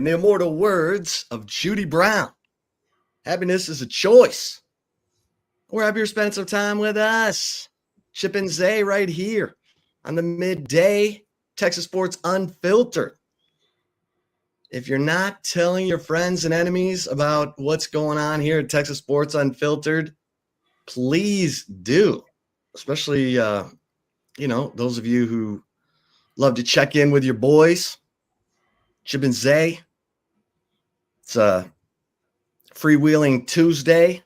the immortal words of Judy Brown, happiness is a choice. We're happy you're spending some time with us. Chip and Zay right here on the Midday Texas Sports Unfiltered. If you're not telling your friends and enemies about what's going on here at Texas Sports Unfiltered, please do. Especially, those of you who love to check in with your boys, Chip and Zay. It's a freewheeling Tuesday.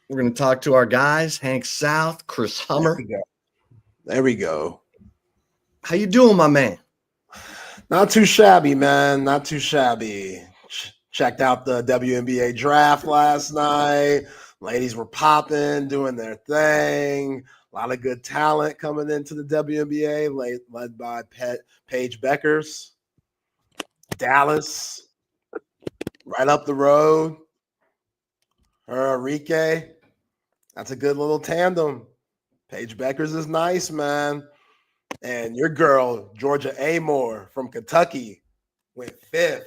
We're going to talk to our guys, Hank South, Chris Hummer. There we go. How you doing, my man? Not too shabby, man. Not too shabby. Checked out the WNBA draft last night. Ladies were popping, doing their thing. A lot of good talent coming into the WNBA, led by Paige Beckers. Dallas, right up the road. Her Enrique. That's a good little tandem. Paige Beckers is nice, man. And your girl, Georgia Amore from Kentucky, went 5th.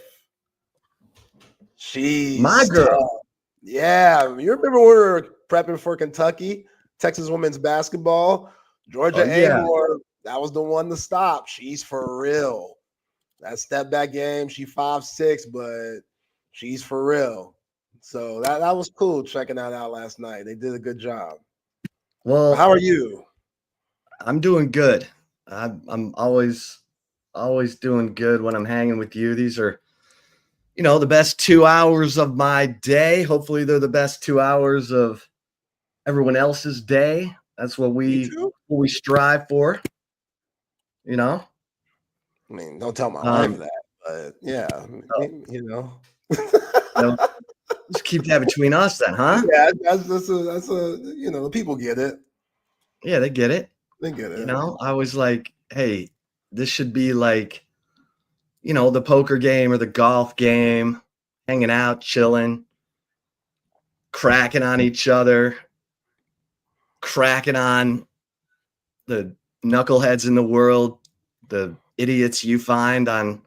She's my girl. Tough. Yeah. You remember when we were prepping for Kentucky, Texas women's basketball? Georgia Amore, that was the one to stop. She's for real. That step back game, she 5'6", but she's for real. So that was cool checking that out last night. They did a good job. Well, how are you? I'm doing good. I'm always doing good when I'm hanging with you. These are, the best 2 hours of my day. Hopefully they're the best 2 hours of everyone else's day. That's what we strive for. I mean, don't tell my wife that, but yeah, Just keep that between us then, huh? Yeah, that's the people get it. Yeah, they get it. They get it. I was like, hey, this should be like, the poker game or the golf game, hanging out, chilling, cracking on each other, cracking on the knuckleheads in the world, the idiots you find on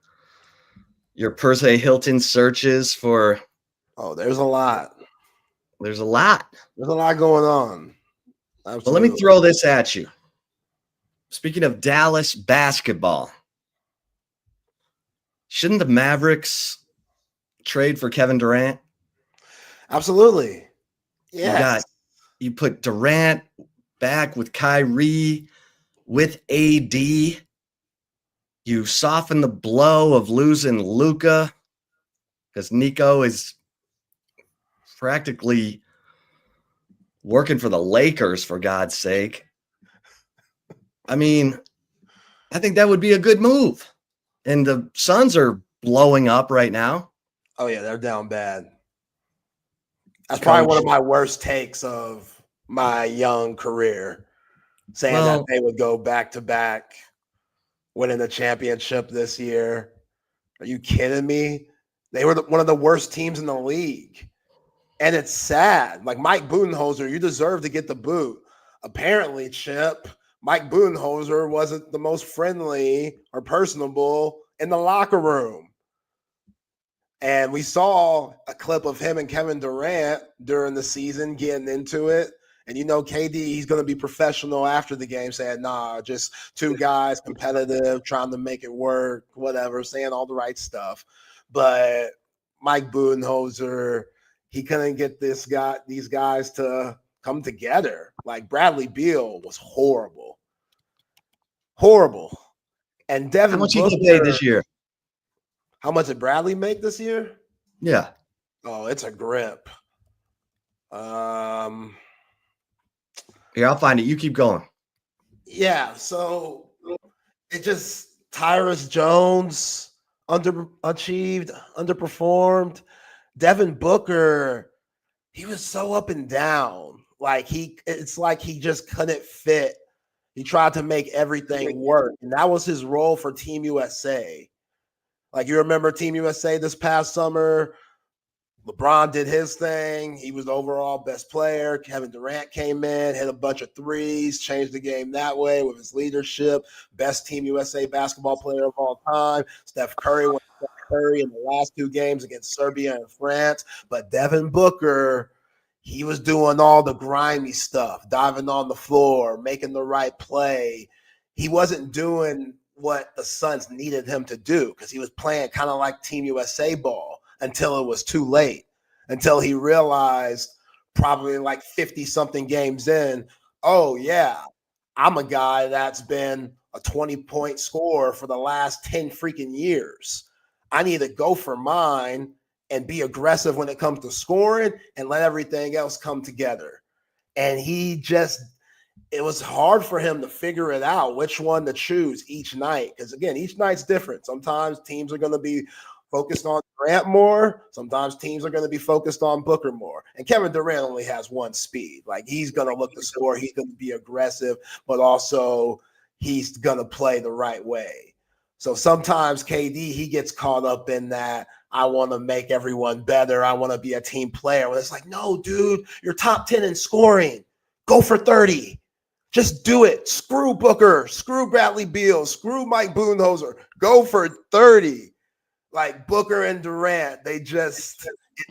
your Perse Hilton searches for. Oh, there's a lot. There's a lot going on. Absolutely. Well, let me throw this at you. Speaking of Dallas basketball, shouldn't the Mavericks trade for Kevin Durant? Absolutely. Yes. You put Durant back with Kyrie, with AD. You soften the blow of losing Luka because Nico is practically working for the Lakers, for God's sake. I mean, I think that would be a good move. And the Suns are blowing up right now. Oh, yeah, they're down bad. That's probably one of my worst takes of my young career, saying that they would go back-to-back, winning the championship this year. Are you kidding me? They were one of the worst teams in the league. And it's sad. Like Mike Budenholzer, you deserve to get the boot. Apparently, Chip, Mike Budenholzer wasn't the most friendly or personable in the locker room. And we saw a clip of him and Kevin Durant during the season getting into it. And KD, he's going to be professional after the game, saying, nah, just two guys, competitive, trying to make it work, whatever, saying all the right stuff. But Mike Budenholzer, he couldn't get these guys to come together. Like Bradley Beal was horrible. Horrible. And Devin Booker. How much he get paid this year? How much did Bradley make this year? Yeah. Oh, it's a grip. Here, I'll find it. You keep going. Yeah, so it just Tyrus Jones underachieved, underperformed. Devin Booker, he was so up and down. It's like he just couldn't fit. He tried to make everything work. And that was his role for Team USA. Like you remember Team USA this past summer, LeBron did his thing. He was the overall best player. Kevin Durant came in, hit a bunch of threes, changed the game that way with his leadership. Best Team USA basketball player of all time. Steph Curry went Curry in the last 2 games against Serbia and France. But Devin Booker, he was doing all the grimy stuff, diving on the floor, making the right play. He wasn't doing what the Suns needed him to do because he was playing kind of like Team USA ball until it was too late, until he realized probably like 50-something games in, oh, yeah, I'm a guy that's been a 20-point scorer for the last 10 freaking years. I need to go for mine and be aggressive when it comes to scoring and let everything else come together. And it was hard for him to figure it out, which one to choose each night. Because, again, each night's different. Sometimes teams are going to be focused on Durant more. Sometimes teams are going to be focused on Booker more. And Kevin Durant only has one speed. Like, he's going to look to score. He's going to be aggressive, but also he's going to play the right way. So sometimes KD, he gets caught up in that, I want to make everyone better. I want to be a team player. When it's like, no, dude, you're top 10 in scoring. Go for 30. Just do it. Screw Booker. Screw Bradley Beal. Screw Mike Budenholzer. Go for 30. Like Booker and Durant, it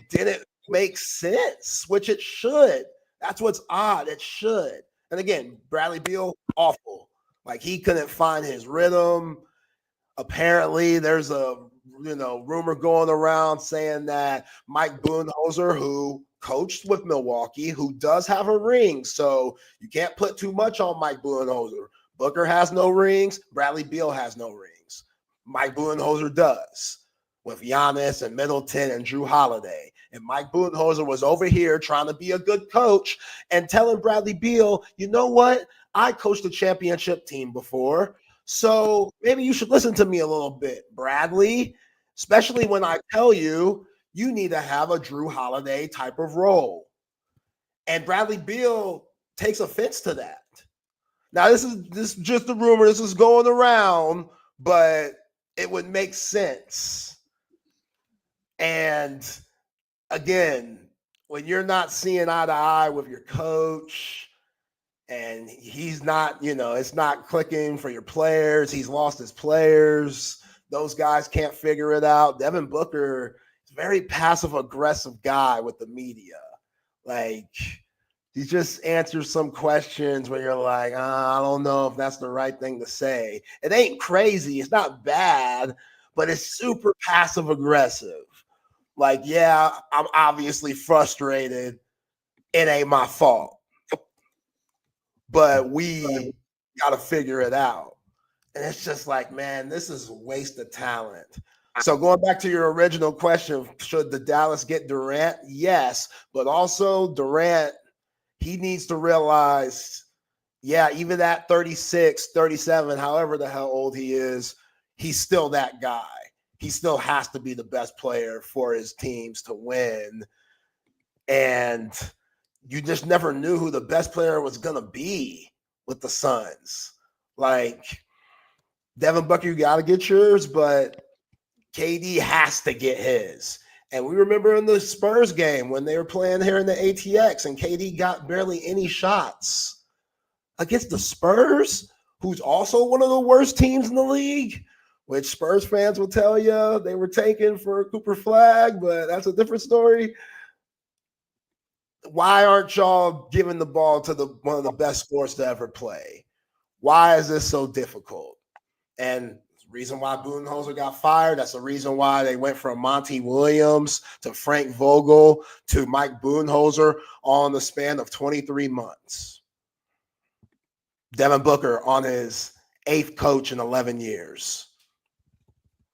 didn't make sense, which it should. That's what's odd. It should. And again, Bradley Beal, awful. Like, he couldn't find his rhythm. Apparently, there's a rumor going around saying that Mike Budenholzer, who coached with Milwaukee, who does have a ring, so you can't put too much on Mike Budenholzer. Booker has no rings. Bradley Beal has no rings. Mike Budenholzer does, with Giannis and Middleton and Drew Holiday. And Mike Budenholzer was over here trying to be a good coach and telling Bradley Beal, you know what? I coached a championship team before, so maybe you should listen to me a little bit, Bradley, especially when I tell you you need to have a Drew Holiday type of role. And Bradley Beal takes offense to that. Now, this is just a rumor. This is going around, but it would make sense. And again, when you're not seeing eye to eye with your coach and he's not, it's not clicking for your players, he's lost his players, those guys can't figure it out. Devin Booker is a very passive-aggressive guy with the media. Like, he just answers some questions where you're like, I don't know if that's the right thing to say. It ain't crazy. It's not bad, but it's super passive-aggressive. Like, yeah, I'm obviously frustrated. It ain't my fault. But we got to figure it out. And it's just like, man, this is a waste of talent. So going back to your original question, should the Dallas get Durant? Yes, but also Durant, he needs to realize, yeah, even at 36, 37, however the hell old he is, he's still that guy. He still has to be the best player for his teams to win. And you just never knew who the best player was going to be with the Suns. Like, Devin Booker, you got to get yours, but KD has to get his. And we remember in the Spurs game when they were playing here in the ATX and KD got barely any shots against the Spurs, who's also one of the worst teams in the league, which Spurs fans will tell you they were taken for Cooper Flag, but that's a different story. Why aren't y'all giving the ball to one of the best scorers to ever play? Why is this so difficult? And the reason why Budenholzer got fired, that's the reason why they went from Monty Williams to Frank Vogel to Mike Budenholzer all in the span of 23 months. Devin Booker on his 8th coach in 11 years.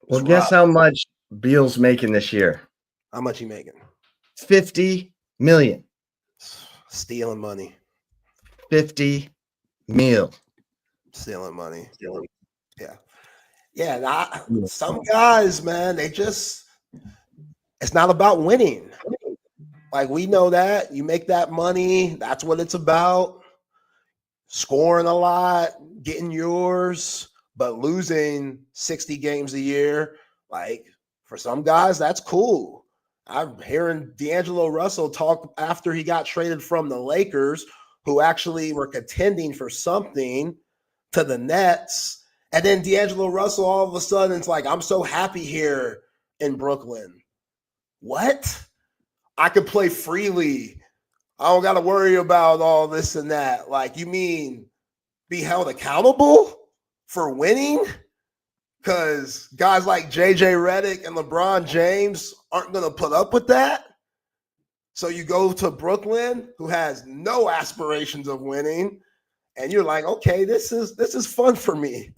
Well, guess how much Beal's making this year? How much he making? $50 million. Stealing money. 50 mil. Stealing money. Yeah. Yeah. Some guys, man, it's not about winning. Like, we know that. You make that money. That's what it's about. Scoring a lot, getting yours, but losing 60 games a year, like, for some guys, that's cool. I'm hearing D'Angelo Russell talk after he got traded from the Lakers, who actually were contending for something, to the Nets. And then D'Angelo Russell all of a sudden is like, I'm so happy here. in Brooklyn. What? I could play freely. I don't got to worry about all this and that. Like, you mean be held accountable for winning? Because guys like JJ Redick and LeBron James aren't going to put up with that. So you go to Brooklyn, who has no aspirations of winning, and you're like, okay, this is fun for me.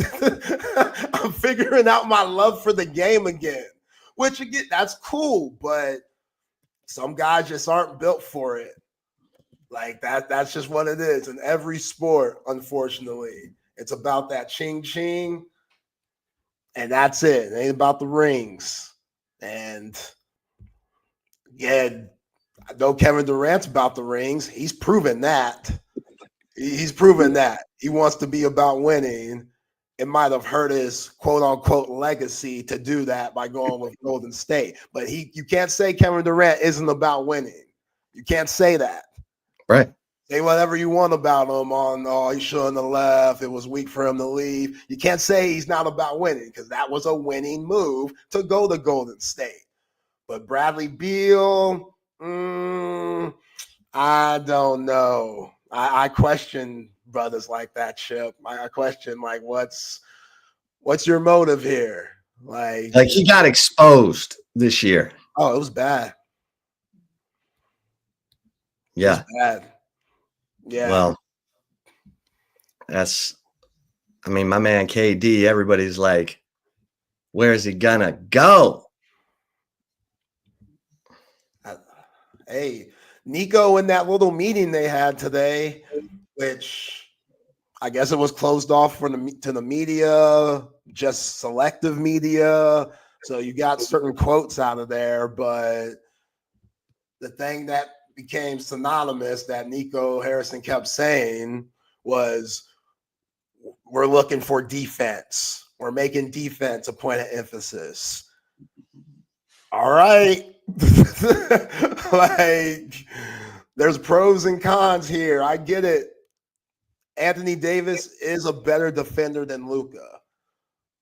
I'm figuring out my love for the game again, which again, that's cool, but some guys just aren't built for it. Like that's just what it is in every sport, unfortunately. It's about that ching ching, and that's it. It ain't about the rings. And yeah, I know Kevin Durant's about the rings. He's proven that. He's proven that. He wants to be about winning. It might have hurt his quote-unquote legacy to do that by going with Golden State. But you can't say Kevin Durant isn't about winning. You can't say that. Right. Say whatever you want about him he shouldn't have left. It was weak for him to leave. You can't say he's not about winning because that was a winning move to go to Golden State. But Bradley Beal, I don't know. I question brothers like that, Chip. I question, like, what's your motive here? Like he got exposed this year. Oh, it was bad. Yeah. It was bad. Yeah. Well, my man KD, everybody's like, where's he gonna go? Hey, Nico, in that little meeting they had today, which I guess it was closed off to the media, just selective media. So you got certain quotes out of there, but the thing that became synonymous that Nico Harrison kept saying was, we're looking for defense. We're making defense a point of emphasis. All right. Like, there's pros and cons here. I get it. Anthony Davis is a better defender than Luka.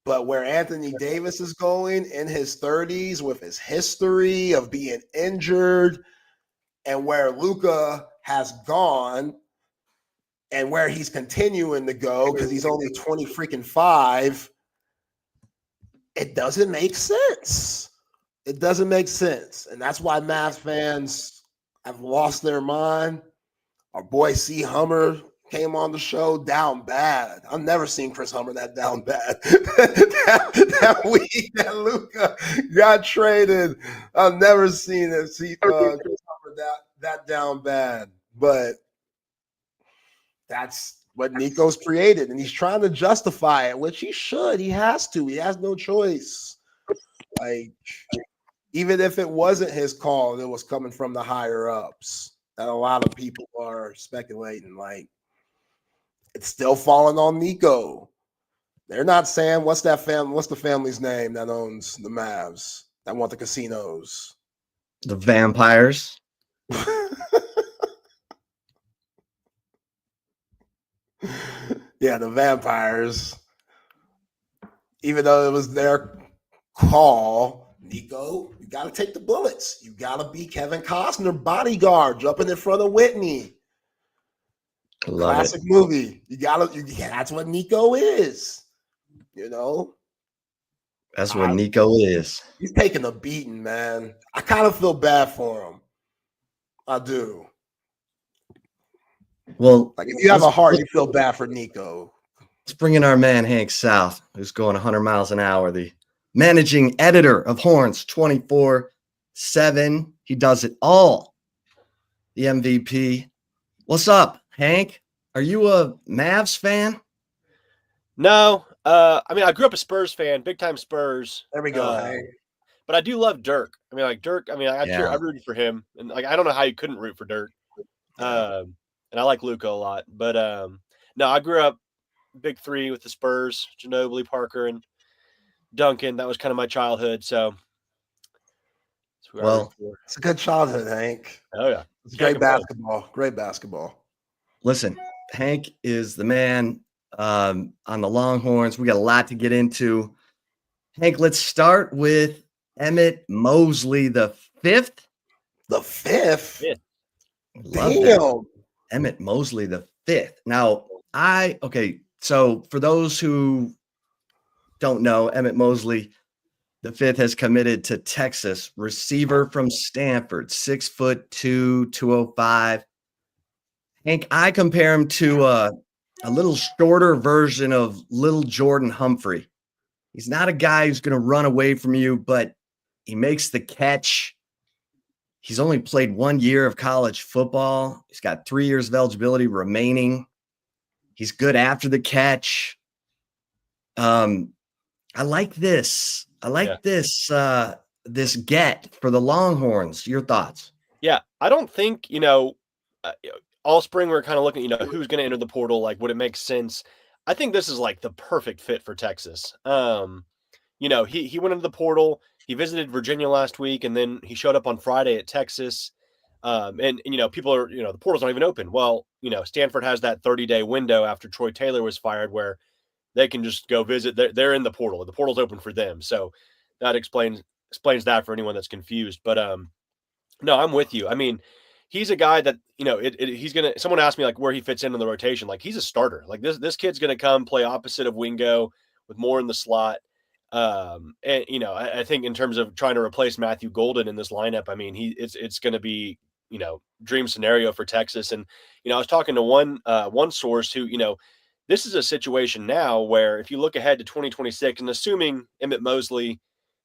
But where Anthony Davis is going in his 30s with his history of being injured, and where Luka has gone and where he's continuing to go because he's only 20 freaking 5, it doesn't make sense. It doesn't make sense. And that's why Mavs fans have lost their mind. Our boy C. Hummer came on the show down bad. I've never seen Chris Hummer that down bad. that week that Luka got traded, I've never seen it. See Chris Hummer that down bad. But that's what Nico's created, and he's trying to justify it, which he should. He has to. He has no choice. Like, even if it wasn't his call, it was coming from the higher ups. That a lot of people are speculating. Like, it's still falling on Nico. They're not saying what's the family's name that owns the Mavs that want the casinos? The Vampires. Yeah, the Vampires. Even though it was their call, Nico, you got to take the bullets. You got to be Kevin Costner bodyguard jumping in front of Whitney. Classic movie. That's what Nico is. You know? That's what Nico is. He's taking a beating, man. I kind of feel bad for him. I do. Well, like, if you have a heart, you feel bad for Nico. Let's bring in our man, Hank South, who's going 100 miles an hour, the managing editor of Horns 24/7. He does it all. The MVP. What's up, Hank? Are you a Mavs fan? No. I grew up a Spurs fan, big time Spurs. There we go, Hank. But I do love Dirk. Dirk, I rooted for him. And I don't know how you couldn't root for Dirk. And I like Luka a lot. But no, I grew up big three with the Spurs, Ginobili, Parker, and Duncan. That was kind of my childhood. So it's a good childhood, Hank. Oh yeah. It's great basketball. Great basketball. Listen, Hank is the man on the Longhorns. We got a lot to get into. Hank, let's start with Emmett Mosley the fifth. The fifth? Yeah. Love that. Emmett Mosley the fifth. Now, so for those who don't know, Emmett Mosley the fifth has committed to Texas, receiver from Stanford, 6'2", 205. Hank, I compare him to a little shorter version of little Jordan Humphrey. He's not a guy who's going to run away from you, but he makes the catch. He's only played 1 year of college football. He's got 3 years of eligibility remaining. He's good after the catch. I like this. This get for the Longhorns. Your thoughts? Yeah, I don't think, all spring we're kind of looking, who's going to enter the portal. Like, would it make sense? I think this is like the perfect fit for Texas. He went into the portal. He visited Virginia last week, and then he showed up on Friday at Texas. And people are, the portal's not even open. Well, Stanford has that 30-day window after Troy Taylor was fired where they can just go visit. They're in the portal. The portal's open for them. So that explains that for anyone that's confused. But no, I'm with you. I mean, he's a guy that, someone asked me like where he fits into the rotation. Like, he's a starter. Like this kid's going to come play opposite of Wingo with more in the slot. And I think in terms of trying to replace Matthew Golden in this lineup, I mean, it's going to be, dream scenario for Texas. And, I was talking to one source who, this is a situation now where if you look ahead to 2026 and assuming Emmett Mosley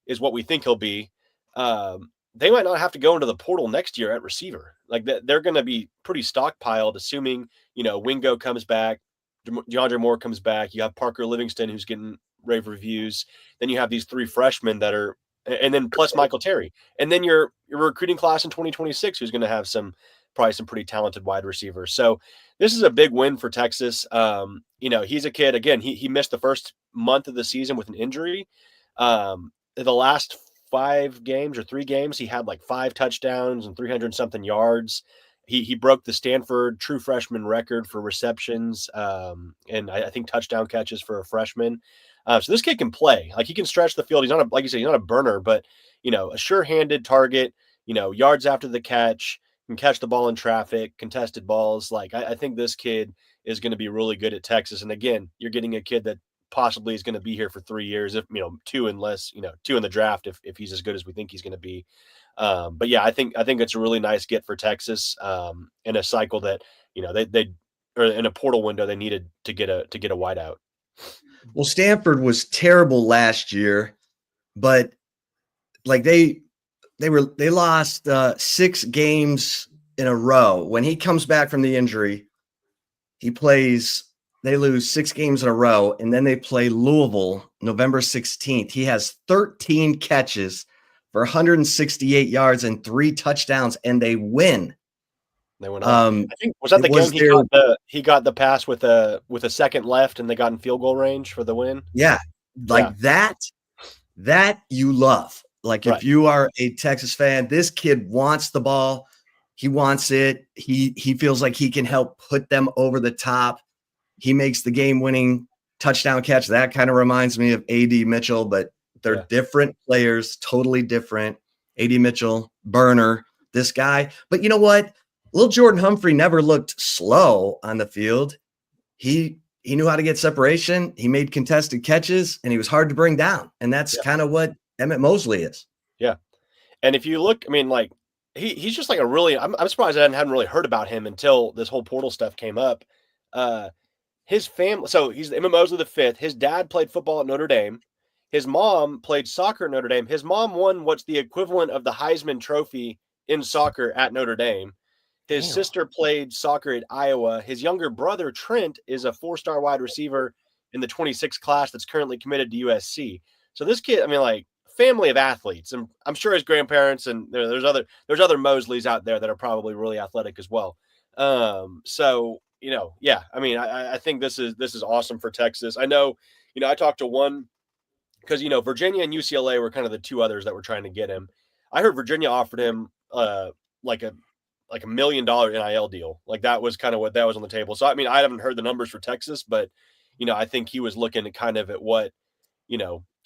is what we think he'll be, they might not have to go into the portal next year at receiver. Like they're going to be pretty stockpiled, assuming, Wingo comes back, DeAndre Moore comes back. You have Parker Livingston, who's getting rave reviews. Then you have these 3 freshmen that are, and then plus Michael Terry. And then your recruiting class in 2026, who's going to have probably some pretty talented wide receivers. So this is a big win for Texas. He's a kid, again, he missed the first month of the season with an injury. The last 5 games or 3 games, he had like 5 touchdowns and 300 something yards. He broke the Stanford true freshman record for receptions and I think touchdown catches for a freshman. So this kid can play. Like, he can stretch the field. He's not like you said, he's not a burner, but a sure-handed target. Yards after the catch, can catch the ball in traffic, contested balls. Like, I think this kid is going to be really good at Texas. And again, you're getting a kid that possibly is going to be here for 3 years, if 2 unless 2 in the draft if he's as good as we think he's going to be. But yeah, I think it's a really nice get for Texas in a cycle that they or in a portal window they needed to get a wideout. Well, Stanford was terrible last year, but like they lost 6 games in a row. When he comes back from the injury, they lose 6 games in a row, and then they play Louisville November 16th. He has 13 catches for 168 yards and 3 touchdowns, and they win. They went up. I think was that the game he got the pass with a second left, and they got in field goal range for the win. Yeah, that you love. Like, if you are a Texas fan, this kid wants the ball. He wants it. He feels like he can help put them over the top. He makes the game-winning touchdown catch. That kind of reminds me of A.D. Mitchell, but they're different players, totally different. A.D. Mitchell, burner, this guy. But you know what? Little Jordan Humphrey never looked slow on the field. He knew how to get separation. He made contested catches, and he was hard to bring down. And that's kind of what Emmett Mosley is. Yeah. And if you look, I mean, like, he's just like a really, I'm surprised I hadn't really heard about him until this whole portal stuff came up. His family, so he's Emmett Mosley the fifth. His dad played football at Notre Dame. His mom played soccer at Notre Dame. His mom won what's the equivalent of the Heisman Trophy in soccer at Notre Dame. His sister played soccer at Iowa. His younger brother, Trent, is a 4-star wide receiver in the 26 class that's currently committed to USC. So this kid, I mean, like, family of athletes. And I'm sure his grandparents and there's other Mosleys out there that are probably really athletic as well. So, I mean, I think this is awesome for Texas. I know, I talked to one because, Virginia and UCLA were kind of the 2 others that were trying to get him. I heard Virginia offered him like a $1 million NIL deal. Like, that was kind of what that was on the table. So, I mean, I haven't heard the numbers for Texas, but, I think he was looking at kind of at what,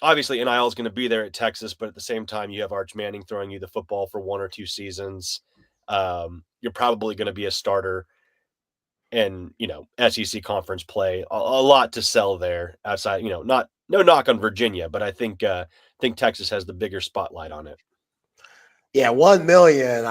obviously NIL is going to be there at Texas, but at the same time, you have Arch Manning throwing you the football for 1 or 2 seasons. You're probably going to be a starter and, SEC conference play, a lot to sell there outside, no knock on Virginia, but I think Texas has the bigger spotlight on it. Yeah, 1 million.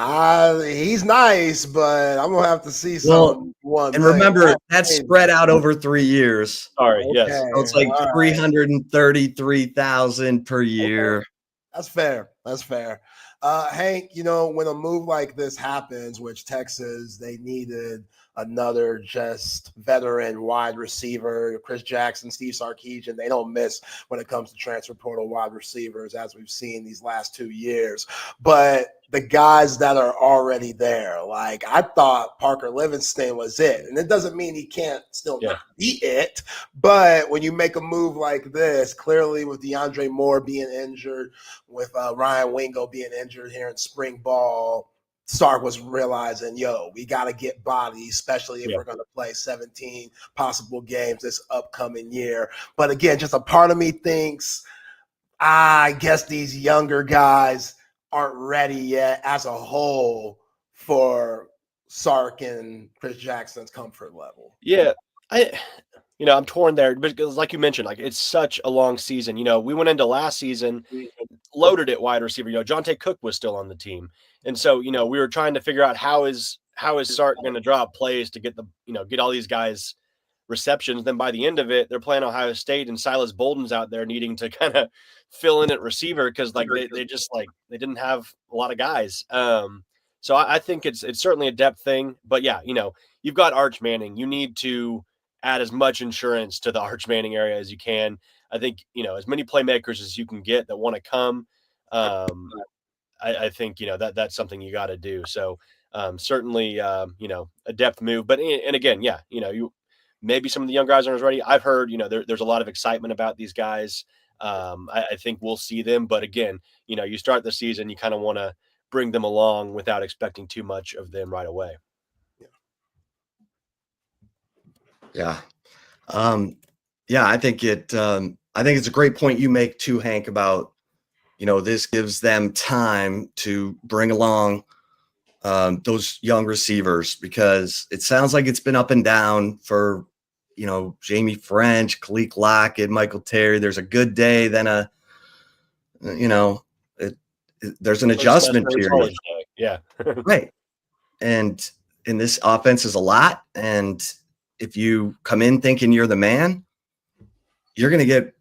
He's nice, but I'm gonna have to see some. And remember, that's spread out over 3 years. Sorry, okay. yes. So it's like 333,000 per year. Okay. That's fair. That's fair. Hank, when a move like this happens, which Texas, they needed another just veteran wide receiver, Chris Jackson, Steve Sarkisian, they don't miss when it comes to transfer portal wide receivers, as we've seen these last 2 years. But the guys that are already there, like I thought Parker Livingston was it. And it doesn't mean he can't still not be it. But when you make a move like this, clearly with DeAndre Moore being injured, with Ryan Wingo being injured here in spring ball, Sark was realizing, we got to get bodies, especially if we're going to play 17 possible games this upcoming year. But again, just a part of me thinks, I guess these younger guys aren't ready yet as a whole for Sark and Chris Jackson's comfort level. Yeah. I'm torn there because like you mentioned, like it's such a long season. We went into last season loaded at wide receiver. Jonte Cook was still on the team. And so, we were trying to figure out how is Sark going to draw up plays to get get all these guys receptions. Then by the end of it, they're playing Ohio State and Silas Bolden's out there needing to kind of fill in at receiver because they just they didn't have a lot of guys. So I think it's certainly a depth thing. But yeah, you've got Arch Manning. You need to add as much insurance to the Arch Manning area as you can. I think, as many playmakers as you can get that want to come. I think, that's something you got to do. So certainly, a depth move. But, and again, maybe some of the young guys aren't as ready. I've heard, there's a lot of excitement about these guys. I think we'll see them. But again, you start the season, you kind of want to bring them along without expecting too much of them right away. Yeah. I think it's a great point you make too, Hank, about, this gives them time to bring along those young receivers, because it sounds like it's been up and down for, Jamie French, Khalil Lockett, Michael Terry. There's a good day, then there's an adjustment period. Yeah. Right. And this offense is a lot. And if you come in thinking you're the man, you're going to get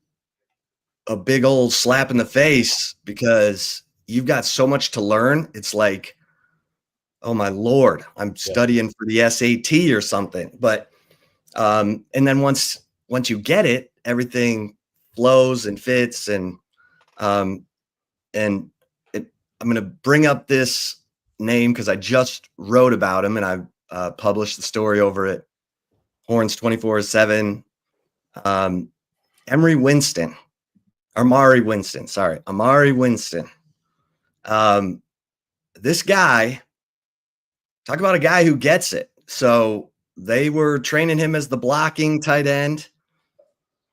a big old slap in the face because you've got so much to learn. It's like, oh my Lord, I'm studying for the SAT or something. But, and then once you get it, everything flows and fits. And I'm going to bring up this name because I just wrote about him and I published the story over at Horns 24/7. Amari Winston. This guy, talk about a guy who gets it. So they were training him as the blocking tight end,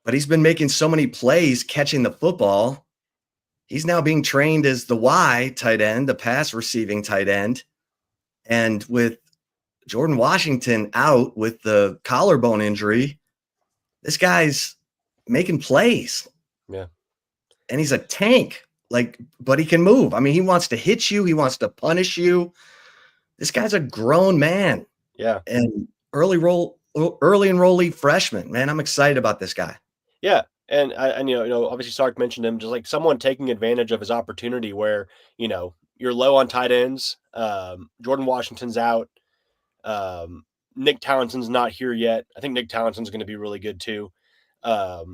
but he's been making so many plays catching the football. He's now being trained as the Y tight end, the pass receiving tight end. And with Jordan Washington out with the collarbone injury, this guy's making plays. Yeah. And he's a tank, but he can move. I mean, he wants to hit you. He wants to punish you. This guy's a grown man. Yeah. And early enrollee freshman, man. I'm excited about this guy. Yeah. And obviously Sark mentioned him, just like someone taking advantage of his opportunity where, you're low on tight ends. Jordan Washington's out. Nick Townsend's not here yet. I think Nick Townsend's going to be really good too. But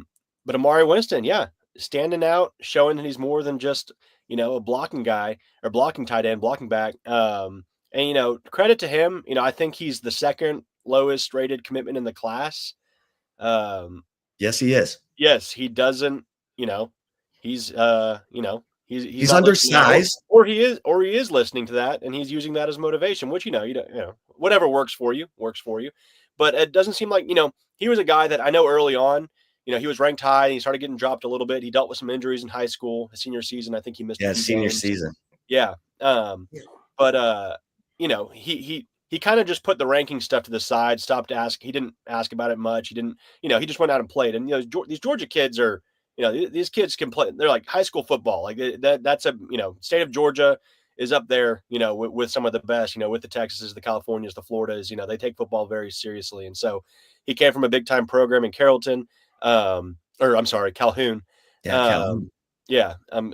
Amari Winston, standing out, showing that he's more than just, a blocking guy or blocking tight end, blocking back. And, credit to him, I think he's the second lowest rated commitment in the class. Yes, he is. Yes, he doesn't, he's undersized, or he is listening to that and he's using that as motivation, which, whatever works for you. But it doesn't seem like, he was a guy that I know early on, he was ranked high and he started getting dropped a little bit. He dealt with some injuries in high school, his senior season. I think he missed senior games. season. Yeah. But he kind of just put the ranking stuff to the side, stopped asking. He didn't ask about it much. He didn't, he just went out and played. And, these Georgia kids are, these kids can play. They're like high school football. Like that's a, state of Georgia is up there, with some of the best, with the Texases, the Californias, the Floridas, they take football very seriously. And so he came from a big time program in Calhoun. Calhoun.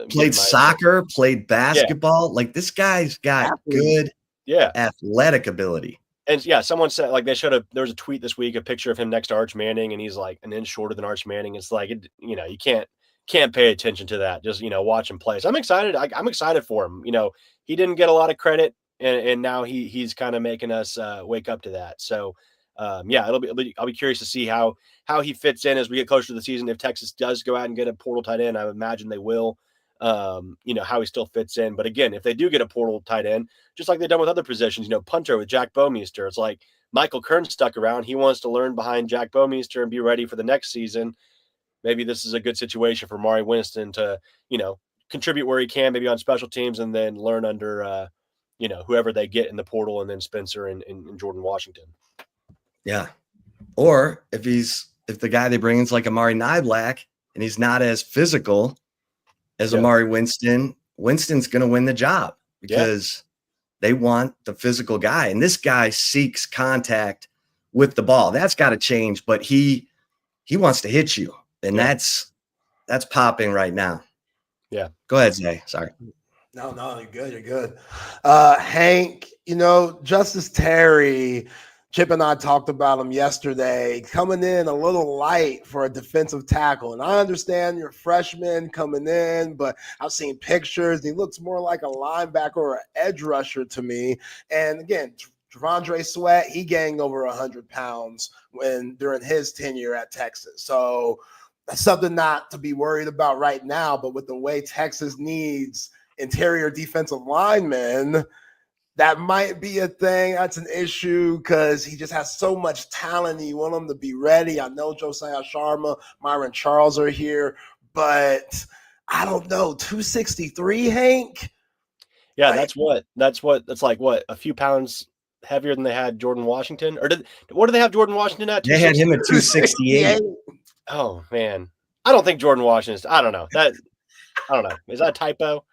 Played soccer, played basketball. Yeah. Like this guy's got good athletic ability. And someone said like there was a tweet this week, a picture of him next to Arch Manning, and he's like an inch shorter than Arch Manning. It's like, you can't pay attention to that. Just, watch him play. So I'm excited. I'm excited for him. He didn't get a lot of credit and now he's kind of making us wake up to that. So I'll be curious to see how he fits in as we get closer to the season. If Texas does go out and get a portal tight end, I would imagine they will. How he still fits in. But again, if they do get a portal tight end, just like they've done with other positions, punter with Jack Bomeister, it's like Michael Kern stuck around. He wants to learn behind Jack Bomeister and be ready for the next season. Maybe this is a good situation for Mari Winston to, contribute where he can, maybe on special teams, and then learn under, whoever they get in the portal, and then Spencer and Jordan Washington. Yeah. Or if the guy they bring in is like Amari Niblack and he's not as physical as Amari Winston, Winston's going to win the job because they want the physical guy. And this guy seeks contact with the ball. That's got to change, but he wants to hit you. And that's popping right now. Yeah. Go ahead, Zay. Sorry. No, you're good. You're good. Hank, Justice Terry, Chip and I talked about him yesterday, coming in a little light for a defensive tackle. And I understand you're a freshman coming in, but I've seen pictures. He looks more like a linebacker or an edge rusher to me. And again, Javondre Sweat, he gained over 100 pounds during his tenure at Texas. So that's something not to be worried about right now. But with the way Texas needs interior defensive linemen, that might be a thing. That's an issue because he just has so much talent. And you want him to be ready. I know Josiah Sharma, Myron Charles are here, but I don't know. 263, Hank? Yeah, that's like what, a few pounds heavier than they had Jordan Washington? Or what did they have Jordan Washington at? They had him at 268. Oh man. I don't think Jordan Washington's, I don't know. Is that a typo?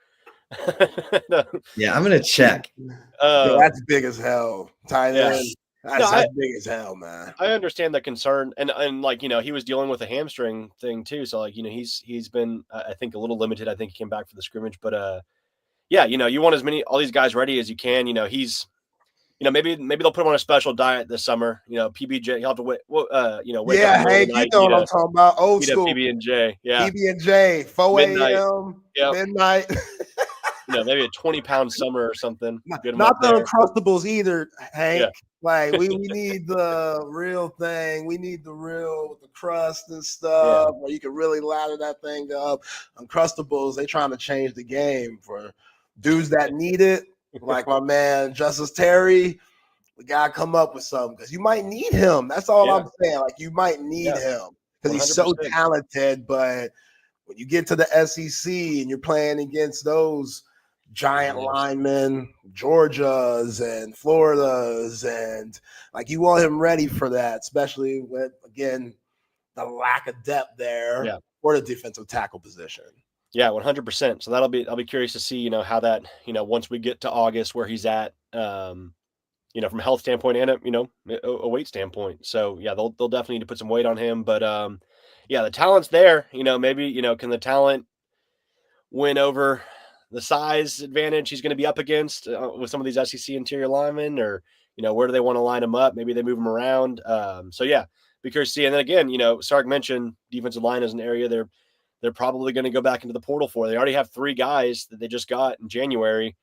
No. Yeah, I'm gonna check. That's big as hell. Tight end. That's big as hell, man. I understand the concern, and like he was dealing with a hamstring thing too. So like he's been I think a little limited. I think he came back for the scrimmage, but you want all these guys ready as you can. He's maybe they'll put him on a special diet this summer. PB&J. He'll have to wait. Wake up Hank, you know what I'm talking about. Old school PB&J. Yeah, PB&J. 4 a.m. midnight. Maybe a 20-pound summer or something. Not the Uncrustables either, Hank. Yeah. Like we need the real thing. We need the real with the crust and stuff where you can really lather that thing up. Uncrustables, they trying to change the game for dudes that need it. Like my man Justice Terry, we gotta come up with something because you might need him. That's all I'm saying. Like you might need him because he's so talented. But when you get to the SEC and you're playing against those giant linemen, Georgias and Floridas, and like you want him ready for that, especially with again the lack of depth there for the defensive tackle position. Yeah, 100%. So I'll be curious to see, how that, once we get to August where he's at, from a health standpoint and a weight standpoint. So yeah, they'll definitely need to put some weight on him, but the talent's there, maybe, can the talent win over the size advantage he's going to be up against with some of these SEC interior linemen, or, where do they want to line him up? Maybe they move him around. Be curious to see. And then again, Sark mentioned defensive line as an area they're probably going to go back into the portal for. They already have 3 guys that they just got in January.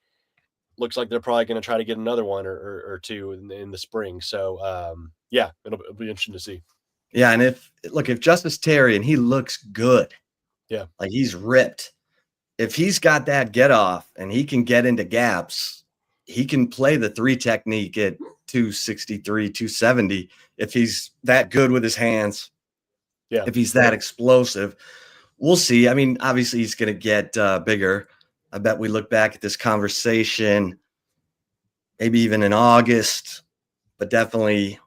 Looks like they're probably going to try to get another one or 2 in the spring. So, it'll be interesting to see. Yeah, and if Justice Terry, and he looks good. Yeah. Like he's ripped. If he's got that get off and he can get into gaps, he can play the 3 technique at 263, 270 if he's that good with his hands. Yeah. If he's that explosive, we'll see. I mean, obviously he's going to get bigger. I bet we look back at this conversation maybe even in August, but definitely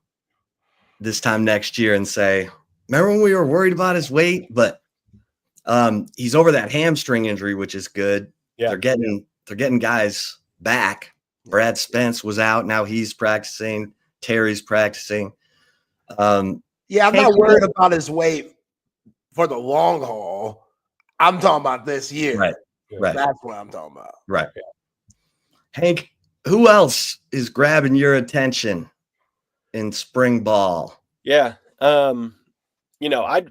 this time next year and say, remember when we were worried about his weight? But he's over that hamstring injury, which is good. Yeah. They're getting guys back. Brad Spence was out. Now he's practicing. Terry's practicing. I'm not worried about his weight for the long haul. I'm talking about this year. Right. That's what I'm talking about. Right. Yeah. Hank, who else is grabbing your attention in spring ball? Yeah. You know, I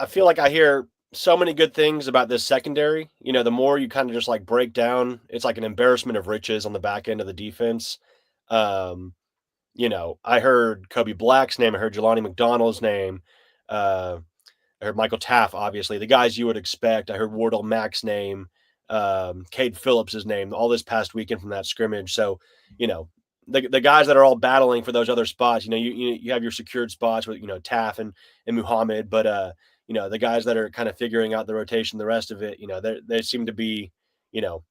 feel like I hear so many good things about this secondary. You know, the more you kind of just like break down, it's like an embarrassment of riches on the back end of the defense. You know, I heard Kobe Black's name. I heard Jelani McDonald's name. I heard Michael Taff, obviously, the guys you would expect. I heard Wardell Mack's name, Cade Phillips' name, all this past weekend from that scrimmage. So, you know, the guys that are all battling for those other spots, you know, you have your secured spots with, you know, Taff and Muhammad, but, you know, the guys that are kind of figuring out the rotation, the rest of it, you know, they seem to be, you know,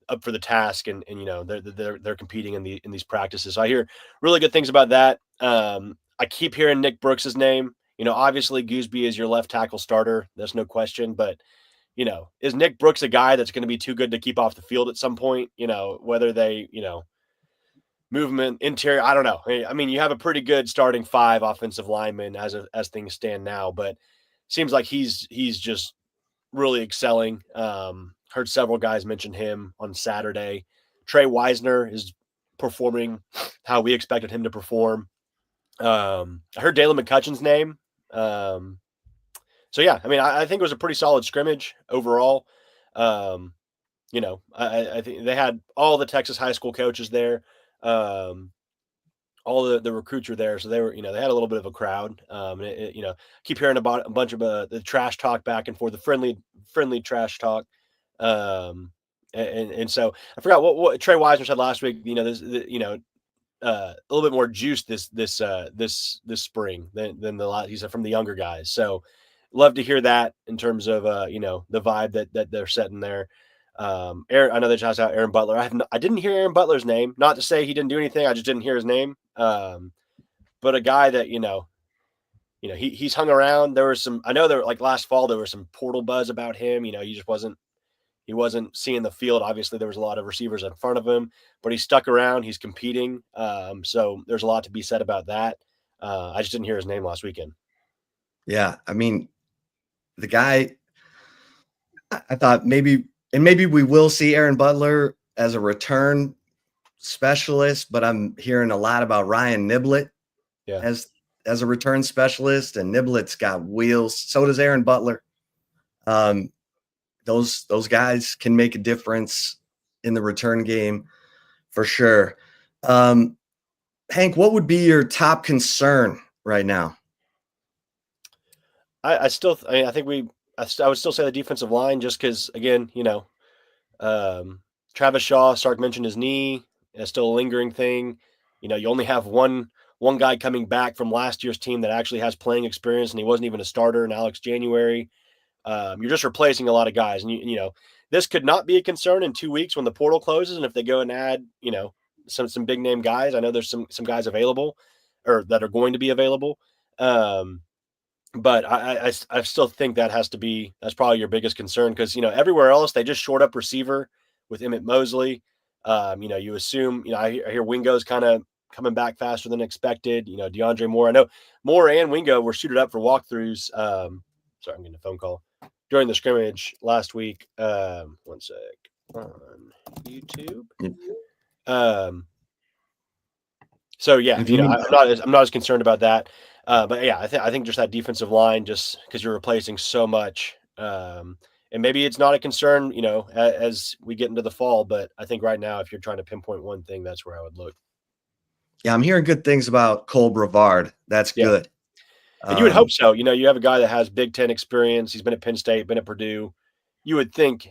up for the task, and you know, they're competing in these practices. So I hear really good things about that. I keep hearing Nick Brooks' name. You know, obviously Gooseby is your left tackle starter. There's no question, but you know, is Nick Brooks a guy that's going to be too good to keep off the field at some point? You know, whether they, you know, movement interior, I don't know. I mean, you have a pretty good starting 5 offensive linemen as things stand now, but seems like he's just really excelling. Heard several guys mention him on Saturday. Trey Wisner is performing how we expected him to perform. I heard Dalen McCutcheon's name. So yeah, I mean, I think it was a pretty solid scrimmage overall. You know, I think they had all the Texas high school coaches there. All the recruits were there, so they were, you know, they had a little bit of a crowd. You know, keep hearing about a bunch of the trash talk back and forth, the friendly trash talk. And so I forgot what Trey Wisner said last week. You know, a little bit more juice this spring than the lot he said from the younger guys. So love to hear that in terms of you know, the vibe that they're setting there. Aaron, I know they shouts out Aaron Butler. I didn't hear Aaron Butler's name. Not to say he didn't do anything. I just didn't hear his name. But a guy that, you know, he's hung around. There was I know there, like last fall, there was some portal buzz about him. You know, he wasn't seeing the field. Obviously there was a lot of receivers in front of him, but he stuck around. He's competing. So there's a lot to be said about that. I just didn't hear his name last weekend. Yeah. I mean, the guy, I thought maybe we will see Aaron Butler as a return specialist, but I'm hearing a lot about Ryan Niblett as a return specialist, and Niblett's got wheels. So does Aaron Butler. Those guys can make a difference in the return game for sure. Hank, what would be your top concern right now? I would still say the defensive line, just because, again, you know, Travis Shaw, Sark mentioned his knee. It's still a lingering thing. You know, you only have one guy coming back from last year's team that actually has playing experience, and he wasn't even a starter in Alex January. You're just replacing a lot of guys, and you know, this could not be a concern in 2 weeks when the portal closes, and if they go and add, you know, some big name guys. I know there's some guys available, or that are going to be available. But I still think that's probably your biggest concern, because, you know, everywhere else they just short up receiver with Emmett Mosley. You know, you assume, you know, I hear Wingo's kind of coming back faster than expected. You know, DeAndre Moore. I know Moore and Wingo were suited up for walkthroughs. Sorry, I'm getting a phone call during the scrimmage last week. 1 sec, on YouTube. So yeah, you know, I'm not as concerned about that. But yeah, I think just that defensive line, just because you're replacing so much, and maybe it's not a concern, you know, as we get into the fall. But I think right now, if you're trying to pinpoint one thing, that's where I would look. Yeah, I'm hearing good things about Cole Brevard. That's good. And you would hope so. You know, you have a guy that has Big Ten experience. He's been at Penn State, been at Purdue. You would think,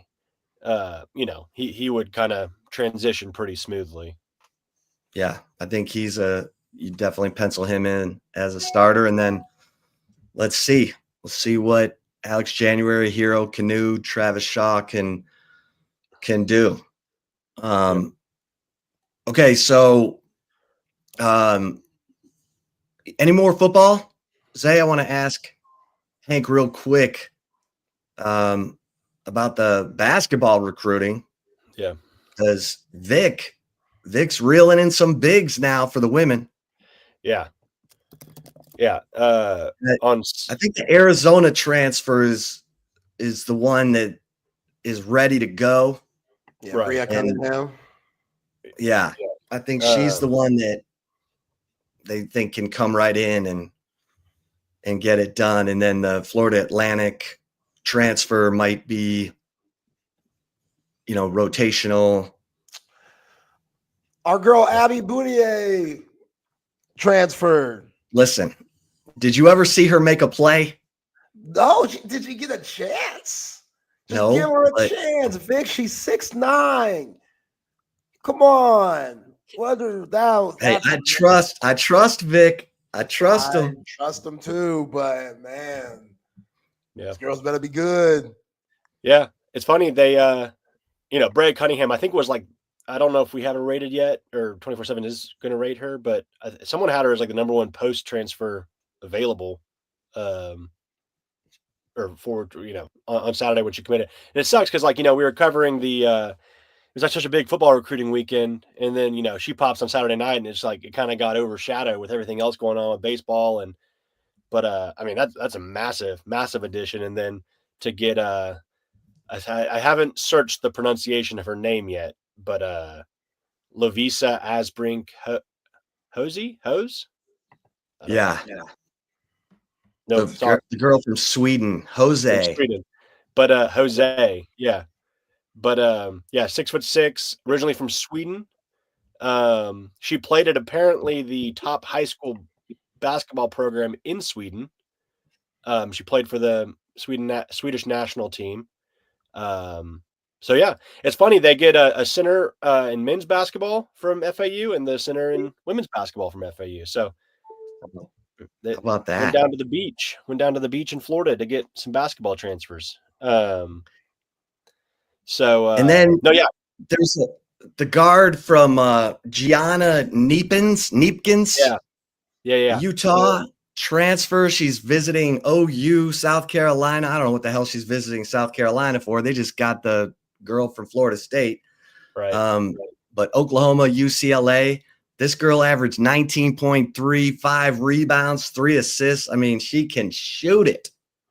you know, he would kind of transition pretty smoothly. Yeah, I think you definitely pencil him in as a starter, and then let's see. We'll see what Alex January, Hero Canoe, Travis Shaw can do. Okay, so any more football? Zay, I want to ask Hank real quick about the basketball recruiting. Yeah. Because Vic's reeling in some bigs now for the women. Yeah. Yeah. I think the Arizona transfer is the one that is ready to go. Yeah, right. Cunningham. Yeah. I think she's the one that they think can come right in and get it done. And then the Florida Atlantic transfer might be, rotational. Our girl Abby Boutier transferred. Listen, did you ever see her make a play? No. Did you get a chance? Just give her a chance, Vic. She's 6'9". Come on. Whether that. Hey, I trust Vic. I trust him. I trust him too, but man, this girl's better be good. Yeah, it's funny. They, Brad Cunningham, I think was like, I don't know if we have her rated yet, or 24/7 is going to rate her, but someone had her as like the number one post transfer available, or for on Saturday when she committed. And it sucks because we were covering the. It was like such a big football recruiting weekend, and then she pops on Saturday night, and it's like it kind of got overshadowed with everything else going on with baseball. But I mean that's a massive addition, and then to get I haven't searched the pronunciation of her name yet, but Lovisa Asbrink Hose? Yeah. No, the girl from Sweden, Jose. From Sweden. But Jose, yeah. But 6'6", originally from Sweden. She played at apparently the top high school basketball program in Sweden. She played for the Swedish national team. So yeah, it's funny they get a center in men's basketball from FAU and the center in women's basketball from FAU. So how about that? Went down to the beach in Florida to get some basketball transfers. And then there's the guard from Gianna Neepkins. Yeah. Utah transfer. She's visiting OU, South Carolina. I don't know what the hell she's visiting South Carolina for. They just got the girl from Florida State. Right. But Oklahoma, UCLA, this girl averaged 19.3, 5 rebounds, 3 assists. I mean, she can shoot it.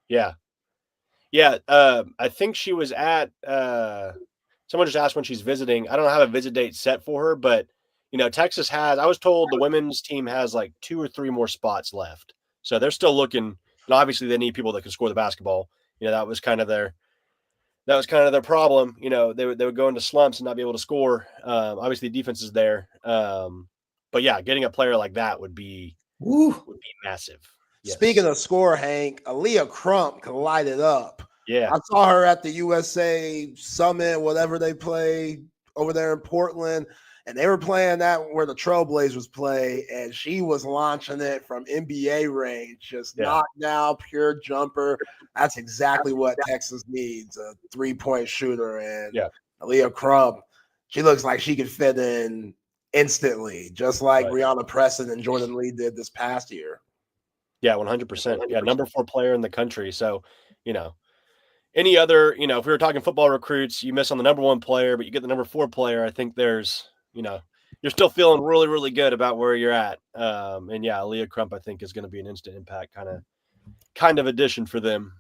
Yeah. I think she was at someone just asked when she's visiting. I don't have a visit date set for her, but Texas has, I was told the women's team has like 2 or 3 more spots left. So they're still looking, and obviously they need people that can score the basketball. That was kind of their problem. They would go into slumps and not be able to score. Obviously the defense is there. But yeah, getting a player like that would be massive. Yes. Speaking of score, Hank, Aaliyah Crump can light it up. Yeah. I saw her at the USA Summit, whatever they play over there in Portland, and they were playing that where the Trailblazers play, and she was launching it from NBA range, just knocked down, pure jumper. That's exactly what Texas needs, a 3-point shooter. And Aaliyah Crump, she looks like she could fit in instantly, just like Brianna Preston and Jordan Lee did this past year. Yeah, 100%. Yeah, number 4 player in the country. So, any other, if we were talking football recruits, you miss on the number 1 player, but you get the number 4 player. I think there's, you're still feeling really, really good about where you're at. And yeah, Aaliyah Crump, I think, is going to be an instant impact kind of addition for them.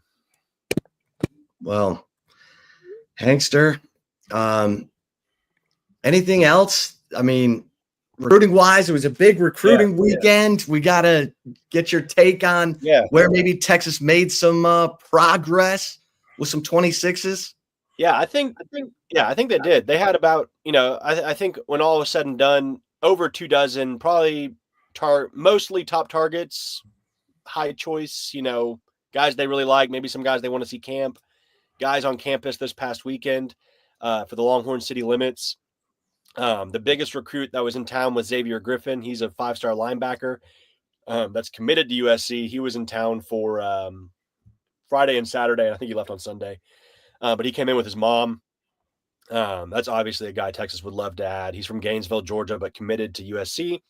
Well, Hankster, anything else? I mean, recruiting wise, it was a big recruiting weekend. We got to get your take on where maybe Texas made some progress with some 26s. Yeah, I think they did. They had about, I think when all was said and done, over 2 dozen, probably mostly top targets, high choice, guys they really like, maybe some guys they want to see camp, guys on campus this past weekend for the Longhorn City Limits. The biggest recruit that was in town was Xavier Griffin. He's a 5-star linebacker that's committed to USC. He was in town for Friday and Saturday. And I think he left on Sunday. But he came in with his mom. That's obviously a guy Texas would love to add. He's from Gainesville, Georgia, but committed to USC.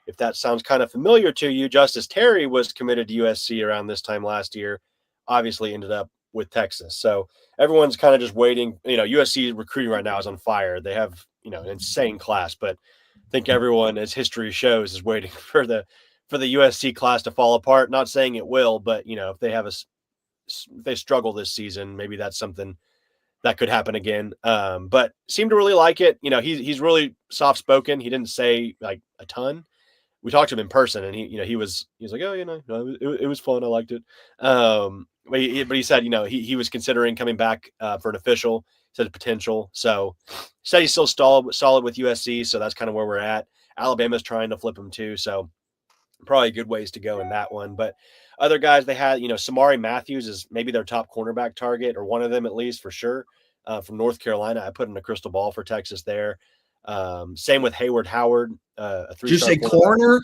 If that sounds kind of familiar to you, Justice Terry was committed to USC around this time last year, obviously ended up with Texas. So everyone's kind of just waiting. USC recruiting right now is on fire. They have, an insane class, but I think everyone, as history shows, is waiting for the USC class to fall apart. Not saying it will, but if they struggle this season, maybe that's something that could happen again. But seemed to really like it. He's really soft spoken. He didn't say like a ton. We talked to him in person, and he was like, oh, it was fun. I liked it. But he said, he was considering coming back for an official. Said potential. So said he's still solid with USC. So that's kind of where we're at. Alabama's trying to flip him too. So probably good ways to go in that one. But other guys they had, Samari Matthews is maybe their top cornerback target, or one of them at least for sure. From North Carolina, I put in a crystal ball for Texas there. Same with Hayward Howard. A 3-star. Did you say corner?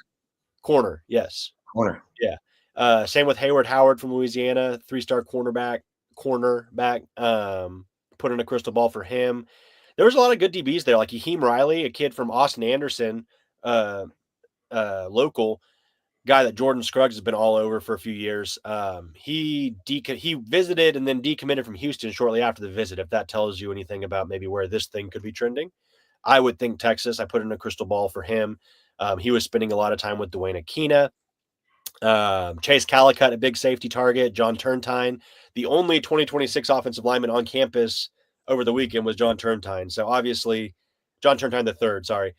Corner, yes. Corner. Yeah. Same with Hayward Howard from Louisiana, 3-star cornerback. Put in a crystal ball for him. There was a lot of good DBs there, like Yaheem Riley, a kid from Austin Anderson, local guy that Jordan Scruggs has been all over for a few years. He visited and then decommitted from Houston shortly after the visit. If that tells you anything about maybe where this thing could be trending, I would think Texas. I put in a crystal ball for him. He was spending a lot of time with Dwayne Akina. Chase Calicut, a big safety target. John Turntine, the only 2026 offensive lineman on campus over the weekend was John Turntine. So obviously, John Turntine the third. Sorry,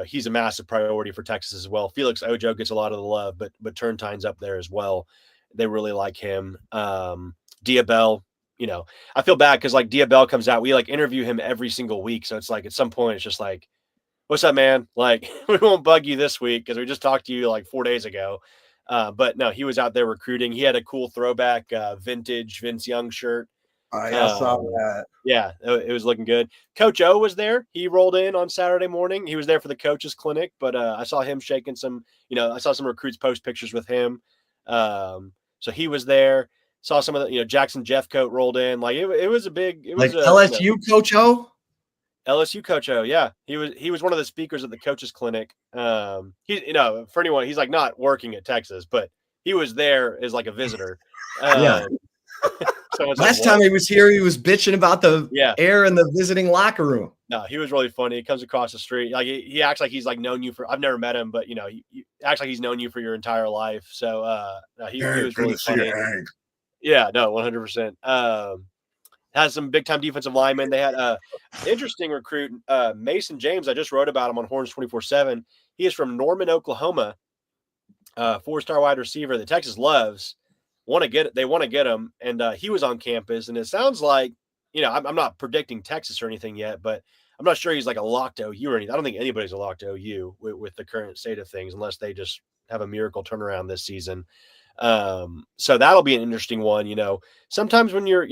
he's a massive priority for Texas as well. Felix Ojo gets a lot of the love, but Turntine's up there as well. They really like him. Diabell, I feel bad because like Diabell comes out, we like interview him every single week. So it's like at some point it's just like, what's up, man? Like, we won't bug you this week because we just talked to you like 4 days ago. But no, he was out there recruiting. He had a cool throwback vintage Vince Young shirt. I saw that. Yeah, it was looking good. Coach O was there. He rolled in on Saturday morning. He was there for the coaches clinic, but I saw him shaking some, I saw some recruits post pictures with him. So he was there. Saw some of the, Jackson Jeffcoat rolled in. Like it was a big, it was like LSU Coach O. LSU Coach O, yeah, he was one of the speakers at the coaches clinic. He, for anyone, he's like not working at Texas, but he was there as like a visitor. Yeah. So last time he was here, he was bitching about the air in the visiting locker room. No, he was really funny. He comes across the street, like he acts like he's like known you for. I've never met him, but he acts like he's known you for your entire life. So he was really funny. Yeah, no, 100%. Has some big time defensive linemen. They had interesting recruit, Mason James. I just wrote about him on Horns 24/7. He is from Norman, Oklahoma. 4-star wide receiver that Texas loves. They want to get him, and he was on campus. And it sounds like, I'm not predicting Texas or anything yet, but I'm not sure he's like a lock to OU or anything. I don't think anybody's a lock to OU with the current state of things, unless they just have a miracle turnaround this season. So that'll be an interesting one. Sometimes when you're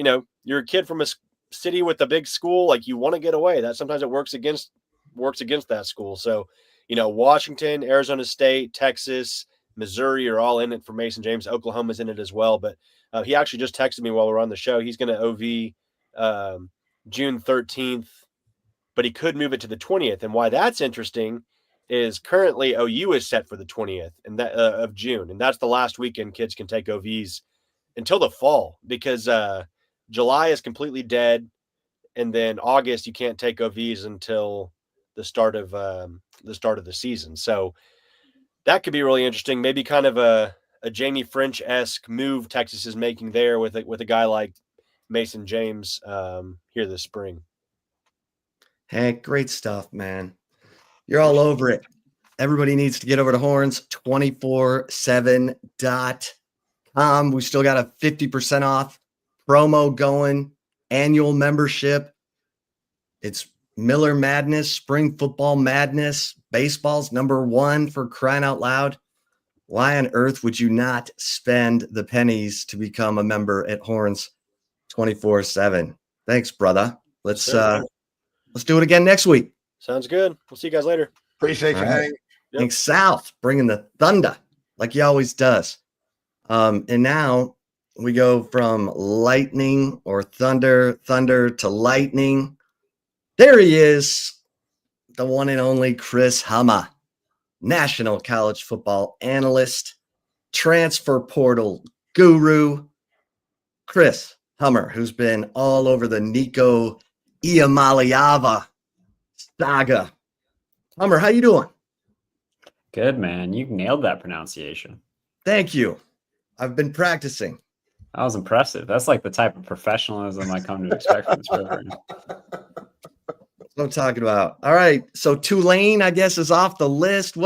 a kid from a city with a big school, like you want to get away. That sometimes it works against that school. So, Washington, Arizona State, Texas, Missouri are all in it for Mason James. Oklahoma's in it as well. But he actually just texted me while we were on the show. He's going to OV June 13th, but he could move it to the 20th. And why that's interesting is currently OU is set for the 20th of June. And that's the last weekend kids can take OVs until the fall, because July is completely dead. And then August, you can't take OVs until the start of the season. So that could be really interesting. Maybe kind of a Jamie French-esque move Texas is making there with a guy like Mason James here this spring. Hey, great stuff, man. You're all over it. Everybody needs to get over to horns247.com. We still got a 50% off promo going, annual membership. It's Miller Madness, Spring Football Madness. Baseball's #1 for crying out loud. Why on earth would you not spend the pennies to become a member at Horns 24/7? Thanks, brother. Let's do it again next week. Sounds good. We'll see you guys later. Appreciate you, Hank. Yep. Thanks, South, bringing the thunder like he always does. And now we go from lightning or thunder to lightning. There he is, the one and only Chris Hummer, national college football analyst, transfer portal guru. Chris Hummer, who's been all over the Nico Iamaleava saga. Hummer, how you doing? Good, man. You nailed that pronunciation. Thank you. I've been practicing. That was impressive. That's like the type of professionalism I come to expect from this program. That's what I'm talking about. All right. So Tulane, I guess, is off the list.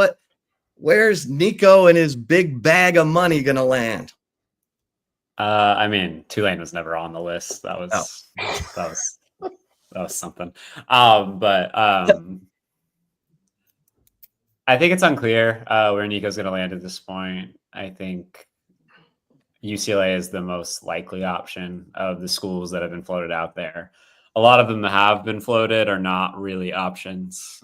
Where's Nico and his big bag of money going to land? I mean, Tulane was never on the list. That was something. I think it's unclear where Nico's going to land at this point. I think UCLA is the most likely option of the schools that have been floated out there. A lot of them that have been floated are not really options.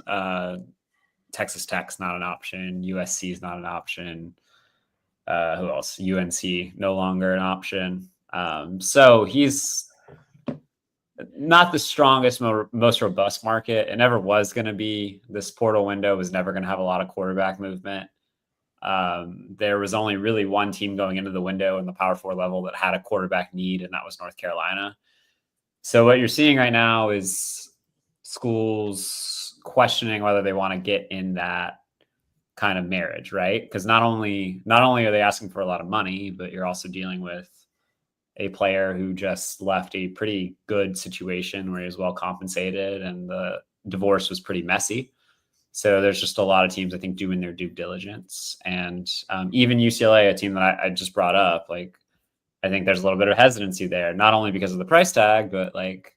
Texas Tech's not an option. USC is not an option. Who else? UNC no longer an option. So he's not the strongest, most robust market. It never was going to be. This portal window was never going to have a lot of quarterback movement. There was only really one team going into the window in the Power 4 level that had a quarterback need, and that was North Carolina. So what you're seeing right now is schools questioning whether they want to get in that kind of marriage, right? Because not only are they asking for a lot of money, but you're also dealing with a player who just left a pretty good situation where he was well compensated and the divorce was pretty messy. So there's just a lot of teams, I think, doing their due diligence. And even UCLA, a team that I just brought up, like, I think there's a little bit of hesitancy there, not only because of the price tag, but like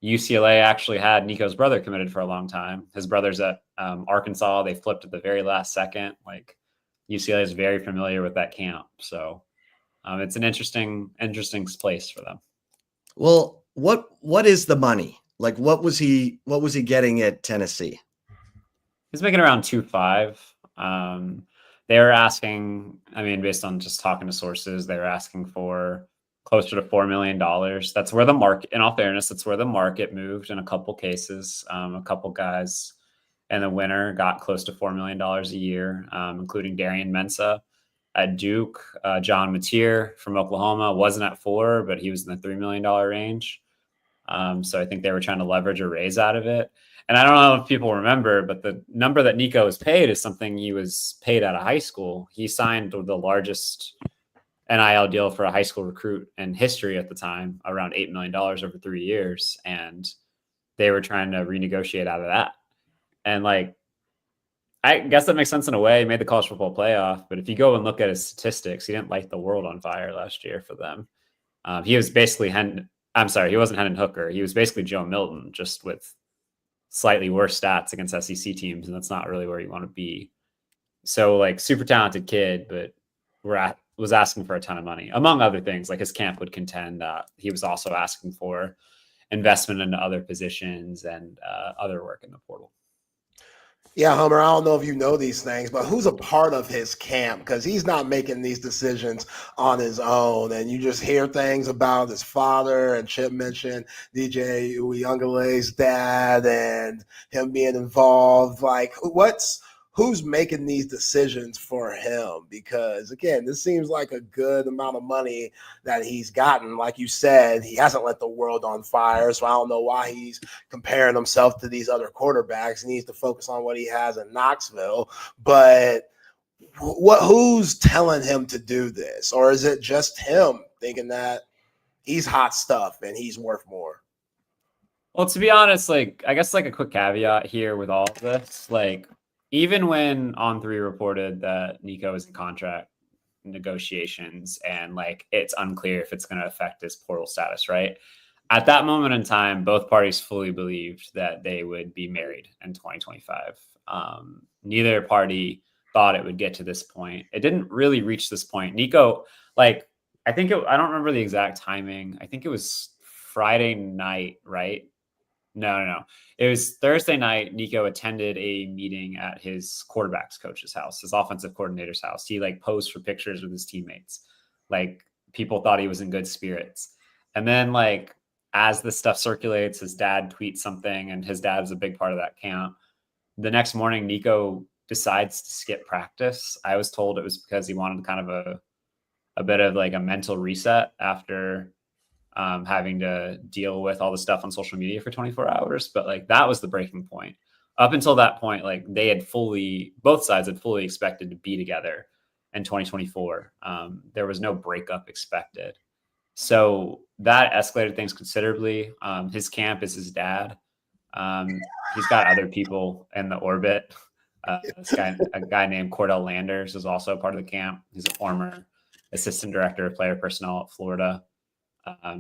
UCLA actually had Nico's brother committed for a long time. His brother's at Arkansas. They flipped at the very last second. Like, UCLA is very familiar with that camp. So it's an interesting place for them. Well, what is the money? Like, what was he getting at Tennessee? He's making around 2.5. They were asking, I mean, based on just talking to sources, they were asking for closer to $4 million. That's where the market, in all fairness, that's where the market moved in a couple cases. A couple guys in the winter got close to $4 million a year, including Darian Mensah at Duke. John Mateer from Oklahoma wasn't at 4, but he was in the $3 million range. So I think they were trying to leverage a raise out of it. And I don't know if people remember, but the number that Nico was paid is something he was paid out of high school. He signed the largest NIL deal for a high school recruit in history at the time, around $8 million over 3 years. And they were trying to renegotiate out of that. And like, I guess that makes sense in a way. He made the college football playoff. But if you go and look at his statistics, he didn't light the world on fire last year for them. He was basically he wasn't Hendon Hooker. He was basically Joe Milton, just with slightly worse stats against SEC teams, and that's not really where you want to be. So, like, super talented kid, but was asking for a ton of money, among other things. Like, his camp would contend that he was also asking for investment into other positions and other work in the portal. Yeah, Hummer, I don't know if you know these things, but who's a part of his camp? Because he's not making these decisions on his own. And you just hear things about his father, and Chip mentioned DJ Uyungale's dad and him being involved. Like, who's making these decisions for him? Because, again, this seems like a good amount of money that he's gotten. Like you said, he hasn't let the world on fire, so I don't know why he's comparing himself to these other quarterbacks. He needs to focus on what he has in Knoxville. But who's telling him to do this? Or is it just him thinking that he's hot stuff and he's worth more? Well, to be honest, like, I guess like a quick caveat here with all of this, like, even when On3 reported that Nico is in contract negotiations and like it's unclear if it's going to affect his portal status, right? At that moment in time, both parties fully believed that they would be married in 2025. Neither party thought it would get to this point. It didn't really reach this point. Nico, like, I don't remember the exact timing. I think it was Friday night, right? No. It was Thursday night. Nico attended a meeting at his quarterback's coach's house, his offensive coordinator's house. He like posed for pictures with his teammates. Like, people thought he was in good spirits. And then like, as this stuff circulates, his dad tweets something, and his dad is a big part of that camp. The next morning, Nico decides to skip practice. I was told it was because he wanted kind of a bit of like a mental reset after having to deal with all the stuff on social media for 24 hours. But like, that was the breaking point. Up until that point, like both sides had fully expected to be together in 2024. There was no breakup expected. So that escalated things considerably. His camp is his dad. He's got other people in the orbit. A guy named Cordell Landers is also part of the camp. He's a former assistant director of player personnel at Florida,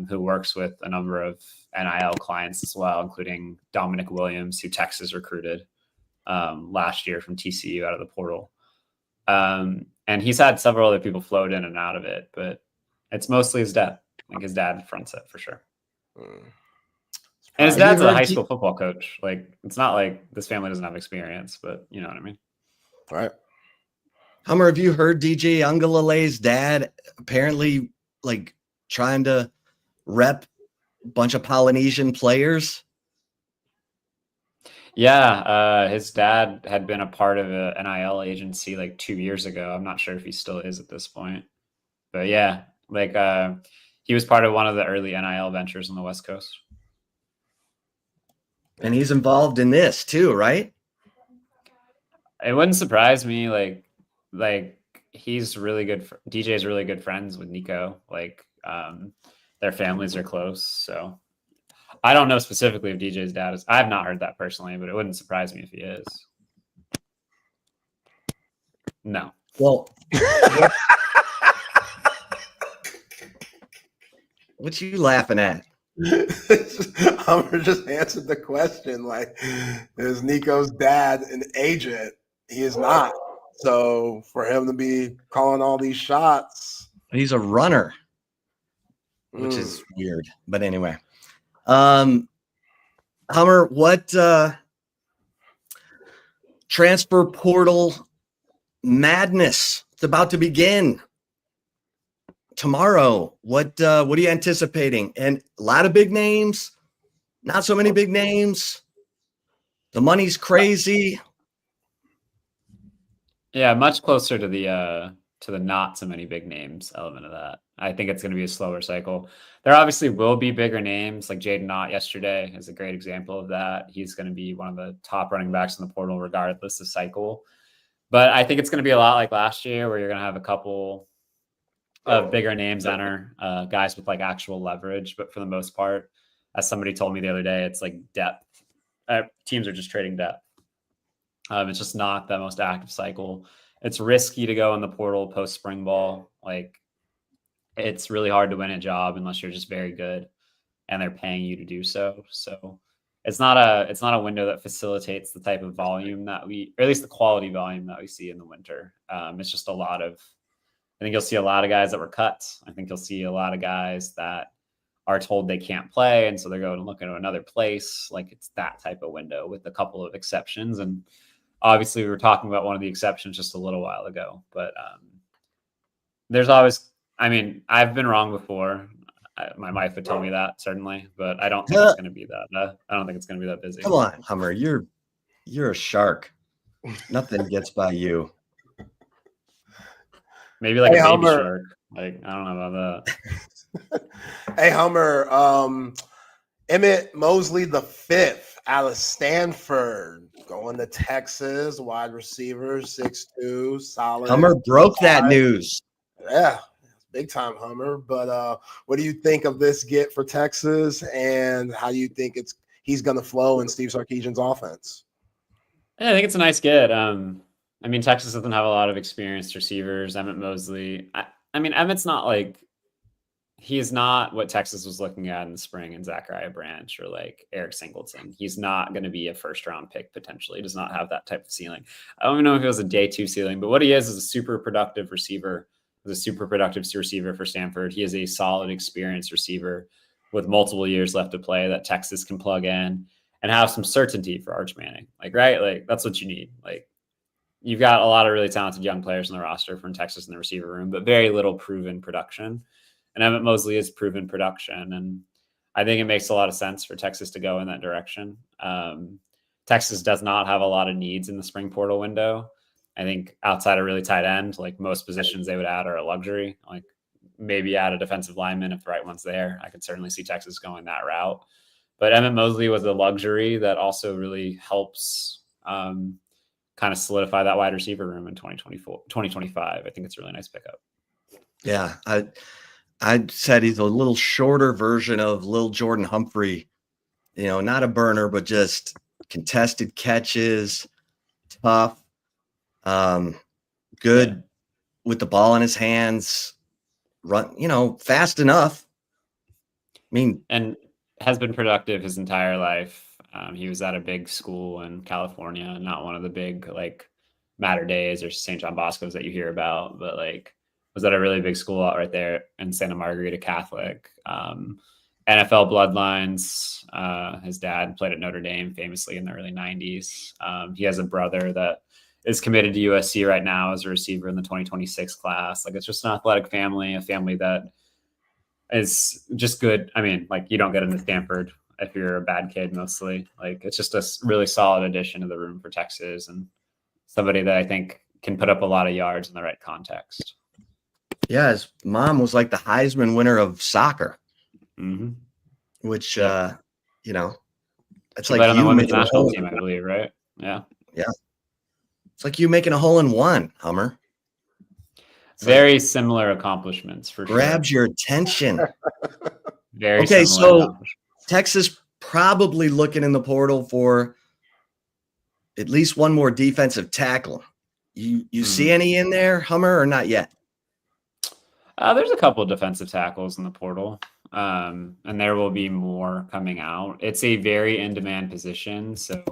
who works with a number of NIL clients as well, including Dominic Williams, who Texas recruited last year from TCU out of the portal. And he's had several other people float in and out of it, but it's mostly his dad. Like, his dad fronts it for sure. And his dad's a high school football coach. Like, it's not like this family doesn't have experience, but you know what I mean? Right. Hummer, have you heard DJ Ungalale's dad apparently like trying to rep a bunch of Polynesian players? Yeah, his dad had been a part of an NIL agency like 2 years ago. I'm not sure if he still is at this point. But yeah, like he was part of one of the early NIL ventures on the West Coast. And he's involved in this too, right? It wouldn't surprise me. Like he's really good. DJ's really good friends with Nico. Like their families are close. So I don't know specifically if DJ's dad is. I have not heard that personally, but it wouldn't surprise me if he is. No. Well, what you laughing at? Hummer just answered the question. Like, is Nico's dad an agent? He is not. So for him to be calling all these shots, he's a runner, which is weird. But anyway, Hummer, what transfer portal madness? It's about to begin tomorrow. What are you anticipating? And a lot of big names, not so many big names. The money's crazy. Yeah, much closer to the not so many big names element of that. I think it's going to be a slower cycle. There obviously will be bigger names, like Jaden Knott yesterday is a great example of that. He's going to be one of the top running backs in the portal regardless of cycle. But I think it's going to be a lot like last year, where you're going to have a couple of bigger names enter, guys with like actual leverage. But for the most part, as somebody told me the other day, it's like depth. Teams are just trading depth. It's just not the most active cycle. It's risky to go in the portal post spring ball. Like, it's really hard to win a job unless you're just very good and they're paying you to do so. So it's not a window that facilitates the type of volume that or at least the quality volume that we see in the winter. It's just I think you'll see a lot of guys that were cut. I think you'll see a lot of guys that are told they can't play, and so they're going to look into another place. Like, it's that type of window with a couple of exceptions. And obviously we were talking about one of the exceptions just a little while ago, but there's always, I mean, I've been wrong before. My wife would tell me that, certainly, but I don't think it's going to be that. I don't think it's going to be that busy. Come on, Hummer, you're a shark. Nothing gets by you. Maybe like a baby Hummer. shark. Like, I don't know about that. Hey, Hummer, Emmett Mosley the fifth out of Stanford, going to Texas, wide receiver, 6'2", solid. Hummer broke that news. Yeah, big time Hummer. But what do you think of this get for Texas, and how do you think he's going to flow in Steve Sarkisian's offense? Yeah, I think it's a nice get. I mean, Texas doesn't have a lot of experienced receivers. Emmett Mosley. I mean, Emmett's not like, he's not what Texas was looking at in the spring in Zachariah Branch or like Eric Singleton. He's not going to be a first-round pick potentially. He does not have that type of ceiling. I don't even know if he has a day 2 ceiling, but what he is a super productive receiver. He's a super productive receiver for Stanford. He is a solid, experienced receiver with multiple years left to play that Texas can plug in and have some certainty for Arch Manning. Like, right? Like, that's what you need. Like, you've got a lot of really talented young players in the roster from Texas in the receiver room, but very little proven production. And Emmett Mosley is proven production. And I think it makes a lot of sense for Texas to go in that direction. Texas does not have a lot of needs in the spring portal window. I think outside a really tight end, like most positions they would add are a luxury, like maybe add a defensive lineman if the right one's there. I could certainly see Texas going that route. But Emmett Mosley was a luxury that also really helps kind of solidify that wide receiver room in 2025. I think it's a really nice pickup. Yeah, I said he's a little shorter version of Lil Jordan Humphrey, not a burner, but just contested catches, tough, good with the ball in his hands, run, fast enough. And has been productive his entire life. He was at a big school in California, not one of the big like Mater Days or St. John Bosco's that you hear about, but like was at a really big school out right there in Santa Margarita Catholic. NFL bloodlines. His dad played at Notre Dame famously in the early 90s. He has a brother that is committed to USC right now as a receiver in the 2026 class. Like it's just an athletic family, a family that is just good. I mean, like you don't get into Stanford if you're a bad kid mostly. Like it's just a really solid addition to the room for Texas and somebody that I think can put up a lot of yards in the right context. Yeah, his mom was like the Heisman winner of soccer, which, it's like on the you women's making a national hole. team, I believe, right? Yeah. Yeah. It's like you making a hole in one, Hummer. It's very similar accomplishments for sure. Grabs your attention. Very okay, similar so Texas probably looking in the portal for at least one more defensive tackle. You see any in there, Hummer, or not yet? There's a couple of defensive tackles in the portal, and there will be more coming out. It's a very in-demand position. So,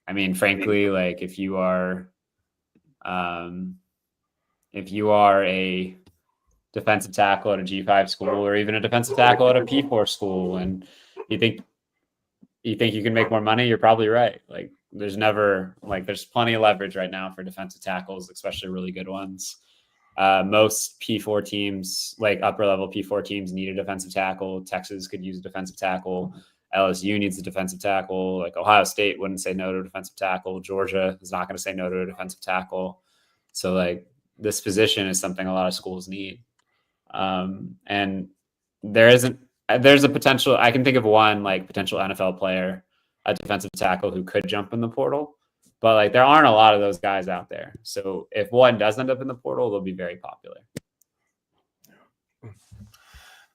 I mean, frankly, like if you are a defensive tackle at a G5 school or even a defensive tackle at a P4 school and you think you can make more money, you're probably right. Like there's plenty of leverage right now for defensive tackles, especially really good ones. Most P4 teams, like upper level P4 teams, need a defensive tackle. Texas could use a defensive tackle. LSU needs a defensive tackle. Like Ohio State wouldn't say no to a defensive tackle. Georgia is not going to say no to a defensive tackle. So like this position is something a lot of schools need. And there's a potential, I can think of one like potential NFL player, a defensive tackle who could jump in the portal, but like there aren't a lot of those guys out there. So if one does end up in the portal, they'll be very popular.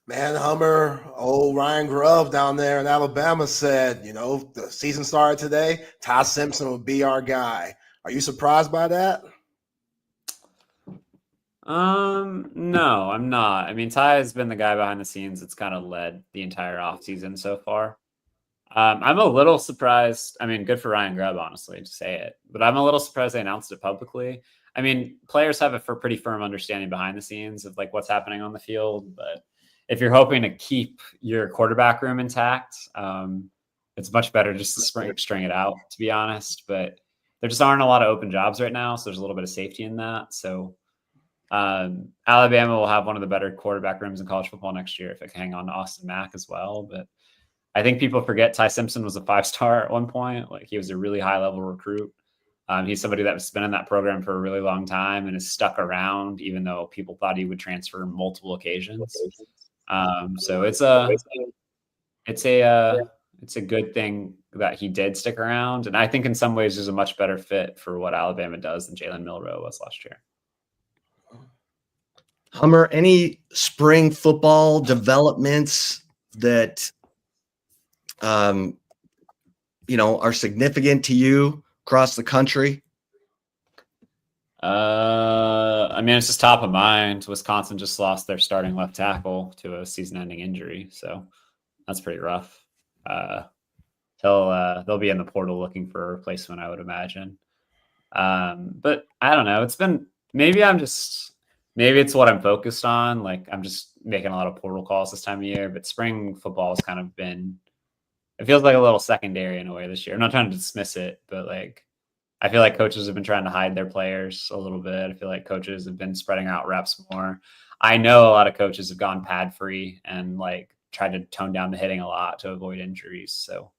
Man, Hummer, old Ryan Grubb down there in Alabama said, the season started today. Ty Simpson will be our guy. Are you surprised by that? No, I'm not. I mean, Ty has been the guy behind the scenes that's kind of led the entire offseason so far. I'm a little surprised. I mean, good for Ryan Grubb, honestly, to say it, but I'm a little surprised they announced it publicly. I mean, players have a pretty firm understanding behind the scenes of like what's happening on the field, but if you're hoping to keep your quarterback room intact, it's much better just to string it out, to be honest. But there just aren't a lot of open jobs right now, so there's a little bit of safety in that. So Alabama will have one of the better quarterback rooms in college football next year if it can hang on to Austin Mack as well. But I think people forget Ty Simpson was a 5-star at one point. Like he was a really high-level recruit. He's somebody that's been in that program for a really long time and is stuck around, even though people thought he would transfer multiple occasions. So it's a good thing that he did stick around. And I think in some ways there's a much better fit for what Alabama does than Jalen Milroe was last year. Hummer, any spring football developments that, are significant to you across the country? I mean, it's just top of mind. Wisconsin just lost their starting left tackle to a season-ending injury, so that's pretty rough. They'll be in the portal looking for a replacement, I would imagine. But I don't know. Maybe it's what I'm focused on. Like I'm just making a lot of portal calls this time of year, but spring football has kind of it feels like a little secondary in a way this year. I'm not trying to dismiss it, but like, I feel like coaches have been trying to hide their players a little bit. I feel like coaches have been spreading out reps more. I know a lot of coaches have gone pad free and like tried to tone down the hitting a lot to avoid injuries. So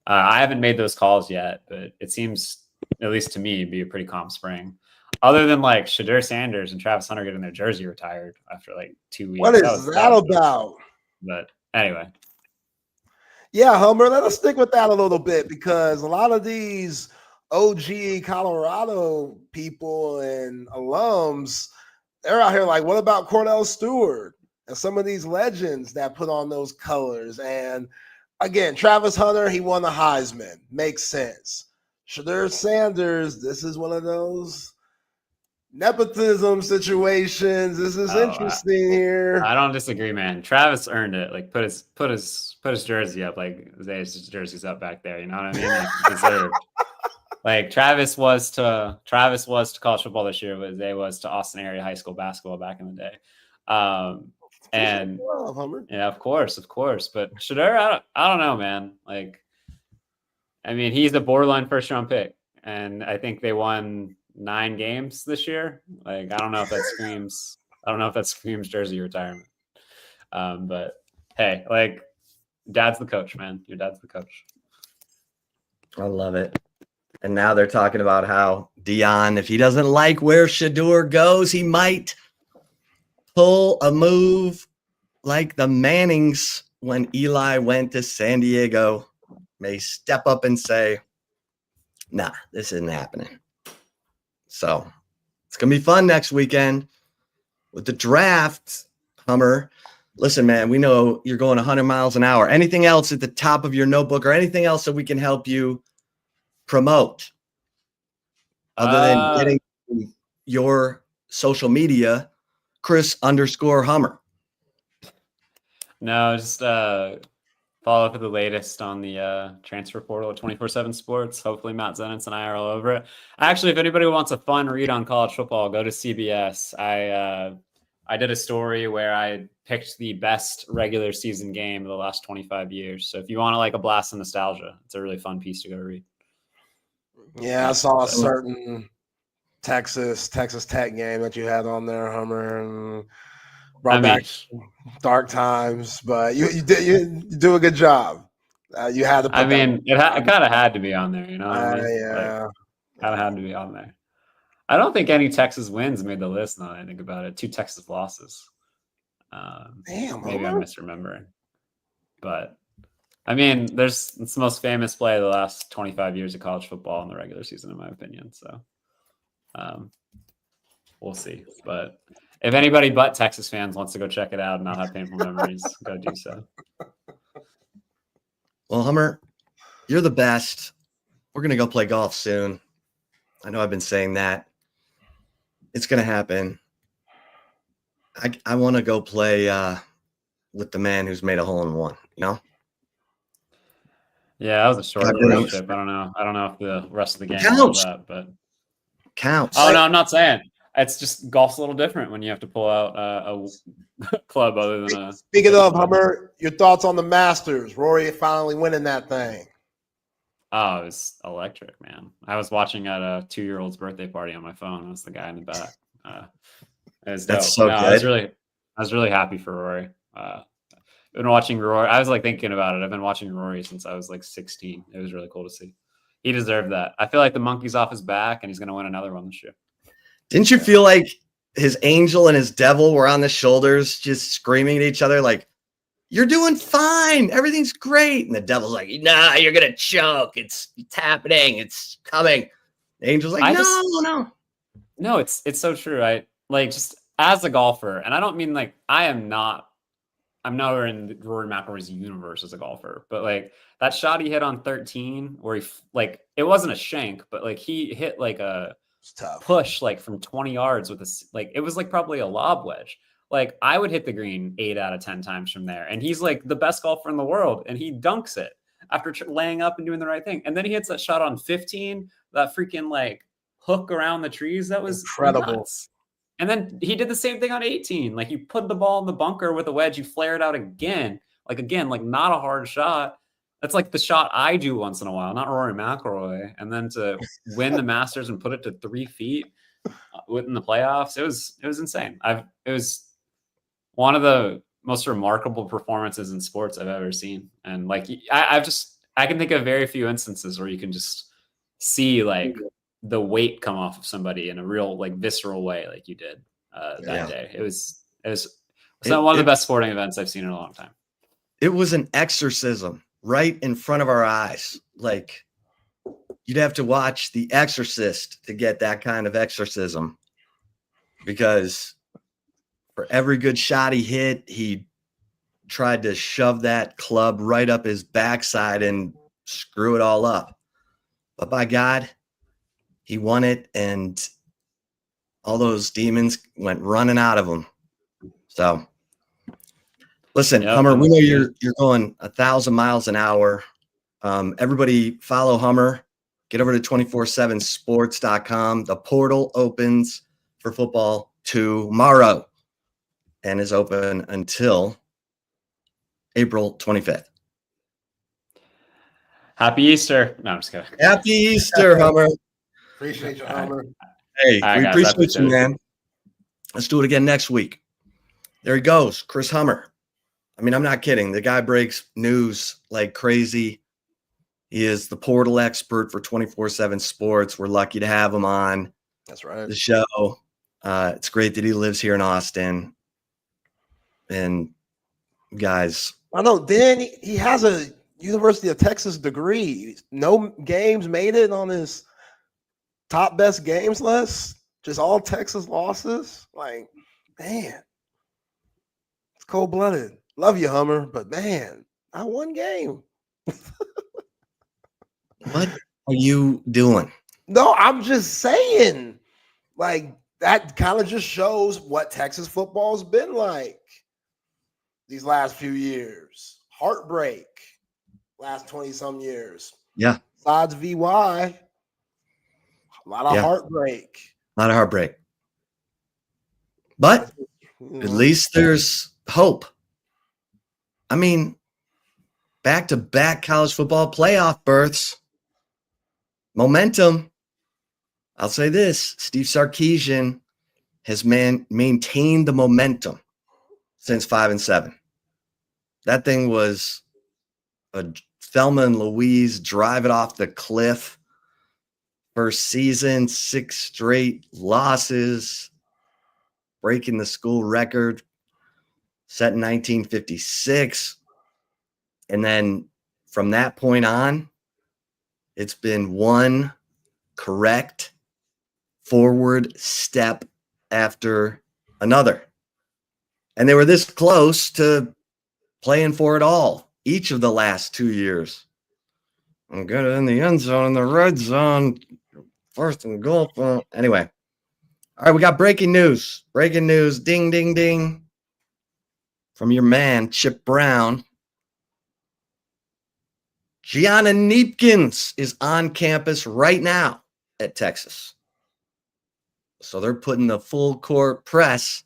I haven't made those calls yet, but it seems, at least to me, be a pretty calm spring. Other than like Shadur Sanders and Travis Hunter getting their jersey retired after like 2 weeks. What is that about? But anyway. Yeah, Hummer, let us stick with that a little bit, because a lot of these OG Colorado people and alums, they're out here like, what about Cordell Stewart and some of these legends that put on those colors? And again, Travis Hunter, he won the Heisman. Makes sense. Shadur Sanders, this is one of those nepotism situations. This is interesting here. I don't disagree, man. Travis earned it. Like put his jersey up. Like his jersey's up back there. You know what I mean? Like deserved. Like Travis was to college football this year, but Zay was to Austin area high school basketball back in the day. And yeah, of course. But Shadur, I don't know, man. Like, I mean, he's a borderline first round pick, and I think they won 9 games this year. Like, I don't know if that screams jersey retirement. But hey, like, dad's the coach, man. Your dad's the coach. I love it. And now they're talking about how Deion, if he doesn't like where Shadur goes, he might pull a move like the Mannings when Eli went to San Diego. May step up and say, nah, this isn't happening. So it's going to be fun next weekend with the draft. Hummer, listen, man, we know you're going 100 miles an hour. Anything else at the top of your notebook or anything else that we can help you promote other than getting your social media, Chris_Hummer? No, just follow up with the latest on the transfer portal at 24/7 Sports. Hopefully Matt Zenitz and I are all over it. Actually, if anybody wants a fun read on college football, go to CBS. I did a story where I picked the best regular season game of the last 25 years. So if you want to like a blast of nostalgia, it's a really fun piece to go read. Yeah, I saw a certain Texas Tech game that you had on there, Hummer, and brought back dark times. But you do a good job. You had to. It kind of had to be on there, you know. Yeah, like, kind of had to be on there. I don't think any Texas wins made the list. Now that I think about it, 2 Texas losses. Damn, maybe I'm misremembering, but. I mean, it's the most famous play of the last 25 years of college football in the regular season, in my opinion. So we'll see. But if anybody but Texas fans wants to go check it out and not have painful memories, go do so. Well, Hummer, you're the best. We're going to go play golf soon. I know I've been saying that. It's going to happen. I want to go play with the man who's made a hole-in-one, you know? Yeah, that was a short relationship. I don't know if the rest of the game knows that, but counts. Oh no, I'm not saying. It's just golf's a little different when you have to pull out a club other than a. Speaking of Hummer, your thoughts on the Masters? Rory finally winning that thing. Oh, it was electric, man. I was watching at a 2-year-old's birthday party on my phone. It was the guy in the back. It was dope. That's so good. I was really happy for Rory. I've been watching Rory. I was like thinking about it. I've been watching Rory since I was like 16. It was really cool to see. He deserved that. I feel like the monkey's off his back and he's going to win another one this year. Didn't you feel like his angel and his devil were on the shoulders just screaming at each other like, you're doing fine. Everything's great. And the devil's like, nah, you're going to choke. It's happening. It's coming. The angel's like, no. No, it's so true. I like just as a golfer, and I don't mean like I'm nowhere in Rory McIlroy's universe as a golfer, but like that shot he hit on 13 where he like, it wasn't a shank, but like he hit like a push like from 20 yards with it was like probably a lob wedge. Like I would hit the green 8 out of 10 times from there. And he's like the best golfer in the world. And he dunks it after laying up and doing the right thing. And then he hits that shot on 15, that freaking like hook around the trees. That was incredible. Nuts. And then he did the same thing on 18. Like you put the ball in the bunker with a wedge, you flare it out again, like not a hard shot. That's like the shot I do once in a while, not Rory McIlroy. And then to win the Masters and put it to 3 feet within the playoffs, it was insane. It was one of the most remarkable performances in sports I've ever seen. And like, I can think of very few instances where you can just see like the weight come off of somebody in a real like visceral way, like you did that day. It was one of the best sporting events I've seen in a long time. It was an exorcism right in front of our eyes. Like, you'd have to watch The Exorcist to get that kind of exorcism, because for every good shot he hit, he tried to shove that club right up his backside and screw it all up. But by God, he won it, and all those demons went running out of him. So, listen, Hummer, we know you're going 1,000 miles an hour. Everybody follow Hummer. Get over to 247sports.com. The portal opens for football tomorrow and is open until April 25th. Happy Easter. No, I'm just kidding. Happy Easter, Hummer. Appreciate you, Hummer. Hey, we appreciate you, man. Let's do it again next week. There he goes, Chris Hummer. I mean, I'm not kidding. The guy breaks news like crazy. He is the portal expert for 247 Sports. We're lucky to have him on. That's right. The show. It's great that he lives here in Austin. And guys, I know. Then he has a University of Texas degree. No games made it on his top best games list. Just all Texas losses. Like, man, it's cold-blooded. Love you, Hummer, but man, not one game. What are you doing? No, I'm just saying, like, that kind of just shows what Texas football's been like these last few years. Heartbreak last 20-some years. Yeah. Besides VY, a lot of heartbreak. A lot of heartbreak. But at least there's hope. I mean, back-to-back college football playoff berths. Momentum. I'll say this. Steve Sarkisian has maintained the momentum since 5-7. That thing was a Thelma and Louise drive it off the cliff. First season, 6 straight losses, breaking the school record set in 1956. And then from that point on, it's been one correct forward step after another. And they were this close to playing for it all each of the last 2 years. I'm good in the end zone, in the red zone, first and goal. Anyway. All right, we got breaking news. Breaking news. Ding, ding, ding. From your man, Chip Brown. Gianna Neepkins is on campus right now at Texas. So they're putting the full court press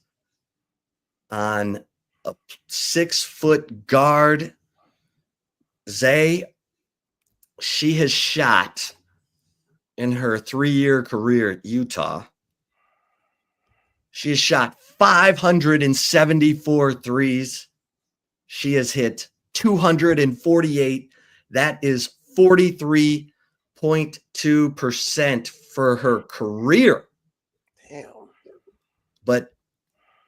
on a 6-foot guard. Zay, she has shot in her 3-year career at Utah. She has shot 574 threes. She has hit 248. That is 43.2% for her career. Damn. But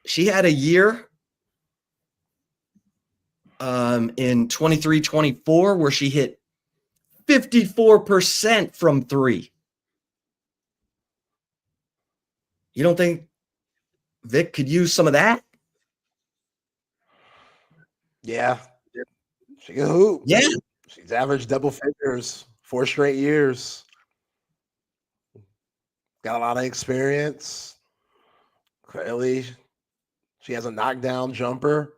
she had a year in 23-24 where she hit 54% from 3. You don't think Vic could use some of that? Yeah. She can hoop. Yeah. She's averaged double figures 4 straight years. Got a lot of experience. Clearly, she has a knockdown jumper.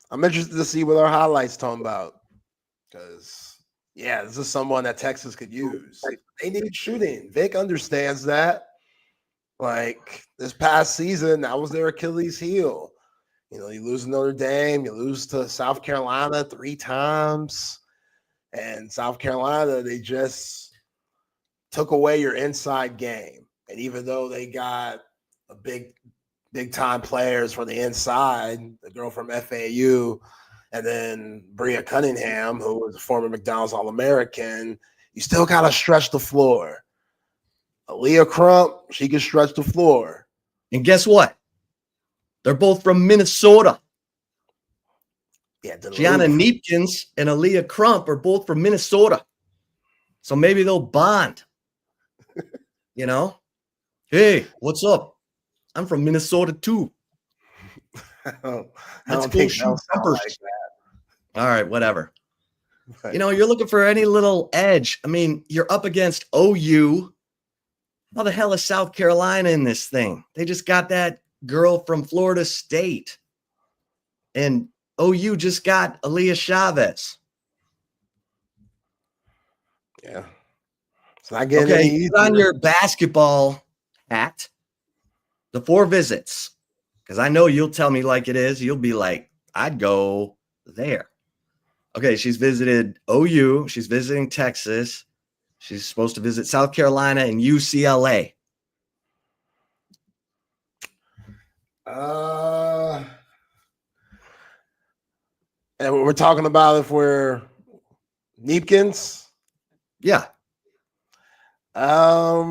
I'm interested to see what our highlights talking about. Because, yeah, this is someone that Texas could use. They need shooting. Vic understands that. Like, this past season, that was their Achilles heel. You know, you lose to Notre Dame, you lose to South Carolina 3 times. And South Carolina, they just took away your inside game. And even though they got a big big time players for the inside, the girl from FAU, and then Bria Cunningham, who was a former McDonald's All-American. You still got to stretch the floor. Aaliyah Crump, she can stretch the floor. And guess what? They're both from Minnesota. Yeah, Gianna Neepkins and Aaliyah Crump are both from Minnesota. So maybe they'll bond. You know? Hey, what's up? I'm from Minnesota too. Let's go shoot peppers. Like all right, whatever. Right. You know, you're looking for any little edge. I mean, you're up against OU. How the hell is South Carolina in this thing? They just got that girl from Florida State. And OU just got Aaliyah Chavez. Yeah. It's not getting okay, any easier. Put on your basketball hat. The 4 visits. Because I know you'll tell me like it is. You'll be like, I'd go there. Okay, she's visited OU. She's visiting Texas. She's supposed to visit South Carolina and UCLA. And we're talking about if we're Neepkins. Yeah. I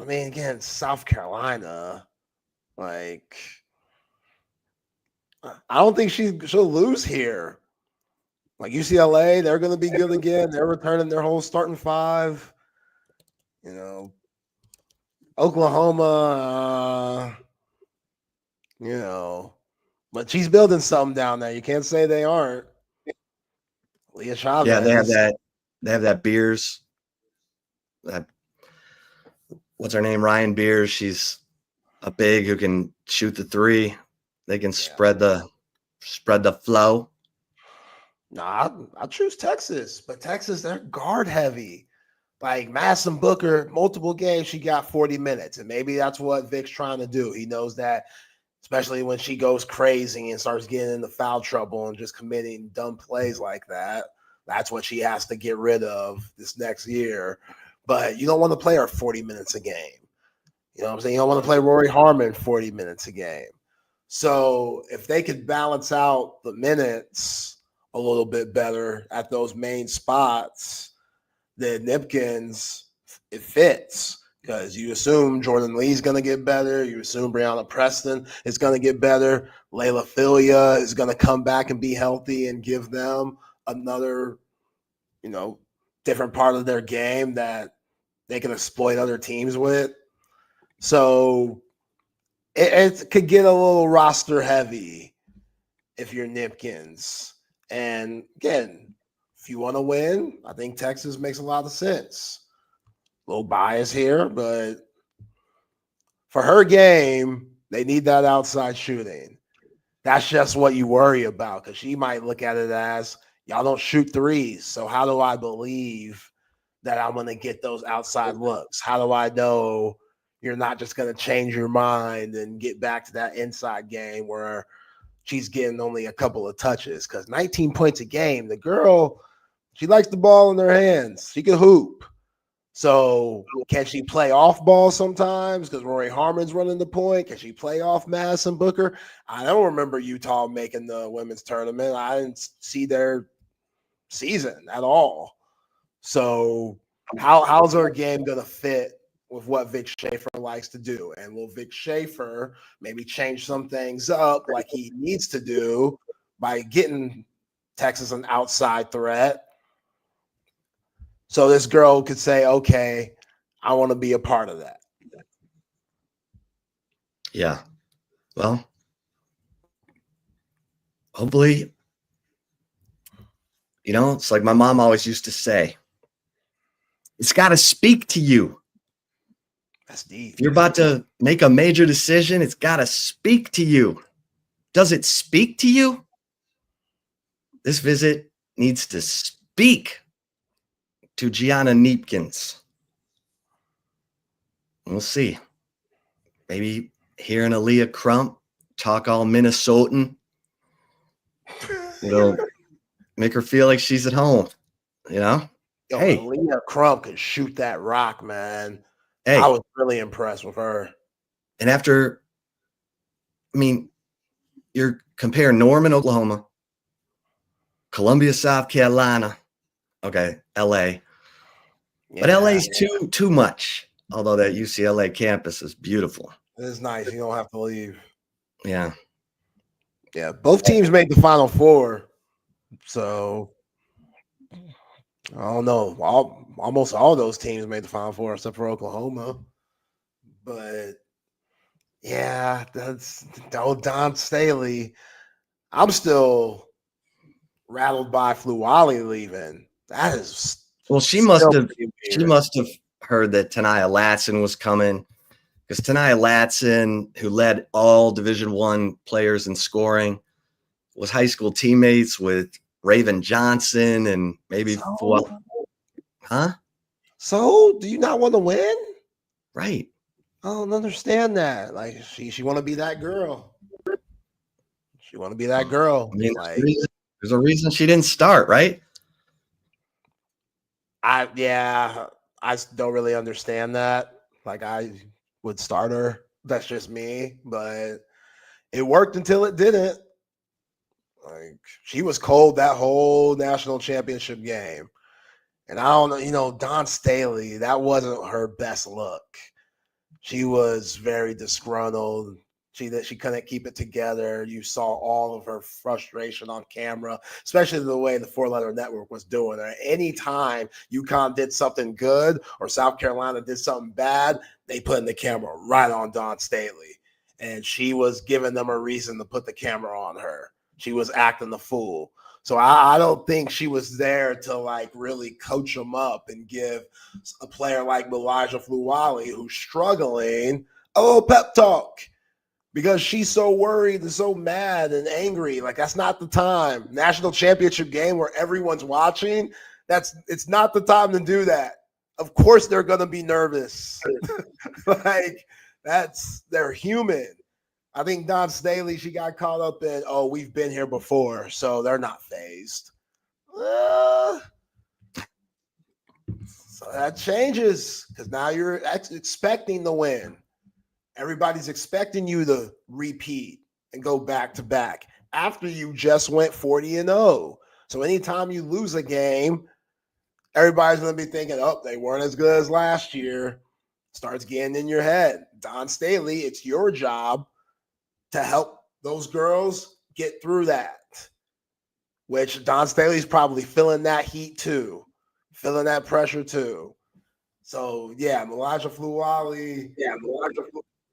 mean, again, South Carolina, like, I don't think she'll lose here. Like UCLA, they're going to be good again. They're returning their whole starting 5. You know, Oklahoma, you know, but she's building something down there. You can't say they aren't. Leah Chavez. Yeah, they have that. They have that Beers. That what's her name? Ryan Beers. She's a big who can shoot the 3. They can spread the flow. Nah, I choose Texas, but Texas, they're guard heavy. Like Madison Booker, multiple games, she got 40 minutes. And maybe that's what Vic's trying to do. He knows that, especially when she goes crazy and starts getting into foul trouble and just committing dumb plays like that. That's what she has to get rid of this next year. But you don't want to play her 40 minutes a game. You know what I'm saying? You don't want to play Rory Harmon 40 minutes a game. So if they could balance out the minutes a little bit better at those main spots, then Neepkins, it fits. Because you assume Jordan Lee's going to get better. You assume Brianna Preston is going to get better. Layla Filia is going to come back and be healthy and give them another, you know, different part of their game that they can exploit other teams with. So it could get a little roster heavy if you're Neepkins. And again, if you want to win, I think Texas makes a lot of sense. A little bias here, but for her game, they need that outside shooting. That's just what you worry about, because she might look at it as, y'all don't shoot 3s, so how do I believe that I'm going to get those outside looks? How do I know you're not just going to change your mind and get back to that inside game where she's getting only a couple of touches? Because 19 points a game, the girl, she likes the ball in her hands. She can hoop. So can she play off ball sometimes because Rory Harmon's running the point? Can she play off Madison Booker? I don't remember Utah making the women's tournament. I didn't see their season at all. So how's her game going to fit with what Vic Schaefer likes to do? And will Vic Schaefer maybe change some things up like he needs to do by getting Texas an outside threat? So this girl could say, okay, I want to be a part of that. Yeah. Well, hopefully, you know, it's like my mom always used to say, it's got to speak to you. That's deep. If you're about to make a major decision, it's got to speak to you. Does it speak to you? This visit needs to speak to Gianna Neepkins. We'll see. Maybe hearing Aaliyah Crump talk all Minnesotan, it'll make her feel like she's at home, you know? Yo, hey, Aaliyah Crump can shoot that rock, man. Hey. I was really impressed with her. And after I mean, you're comparing Norman, Oklahoma, Columbia, South Carolina, okay, LA. But LA's too much. Although that UCLA campus is beautiful. It is nice. You don't have to leave. Yeah. Yeah. Both teams made the Final Four. So I don't know. Almost all those teams made the Final Four except for Oklahoma. But yeah, that's Don Staley. I'm still rattled by Fluwali leaving. That is she must have heard that Tania Latson was coming, because Tania Latson, who led all Division I players in scoring, was high school teammates with Raven Johnson and maybe So do you not want to win? Right. I don't understand that. Like she want to be that girl. She want to be that girl. I mean, there's a reason she didn't start, right? I don't really understand that. Like, I would start her. That's just me. But it worked until it didn't. Like, she was cold that whole national championship game. And I don't know, Don Staley, that wasn't her best look. She was very disgruntled. She couldn't keep it together. You saw all of her frustration on camera, especially the way the four-letter network was doing it. Anytime UConn did something good or South Carolina did something bad, they put in the camera right on Don Staley. And she was giving them a reason to put the camera on her. She was acting the fool. So I don't think she was there to like really coach them up and give a player like Elijah Fluwali, who's struggling, a little pep talk. Because she's so worried and so mad and angry. Like, that's not the time. National championship game where everyone's watching, it's not the time to do that. Of course they're going to be nervous. Like, they're human. I think Don Staley, she got caught up in, we've been here before, so they're not fazed. So that changes, because now you're expecting to win. Everybody's expecting you to repeat and go back to back after you just went 40-0. So anytime you lose a game, everybody's going to be thinking, they weren't as good as last year. Starts getting in your head. Don Staley, it's your job to help those girls get through that, which Don Staley's probably feeling that heat too, feeling that pressure too. So, Elijah Fluwali.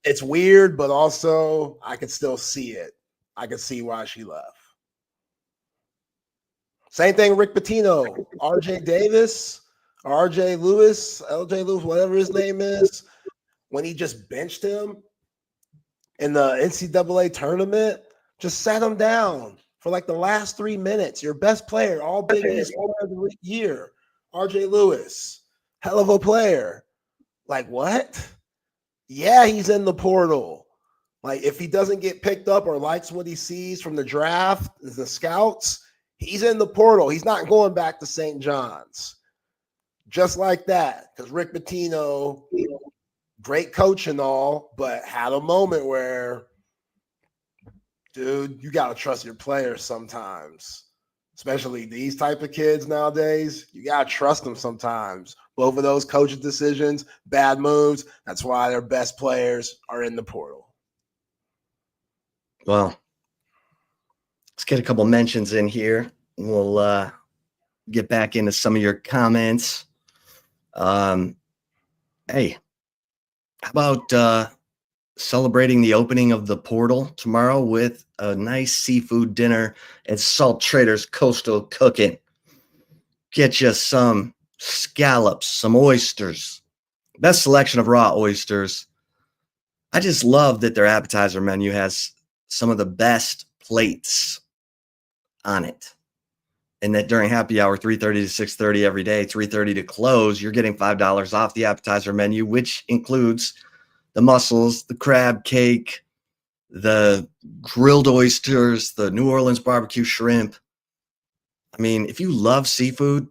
It's weird, but also I could still see it. I could see why she left. Same thing, Rick Pitino, RJ Davis, RJ Lewis, LJ Lewis, whatever his name is, when he just benched him in the NCAA tournament, just sat him down for like the last 3 minutes. Your best player, all Big East player of the year, RJ Lewis, hell of a player. Like, what? Yeah, he's in the portal. Like, if he doesn't get picked up or likes what he sees from the draft, the scouts, he's in the portal. He's not going back to St. John's. Just like that. Because Rick Pitino, great coach and all, but had a moment where, dude, you got to trust your players sometimes. Especially these type of kids nowadays. You got to trust them sometimes. Both of those coaching decisions, bad moves. That's why their best players are in the portal. Well, let's get a couple mentions in here. We'll get back into some of your comments. Hey, how about celebrating the opening of the portal tomorrow with a nice seafood dinner at Salt Traders Coastal Cooking? Get you some scallops, some oysters, best selection of raw oysters. I just love that their appetizer menu has some of the best plates on it, and that during happy hour 3:30 to 6:30 every day, 3:30 to close, you're getting $5 off the appetizer menu, which includes the mussels, the crab cake, the grilled oysters, the New Orleans barbecue shrimp. I mean, if you love seafood,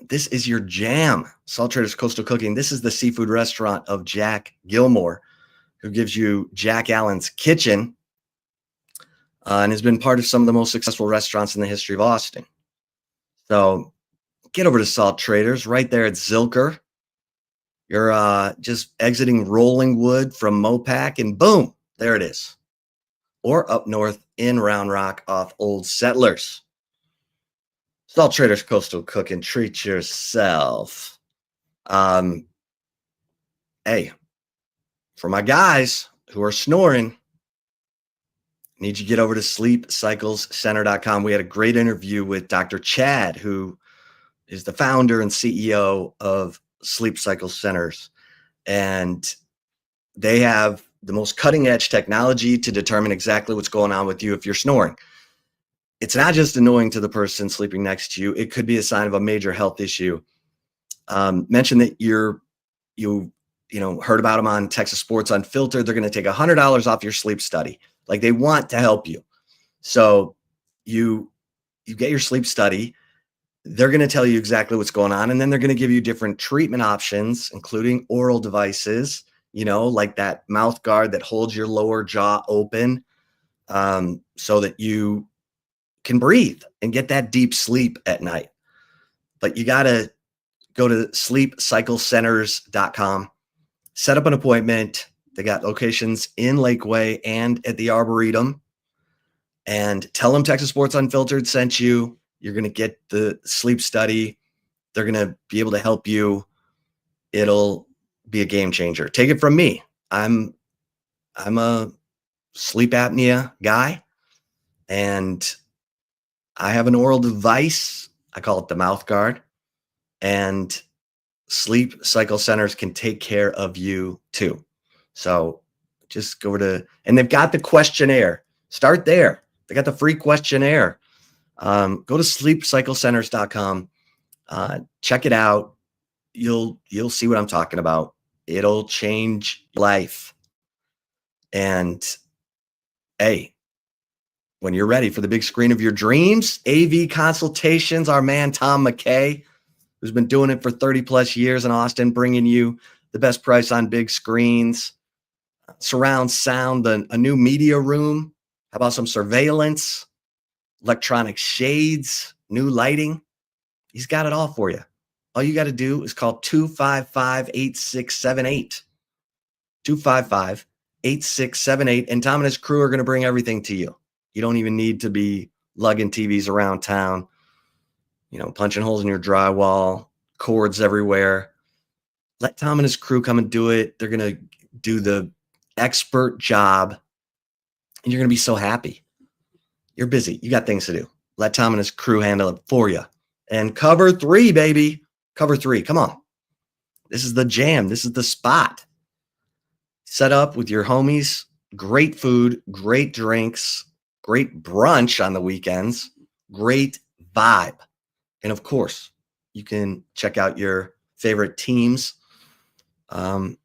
this is your jam. Salt Traders Coastal Cooking. This is the seafood restaurant of Jack Gilmore, who gives you Jack Allen's Kitchen and has been part of some of the most successful restaurants in the history of Austin. So get over to Salt Traders right there at Zilker. You're just exiting Rollingwood from Mopac, and boom, there it is. Or up north in Round Rock off Old Settlers. Salt Traders Coastal Cooking. Treat yourself. Hey, for my guys who are snoring, I need you to get over to sleepcyclescenter.com. We had a great interview with Dr. Chad, who is the founder and CEO of Sleep Cycle Centers. And they have the most cutting edge technology to determine exactly what's going on with you if you're snoring. It's not just annoying to the person sleeping next to you. It could be a sign of a major health issue. Mention that you heard about them on Texas Sports Unfiltered. They're going to take $100 off your sleep study. Like, they want to help you. So you get your sleep study. They're going to tell you exactly what's going on. And then they're going to give you different treatment options, including oral devices, like that mouth guard that holds your lower jaw open, so that you can breathe and get that deep sleep at night. But you got to go to sleepcyclecenters.com, set up an appointment. They got locations in Lakeway and at the Arboretum, and tell them Texas Sports Unfiltered sent you. You're going to get the sleep study. They're going to be able to help you. It'll be a game changer. Take it from me. I'm a sleep apnea guy, and I have an oral device. I call it the mouth guard, and Sleep Cycle Centers can take care of you too. So just go and they've got the questionnaire. Start there. They got the free questionnaire. Go to sleepcyclecenters.com. Check it out. You'll see what I'm talking about. It'll change life. And hey, when you're ready for the big screen of your dreams, AV Consultations, our man Tom McKay, who's been doing it for 30 plus years in Austin, bringing you the best price on big screens, surround sound, a new media room. How about some surveillance, electronic shades, new lighting? He's got it all for you. All you got to do is call 255-8678. 255-8678. And Tom and his crew are going to bring everything to you. You don't even need to be lugging TVs around town, punching holes in your drywall, cords everywhere. Let Tom and his crew come and do it. They're going to do the expert job, and you're going to be so happy. You're busy. You got things to do. Let Tom and his crew handle it for you. And cover 3, baby. Cover 3. Come on. This is the jam. This is the spot. Set up with your homies. Great food, great drinks, great brunch on the weekends, great vibe. And of course, you can check out your favorite teams, when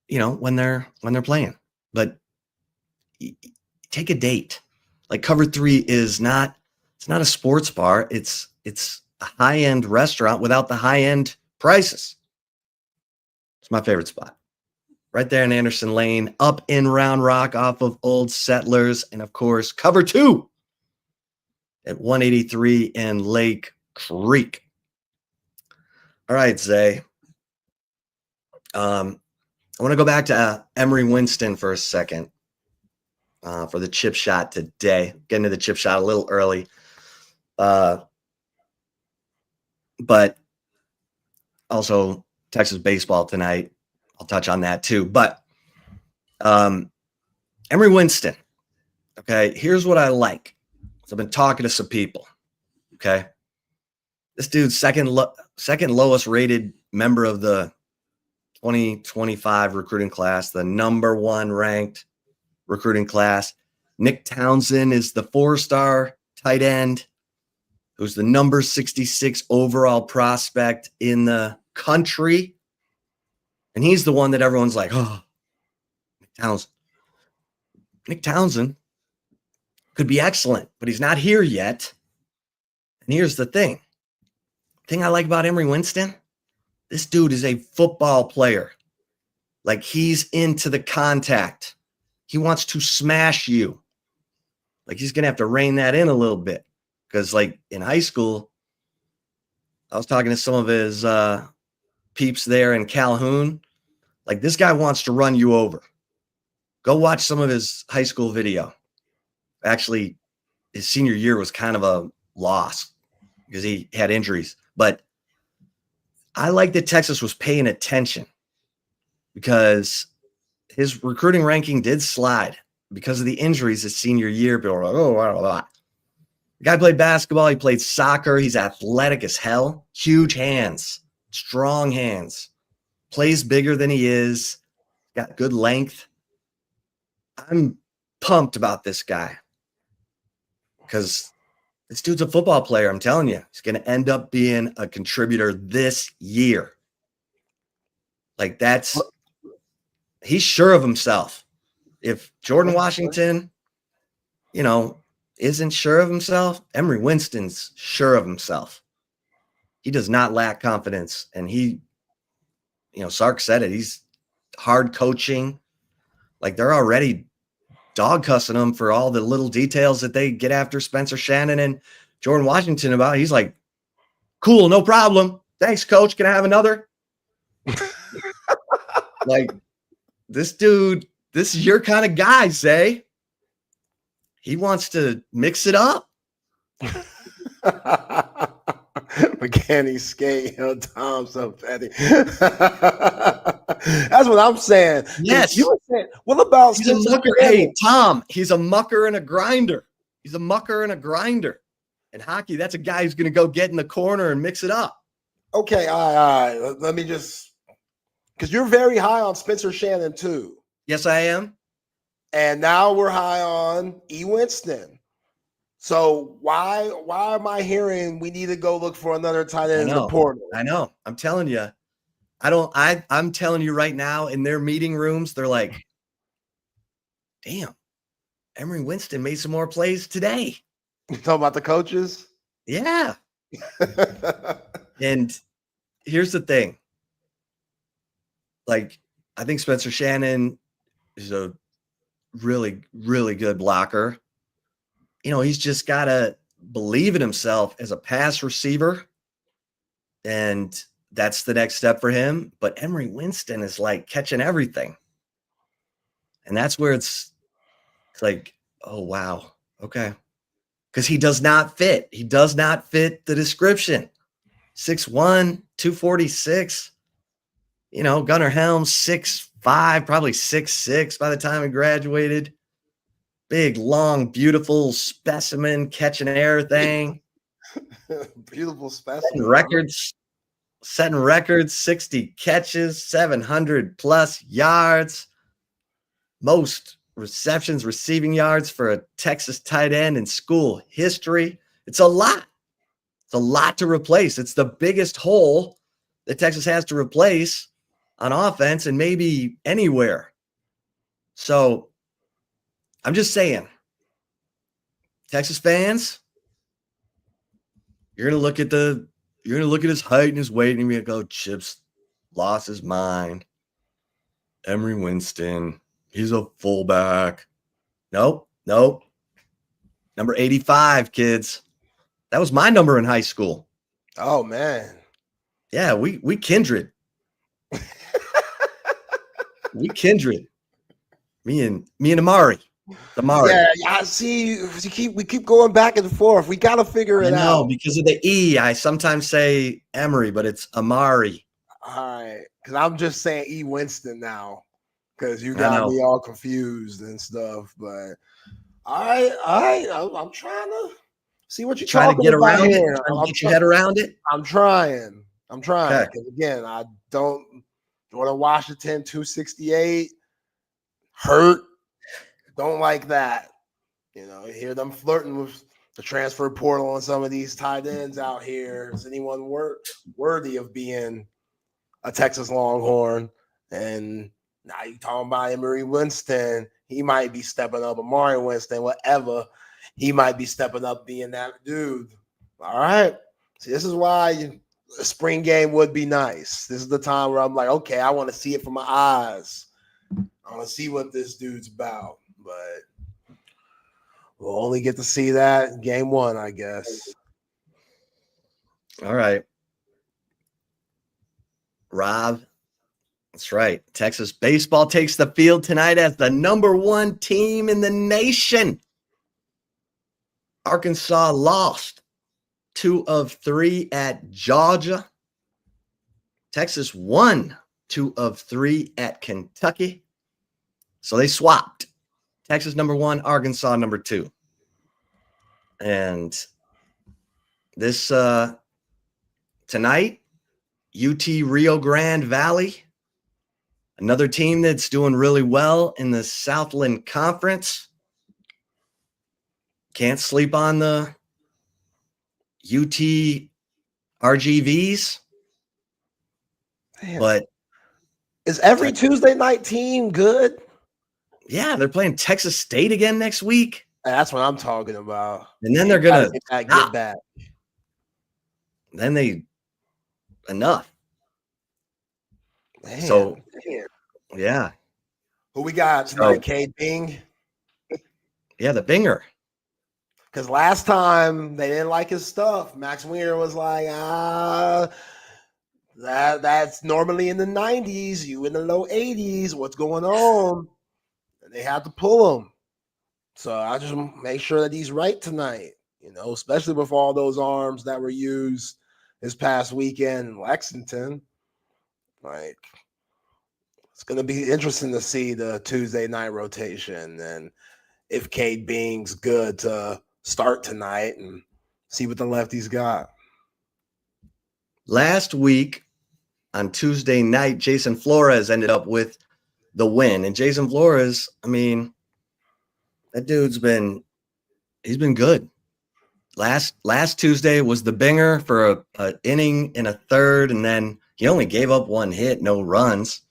they're playing. But take a date. Like, Cover 3 is not, it's not a sports bar. It's a high-end restaurant without the high-end prices. It's my favorite spot. Right there in Anderson Lane, up in Round Rock off of Old Settlers. And of course, Cover 2 at 183 in Lake Creek. All right, Zay. I want to go back to Emery Winston for a second for the chip shot today. Getting to the chip shot a little early. But also Texas baseball tonight. I'll touch on that too. But Emery Winston, okay, here's what I like. So I've been talking to some people, okay? This dude's second lowest rated member of the 2025 recruiting class, the number 1 ranked recruiting class. Nick Townsend is the 4-star tight end who's the number 66 overall prospect in the country. And he's the one that everyone's like, oh, Nick Townsend. Nick Townsend could be excellent, but he's not here yet. And here's the thing. Thing I like about Emery Winston, this dude is a football player. Like, he's into the contact. He wants to smash you. Like he's going to have to rein that in a little bit because like in high school, I was talking to some of his peeps there in Calhoun. Like this guy wants to run you over. Go watch some of his high school video. Actually, his senior year was kind of a loss because he had injuries. But I like that Texas was paying attention because his recruiting ranking did slide because of the injuries his senior year. People were like, oh, blah, blah, blah. The guy played basketball. He played soccer. He's athletic as hell. Huge hands, strong hands. Plays bigger than he is. Got good length. I'm pumped about this guy because this dude's a football player. I'm telling you, he's going to end up being a contributor this year. Like he's sure of himself. If Jordan Washington, isn't sure of himself, Emory Winston's sure of himself. He does not lack confidence. And Sark said it. He's hard coaching. Like they're already dog cussing him for all the little details that they get after Spencer Shannon and Jordan Washington about. He's like, cool, no problem. Thanks, coach. Can I have another? Like this dude, this is your kind of guy, Zay. He wants to mix it up. McKinney skate, Tom so petty. That's what I'm saying. Yes. You were saying, what about he's a mucker? Hey, Tom, he's a mucker and a grinder. He's a mucker and a grinder. In hockey, that's a guy who's going to go get in the corner and mix it up. Okay, all right. Let me just, because you're very high on Spencer Shannon too. Yes, I am. And now we're high on E. Winston. So why am I hearing we need to go look for another tight end in the portal? I know. I'm telling you. I'm telling you right now, in their meeting rooms, they're like, damn, Emory Winston made some more plays today. You talking about the coaches? Yeah. And here's the thing. Like, I think Spencer Shannon is a really, really good blocker. He's just got to believe in himself as a pass receiver. And that's the next step for him. But Emory Winston is like catching everything. And that's where it's like, oh, wow. Okay. Because he does not fit. He does not fit the description. 6'1", 246. Gunnar Helms, 6'5", probably 6'6" by the time he graduated. Big, long, beautiful specimen catching everything. Beautiful specimen. Setting records, 60 catches, 700 plus yards. Most receptions, receiving yards for a Texas tight end in school history. It's a lot. It's a lot to replace. It's the biggest hole that Texas has to replace on offense and maybe anywhere. So I'm just saying, Texas fans, you're gonna look at his height and his weight, and you're gonna go, Chips lost his mind. Emory Winston, he's a fullback. Nope. Number 85, kids. That was my number in high school. Oh man. Yeah, we kindred. We kindred. Me and Amari. Yeah, I see. We keep going back and forth. We got to figure it out. Because of the E, I sometimes say Emory, but it's Amari. All right, because I'm just saying E. Winston now, because you got me all confused and stuff. But all right, I'm trying to see what you're trying to get around here. it. Get your head around it. I'm trying. Because again, I don't. Jordan Washington, 268, hurt. Don't like that. You hear them flirting with the transfer portal on some of these tight ends out here. Is anyone worthy of being a Texas Longhorn? And now you're talking about Emory Winston. He might be stepping up. Amari Winston, whatever. He might be stepping up being that dude. All right. See, this is why a spring game would be nice. This is the time where I'm like, okay, I want to see it from my eyes. I want to see what this dude's about. But we'll only get to see that in game 1, I guess. All right. Rob, that's right. Texas baseball takes the field tonight as the #1 team in the nation. Arkansas lost 2 of 3 at Georgia. Texas won 2 of 3 at Kentucky. So they swapped. Texas #1, Arkansas #2. And this tonight, UT Rio Grande Valley, another team that's doing really well in the Southland Conference. Can't sleep on the UT RGVs. Man. But is every Tuesday night team good? Yeah, they're playing Texas State again next week. That's what I'm talking about. And then they're going to get back. Then enough. Man, so, yeah. Who we got tonight? Cade Bing? Yeah, the Binger. Because last time they didn't like his stuff. Max Weiner was like, that's normally in the 90s. You in the low 80s. What's going on? And they had to pull him. So I just make sure that he's right tonight, especially with all those arms that were used this past weekend in Lexington. Like, it's going to be interesting to see the Tuesday night rotation and if Cade Bing's good to start tonight and see what the lefties got. Last week on Tuesday night, Jason Flores ended up with the win. And Jason Flores, I mean, that dude's he's been good. Last Tuesday was the Binger for a inning and a third, and then he only gave up 1 hit, no runs.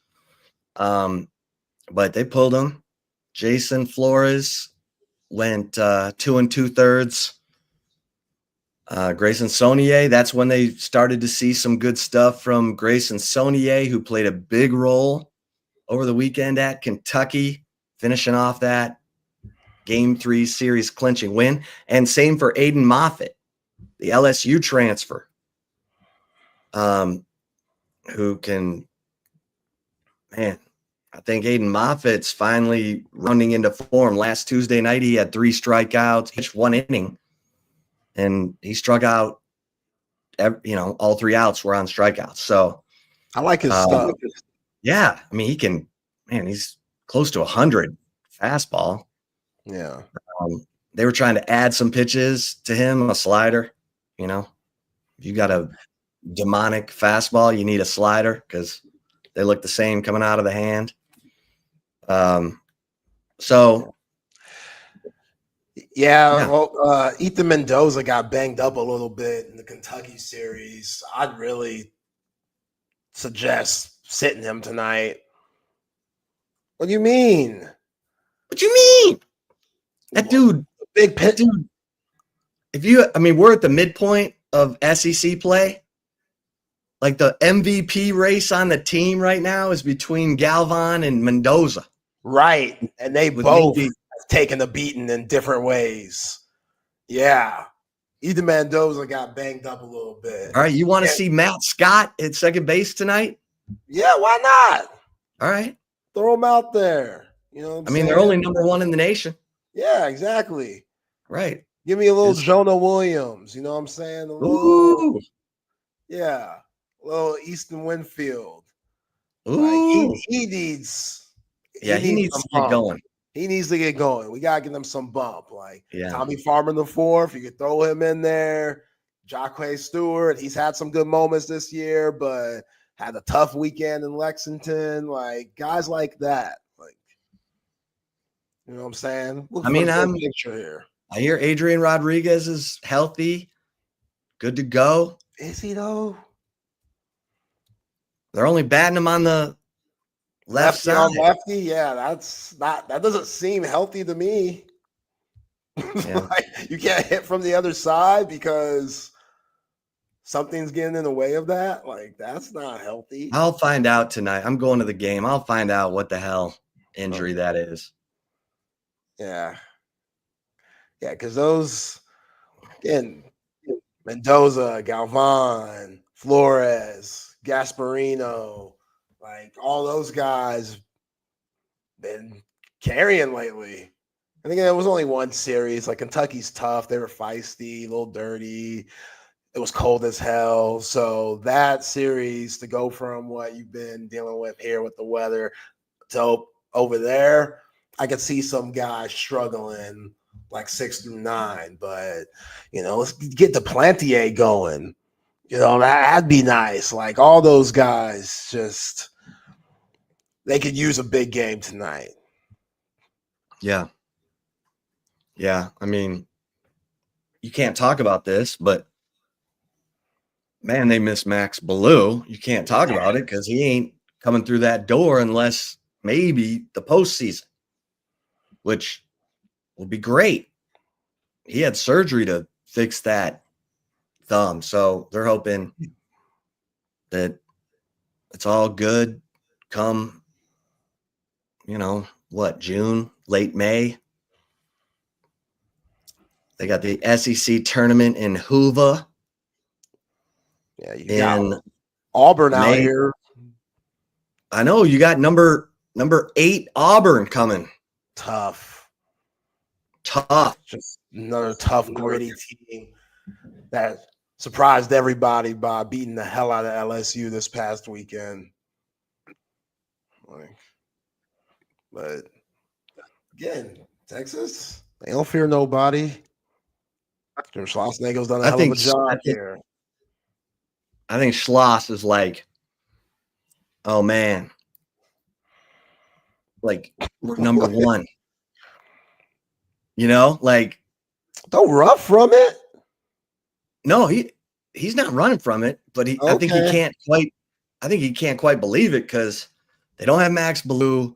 But they pulled him. Jason Flores went 2 2/3. Grayson Saunier, that's when they started to see some good stuff from Grayson Saunier, who played a big role over the weekend at Kentucky, finishing off that Game 3 series clinching win. And same for Aiden Moffitt, the LSU transfer, who can, man, I think Aiden Moffitt's finally running into form. Last Tuesday night, he had 3 strikeouts, each 1 inning, and he struck out, all 3 outs were on strikeouts. So I like his stuff. Yeah. I mean, he's close to 100 fastball. Yeah. They were trying to add some pitches to him, a slider. If you got a demonic fastball, you need a slider because they look the same coming out of the hand. Well, Ethan Mendoza got banged up a little bit in the Kentucky series. I'd really suggest sitting him tonight. What do you mean? That dude, big pit. Dude, we're at the midpoint of SEC play. Like the MVP race on the team right now is between Galvan and Mendoza. Right. And they both taken a beating in different ways. Yeah. Ethan Mendoza got banged up a little bit. All right. You want to see Matt Scott at second base tonight? Yeah, why not? All right. Throw him out there. They're only #1 in the nation. Yeah, exactly. Right. Give me a little Jonah Williams. You know what I'm saying? Ooh. Yeah. A little Easton Winfield. Ooh. Like he needs. He needs to get going. He needs to get going. We gotta give him some bump. Like Tommy Farmer the 4th. You could throw him in there. Jacque Stewart. He's had some good moments this year, but had a tough weekend in Lexington. Like guys like that. Like, you know what I'm saying? Picture here. I hear Adrian Rodriguez is healthy, good to go. Is he though? They're only batting him on the left side. On lefty, yeah, that doesn't seem healthy to me. Yeah. Like, you can't hit from the other side because something's getting in the way of that. Like, that's not healthy. I'll find out tonight. I'm going to the game. I'll find out what the hell injury that is. Yeah. Yeah, because those, again, Mendoza, Galvan, Flores, Gasparino, like all those guys been carrying lately. I think it was only one series. Like Kentucky's tough. They were feisty, a little dirty. It was cold as hell. So that series to go from what you've been dealing with here with the weather to over there, I could see some guys struggling like 6 through 9. But, let's get the Plantier going. That'd be nice. Like all those guys just – they could use a big game tonight. Yeah. Yeah. I mean, you can't talk about this, but man, they miss Max Ballou. You can't talk about it because he ain't coming through that door unless maybe the postseason, which will be great. He had surgery to fix that thumb. So they're hoping that it's all good come, June, late May. They got the SEC tournament in Hoover. Yeah, you got Auburn out here. I know you got number 8 Auburn coming. Tough. Just another tough, gritty team that surprised everybody by beating the hell out of LSU this past weekend. But again, Texas, they don't fear nobody. Jim Schlossnagel's done a hell of a job here. I think Schloss is like, oh man, like we're number 1. Like don't run from it. No, he's not running from it, but I think he can't quite believe it because they don't have Max Ballou.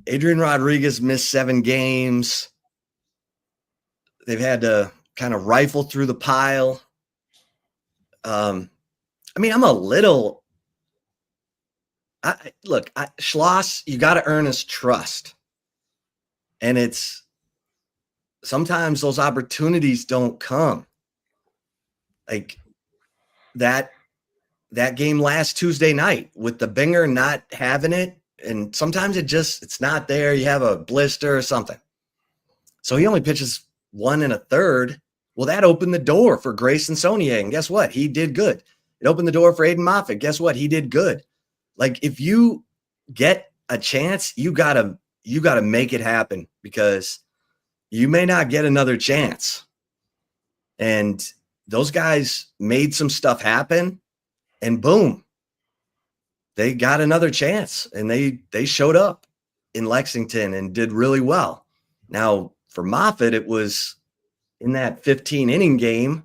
Adrian Rodriguez missed 7 games. They've had to kind of rifle through the pile. I'm a little. Schloss, you got to earn his trust, and it's sometimes those opportunities don't come. Like that game last Tuesday night with the Binger not having it, and sometimes it's not there. You have a blister or something. So he only pitches 1 1/3. Well, that opened the door for Grayson Saunier, and guess what? He did good. It opened the door for Aiden Moffitt. Guess what? He did good. Like if you get a chance, you gotta make it happen because you may not get another chance. And those guys made some stuff happen, and boom, they got another chance, and they showed up in Lexington and did really well. Now, for Moffitt, it was in that 15-inning game,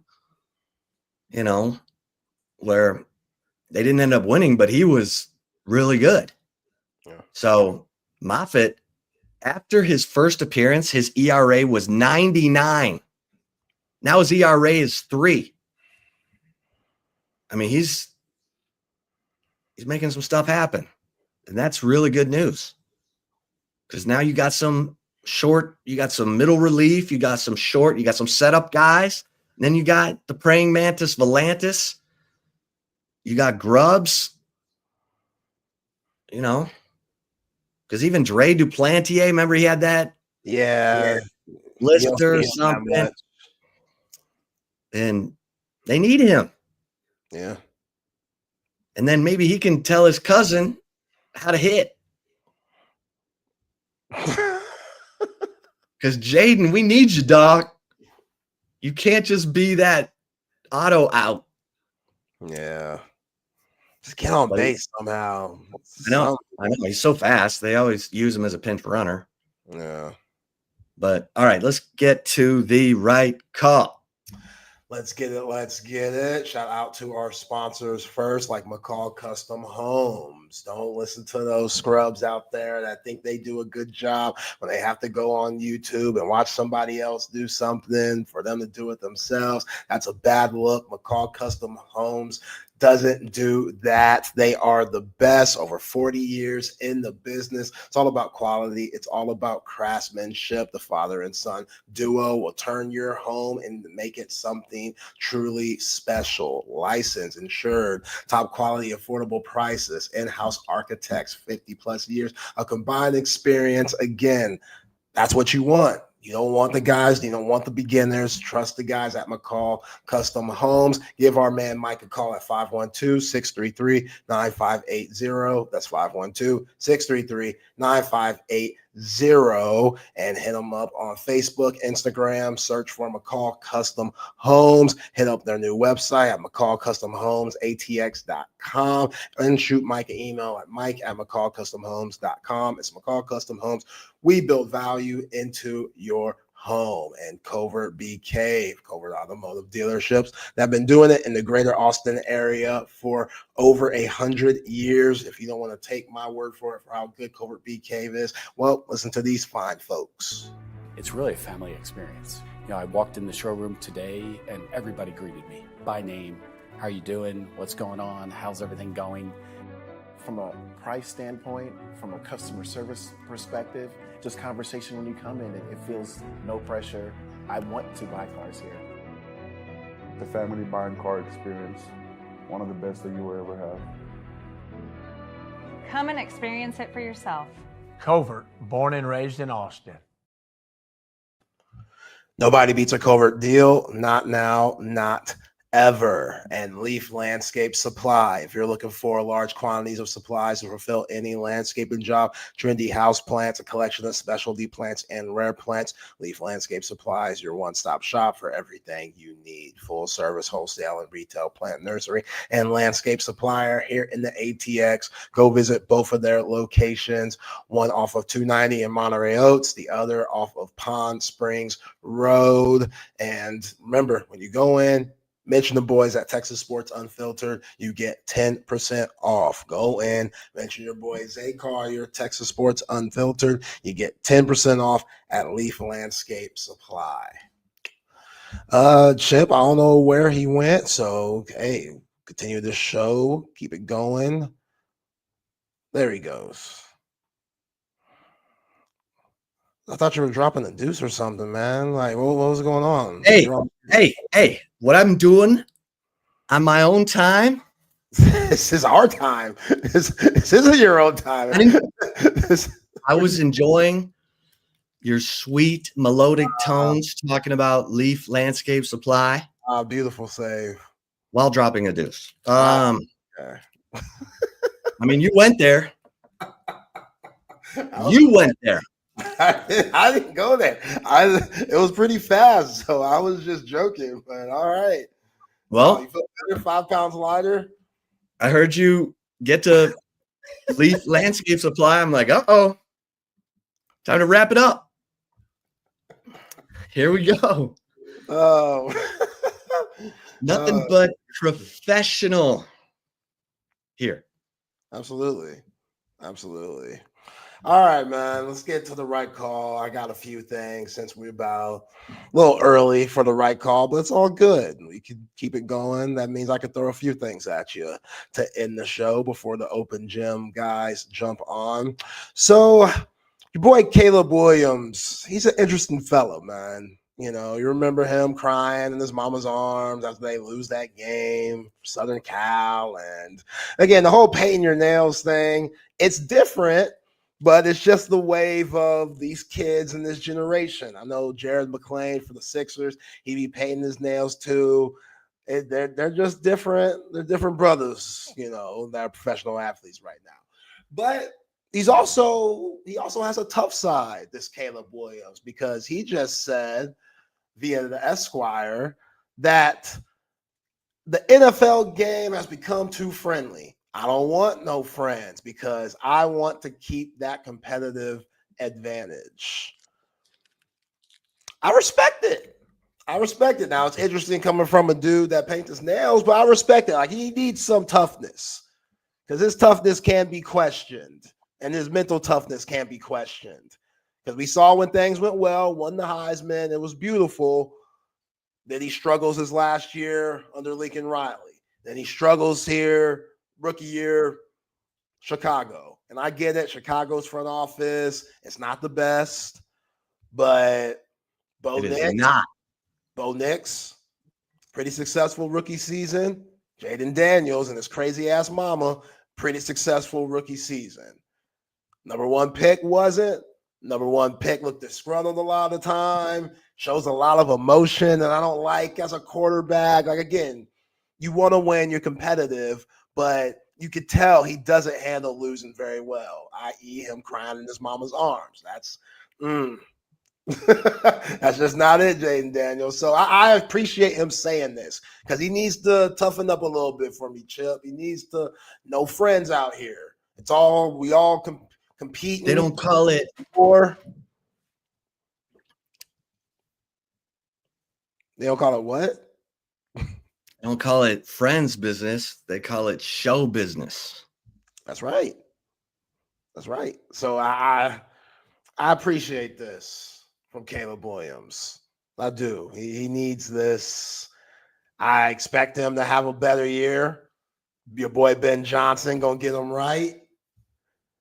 where they didn't end up winning, but he was really good. Yeah. So Moffitt, after his first appearance, his ERA was 99. Now his ERA is 3. I mean, he's making some stuff happen, and that's really good news. Because now you got some short, you got some middle relief, you got some short, you got some setup guys. And then you got the praying mantis Volantis. You got Grubbs. Because even Dre Duplantier, remember he had that? Yeah. Blister or something. And they need him. Yeah. And then maybe he can tell his cousin how to hit. Because Jaden, we need you, dog. You can't just be that auto out. Yeah. Just get on base somehow. I know. He's so fast. They always use him as a pinch runner. Yeah. But all right, let's get to the right call. Let's get it. Shout out to our sponsors first, like McCall Custom Homes. Don't listen to those scrubs out there that think they do a good job when they have to go on YouTube and watch somebody else do something for them to do it themselves. That's a bad look. McCall Custom Homes doesn't do that. They are the best, over 40 years in the business. It's all about quality. It's all about craftsmanship. The father and son duo will turn your home and make it something truly special. Licensed, insured, top quality, affordable prices, in-house architects, 50 plus years, a combined experience. Again, that's what you want. You don't want the guys, you don't want the beginners. Trust the guys at McCall Custom Homes. Give our man Mike a call at 512-633-9580. That's 512-633-9580. And hit them up on Facebook, Instagram. Search for McCall Custom Homes. Hit up their new website at McCallCustomHomesATX.com. And shoot Mike an email at mike@McCallCustomHomes.com. It's McCall Custom Homes. We build value into your home. And Covert BK, Covert Automotive Dealerships, that have been doing it in the greater Austin area for over 100 years. If you don't want to take my word for it for how good Covert BK is, well, listen to these fine folks. It's really a family experience. You know, I walked in the showroom today and everybody greeted me by name. How are you doing? What's going on? How's everything going? From a price standpoint, from a customer service perspective, just conversation when you come in, it feels no pressure. I want to buy cars here. The family buying car experience, one of the best that you will ever have. Come and experience it for yourself. Covert, born and raised in Austin. Nobody beats a Covert deal. Not now, not ever. And Leaf Landscape Supply. If you're looking for large quantities of supplies to fulfill any landscaping job, trendy house plants, a collection of specialty plants and rare plants, Leaf Landscape Supply is your one-stop shop for everything you need. Full service, wholesale and retail plant nursery and landscape supplier here in the ATX. Go visit both of their locations, one off of 290 in Monterey Oaks, the other off of Pond Springs Road. And remember, when you go in, mention the boys at Texas Sports Unfiltered. You get 10% off. Go in, mention your boy Zay Collier, Texas Sports Unfiltered. You get 10% off at Leaf Landscape Supply. Chip, I don't know where he went, so hey, continue the show. Keep it going. There he goes. I thought you were dropping a deuce or something, man. Like, what was going on? Hey, what I'm doing on my own time. This is our time. This isn't your own time. I was enjoying your sweet melodic tones talking about Leaf Landscape Supply. Beautiful save. While dropping a deuce. Okay. I mean, you went there. You went there. I didn't go there. It was pretty fast, so I was just joking. But all right. Well, you feel better, 5 pounds lighter. I heard you get to Leaf Landscape Supply. I'm like, uh-oh, time to wrap it up. Here we go. Oh, nothing but professional here. Absolutely. All right, man, let's get to the right call. I got a few things since we're about a little early for the right call, but it's all good. We can keep it going. That means I could throw a few things at you to end the show before the open gym guys jump on. So your boy Caleb Williams, he's an interesting fellow, man. You know, you remember him crying in his mama's arms after they lose that game, Southern Cal. And again, the whole painting your nails thing, it's different. But it's just the wave of these kids in this generation. I know Jared McClain for the Sixers, he be painting his nails too. They're just different. They're different brothers, you know, that are professional athletes right now. But he also has a tough side, this Caleb Williams, because he just said via the Esquire that the NFL game has become too friendly. I don't want no friends because I want to keep that competitive advantage. I respect it. Now, it's interesting coming from a dude that paints his nails, but I respect it. Like, he needs some toughness because his toughness can be questioned and his mental toughness can be questioned. Because we saw when things went well, won the Heisman, it was beautiful. Then he struggles his last year under Lincoln Riley. Then he struggles here, rookie year, Chicago. And I get it. Chicago's front office, it's not the best, but Bo Nix, pretty successful rookie season. Jaden Daniels and his crazy ass mama, pretty successful rookie season. Number one pick wasn't. Number one pick looked disgruntled a lot of the time, shows a lot of emotion that I don't like as a quarterback. Like, again, you want to win, you're competitive, but you could tell he doesn't handle losing very well, i.e. him crying in his mama's arms. That's that's just not it, Jaden Daniels. So I appreciate him saying this because he needs to toughen up a little bit for me, Chip. He needs to know friends out here. It's all we all compete. They don't call it They don't call it what? They don't call it friends business. They call it show business. That's right. That's right. So I appreciate this from Caleb Williams. I do. He needs this. I expect him to have a better year. Your boy Ben Johnson gonna get him right.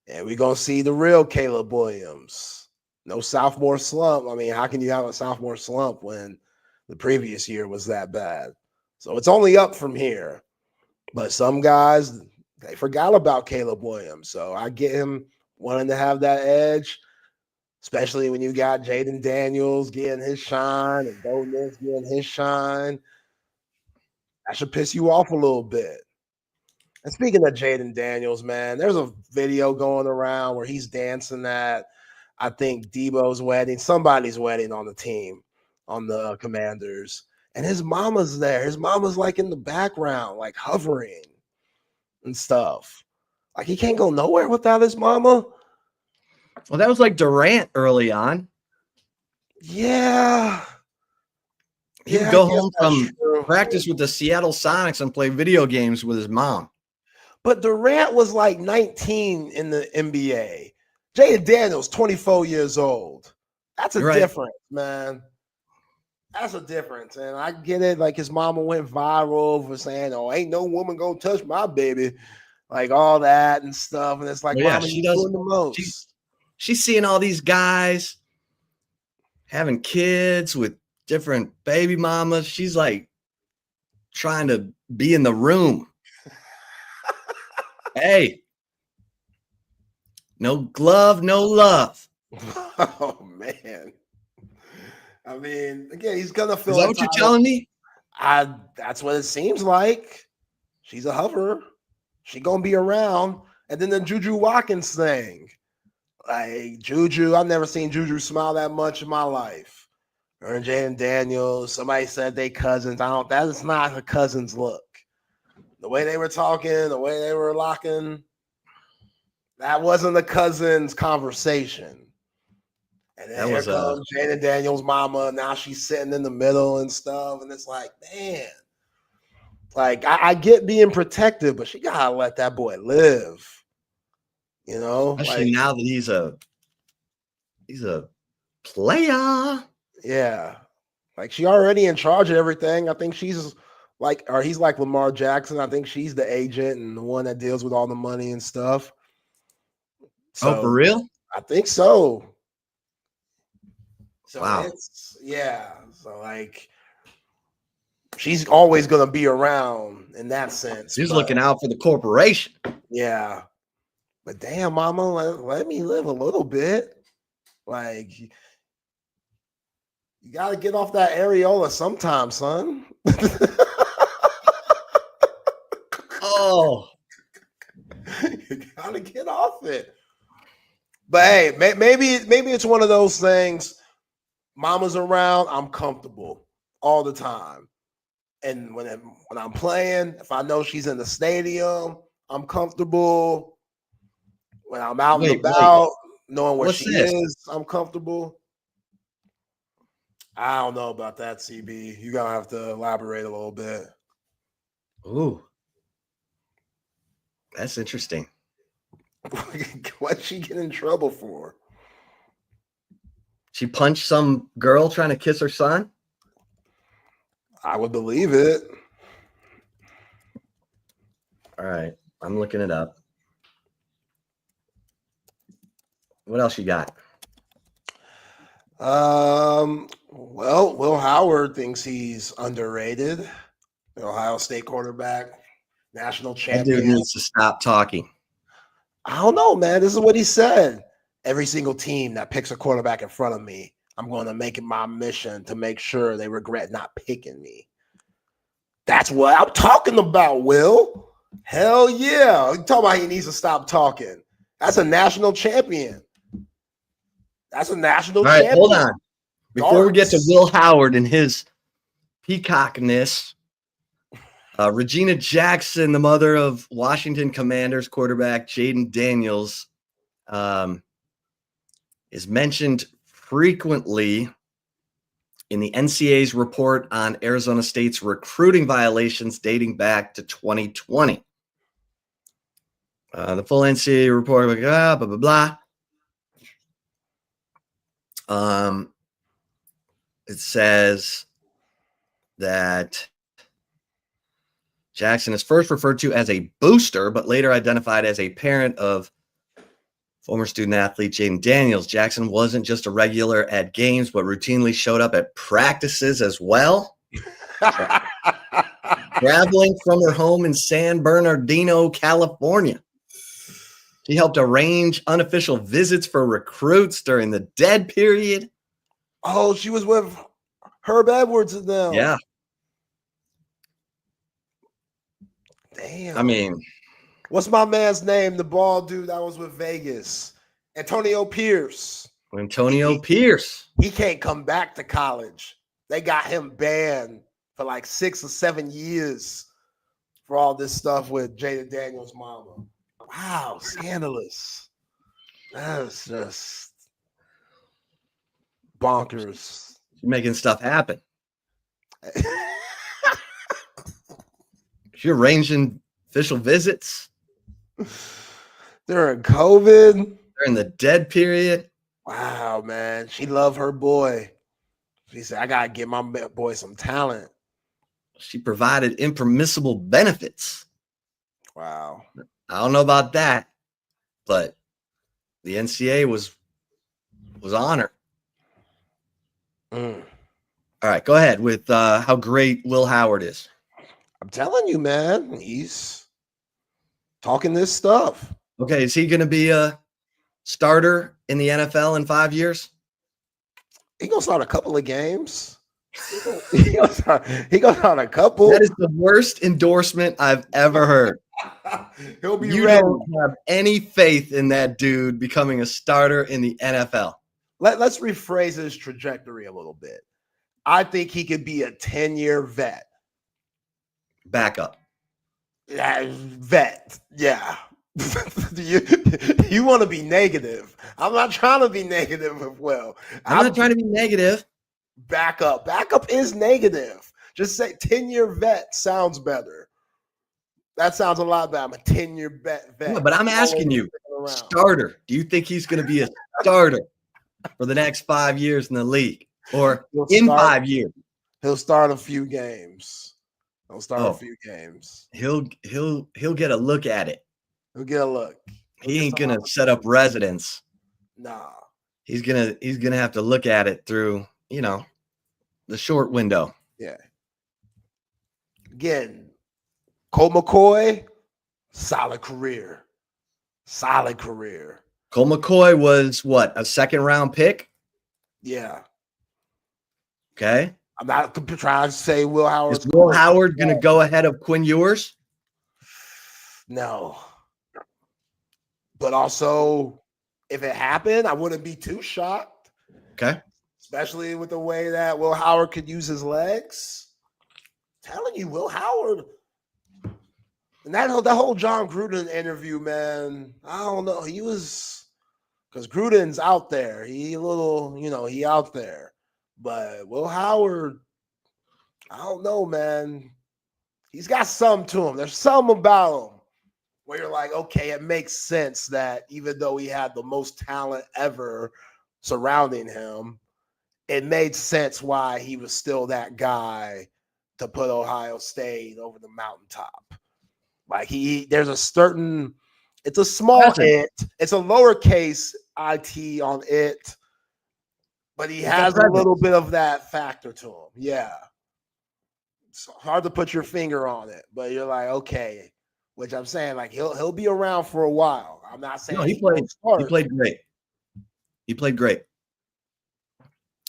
And we're gonna see the real Caleb Williams. No sophomore slump. I mean, how can you have a sophomore slump when the previous year was that bad? So it's only up from here. But some guys, they forgot about Caleb Williams. So I get him wanting to have that edge, especially when you got Jaden Daniels getting his shine and Bo Nix getting his shine. That should piss you off a little bit. And speaking of Jaden Daniels, man, there's a video going around where he's dancing at, I think, Debo's wedding, somebody's wedding on the team, on the Commanders. And his mama's there. His mama's like in the background, like hovering and stuff. Like he can't go nowhere without his mama. Well, that was like Durant early on. Yeah. He would go home from practice with the Seattle Sonics and play video games with his mom. But Durant was like 19 in the NBA. Jaden Daniels, 24 years old. That's a difference, man. That's a difference. And I get it. Like his mama went viral for saying, "Oh, ain't no woman gonna touch my baby." Like all that and stuff. And it's like, yeah, mama, she does doing the most. She's seeing all these guys having kids with different baby mamas. She's like trying to be in the room. Hey, no glove, no love. Oh man. I mean, again, he's gonna feel. Is that what you're telling me? That's what it seems like. She's a hoverer. She gonna be around. And then the Juju Watkins thing. Like Juju, I've never seen Juju smile that much in my life. Her and Jaden Daniels. Somebody said they cousins. That is not a cousin's look. The way they were talking, the way they were locking, that wasn't a cousin's conversation. And then here comes Jaden Daniels' mama. Now she's sitting in the middle and stuff. And it's like, man, like I get being protective, but she gotta let that boy live. You know, especially like, now that he's a player. Yeah, like she already in charge of everything. I think she's like, or he's like Lamar Jackson. I think she's the agent and the one that deals with all the money and stuff. So, oh, for real? I think so. So wow. So like she's always gonna be around in that sense. She's looking out for the corporation. Yeah. But damn, mama, let me live a little bit. Like you gotta get off that areola sometime, son. Oh. You gotta get off it. But hey, maybe it's one of those things. Mama's around, I'm comfortable all the time. And when I'm playing, if I know she's in the stadium, I'm comfortable. When I'm out and about, knowing where she is, I'm comfortable. I don't know about that, CB. You're gonna have to elaborate a little bit. Ooh. That's interesting. What'd she get in trouble for? She punched some girl trying to kiss her son? I would believe it. All right. I'm looking it up. What else you got? Well, Will Howard thinks he's underrated. The Ohio State quarterback, national champion. That dude needs to stop talking. I don't know, man. This is what he said. Every single team that picks a quarterback in front of me, I'm going to make it my mission to make sure they regret not picking me. That's what I'm talking about, Will. Hell yeah. You talking about he needs to stop talking. That's a national champion. That's a national champion. Hold on. Before we get to Will Howard and his peacockness, Regina Jackson, the mother of Washington Commanders quarterback Jaden Daniels, is mentioned frequently in the NCAA's report on Arizona State's recruiting violations dating back to 2020. The full NCAA report, blah, blah, blah, blah. It says that Jackson is first referred to as a booster, but later identified as a parent of former student athlete Jaden Daniels. Jackson wasn't just a regular at games, but routinely showed up at practices as well. Traveling from her home in San Bernardino, California. She helped arrange unofficial visits for recruits during the dead period. Oh, she was with Herb Edwards and them. Yeah. Damn. I mean, what's my man's name? The bald dude that was with Vegas. Antonio Pierce. Pierce. He can't come back to college. They got him banned for like 6 or 7 years for all this stuff with Jaden Daniels' mama. Wow, scandalous. That's just bonkers. She's making stuff happen. She arranging official visits during COVID, during the dead period. Wow, man. She loved her boy. She said, I got to get my boy some talent. She provided impermissible benefits. Wow. I don't know about that, but the NCAA was on her. All right, go ahead with how great Will Howard is. I'm telling you, man, he's talking this stuff. Okay, is he going to be a starter in the NFL in 5 years? He going to start a couple of games. He going to start a couple. That is the worst endorsement I've ever heard. He'll be you ready. Don't have any faith in that dude becoming a starter in the NFL. Let's rephrase his trajectory a little bit. I think he could be a 10-year vet. Backup. Yeah, vet. Yeah. you want to be negative. I'm not trying to be negative with Will. I'm not trying to be negative. Backup. Backup is negative. Just say 10-year vet sounds better. That sounds a lot better. I'm a 10-year vet. Yeah, but I'm asking you, starter. Do you think he's going to be a starter for the next 5 years in the league or in 5 years? He'll start a few games. He'll start a few games. He'll get a look at it. He'll get a look. He ain't gonna set up residence. Nah. He's gonna have to look at it through, the short window. Yeah. Again, Colt McCoy, solid career. Solid career. Colt McCoy was what, a second-round pick? Yeah. Okay. I'm not trying to say Will Howard. Is Will Howard going to go ahead of Quinn Ewers? No. But also, if it happened, I wouldn't be too shocked. Okay. Especially with the way that Will Howard could use his legs. I'm telling you, Will Howard. And that whole John Gruden interview, man, I don't know. He was, because Gruden's out there. He out there. But Will Howard, I don't know, man. He's got some to him. There's some about him where you're like, okay, it makes sense that even though he had the most talent ever surrounding him, it made sense why he was still that guy to put Ohio State over the mountaintop. Like there's a certain, it's a small it, it's a lowercase it on it, but he has a little bit of that factor to him. Yeah. It's hard to put your finger on it, but you're like, okay, which I'm saying, like he'll be around for a while. I'm not saying he played great. He played great.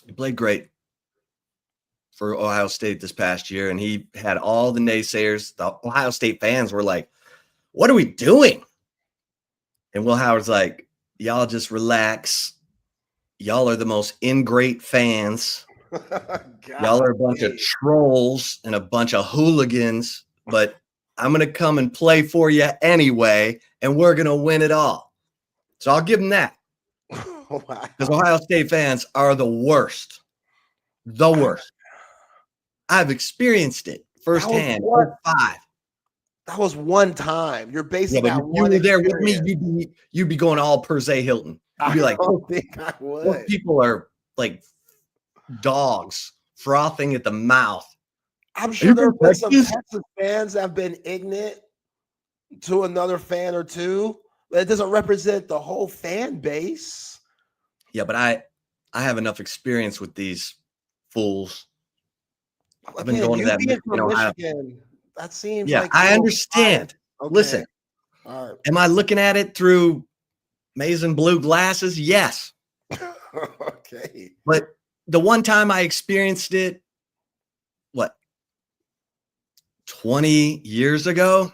He played great for Ohio State this past year, and he had all the naysayers. The Ohio State fans were like, what are we doing? And Will Howard's like, y'all just relax. Y'all are the most ingrate fans. Y'all are a bunch of trolls and a bunch of hooligans, but I'm going to come and play for you anyway, and we're going to win it all. So I'll give him that. Because Ohio State fans are the worst. The worst. I've experienced it firsthand. That was one time. You're basing that on one. You were there with me. You'd be going all per se Hilton. You'd be like, those people are like dogs frothing at the mouth. I'm sure there have been some Texas fans that have been ignorant to another fan or two, but it doesn't represent the whole fan base. Yeah, but I have enough experience with these fools. I've been going to that. Michigan, that seems like I understand. Okay. Listen, am I looking at it through maize and blue glasses? Yes. Okay. But the one time I experienced it, 20 years ago,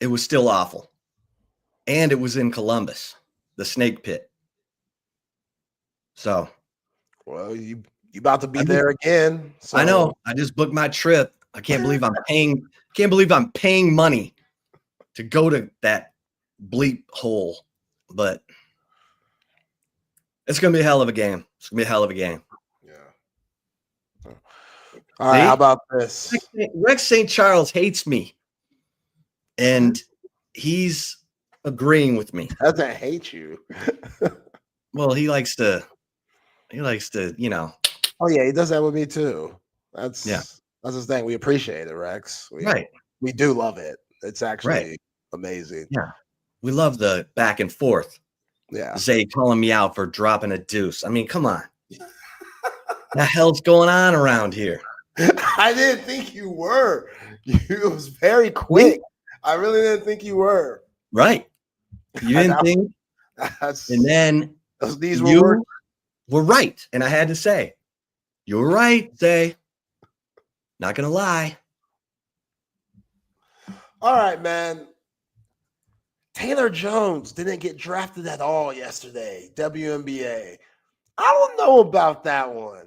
it was still awful. And it was in Columbus, the Snake Pit. So. Well, you about to be there again. So. I know. I just booked my trip. I can't believe I'm paying money to go to that bleep hole. But it's going to be a hell of a game. It's going to be a hell of a game. Yeah. All right, how about this? Rex St. Charles hates me. And he's agreeing with me. Doesn't hate you. Well, he likes to, you know. Oh yeah, he does that with me too. That's his thing. We appreciate it, Rex. We do love it. It's actually amazing. Yeah. We love the back and forth. Yeah. Zay calling me out for dropping a deuce. I mean, come on. What the hell's going on around here? I didn't think you were. It was very quick. I really didn't think you were. Right. You didn't think. And then these were right. And I had to say, you were right, Zay. Not going to lie. All right, man. Taylor Jones didn't get drafted at all yesterday. WNBA. I don't know about that one.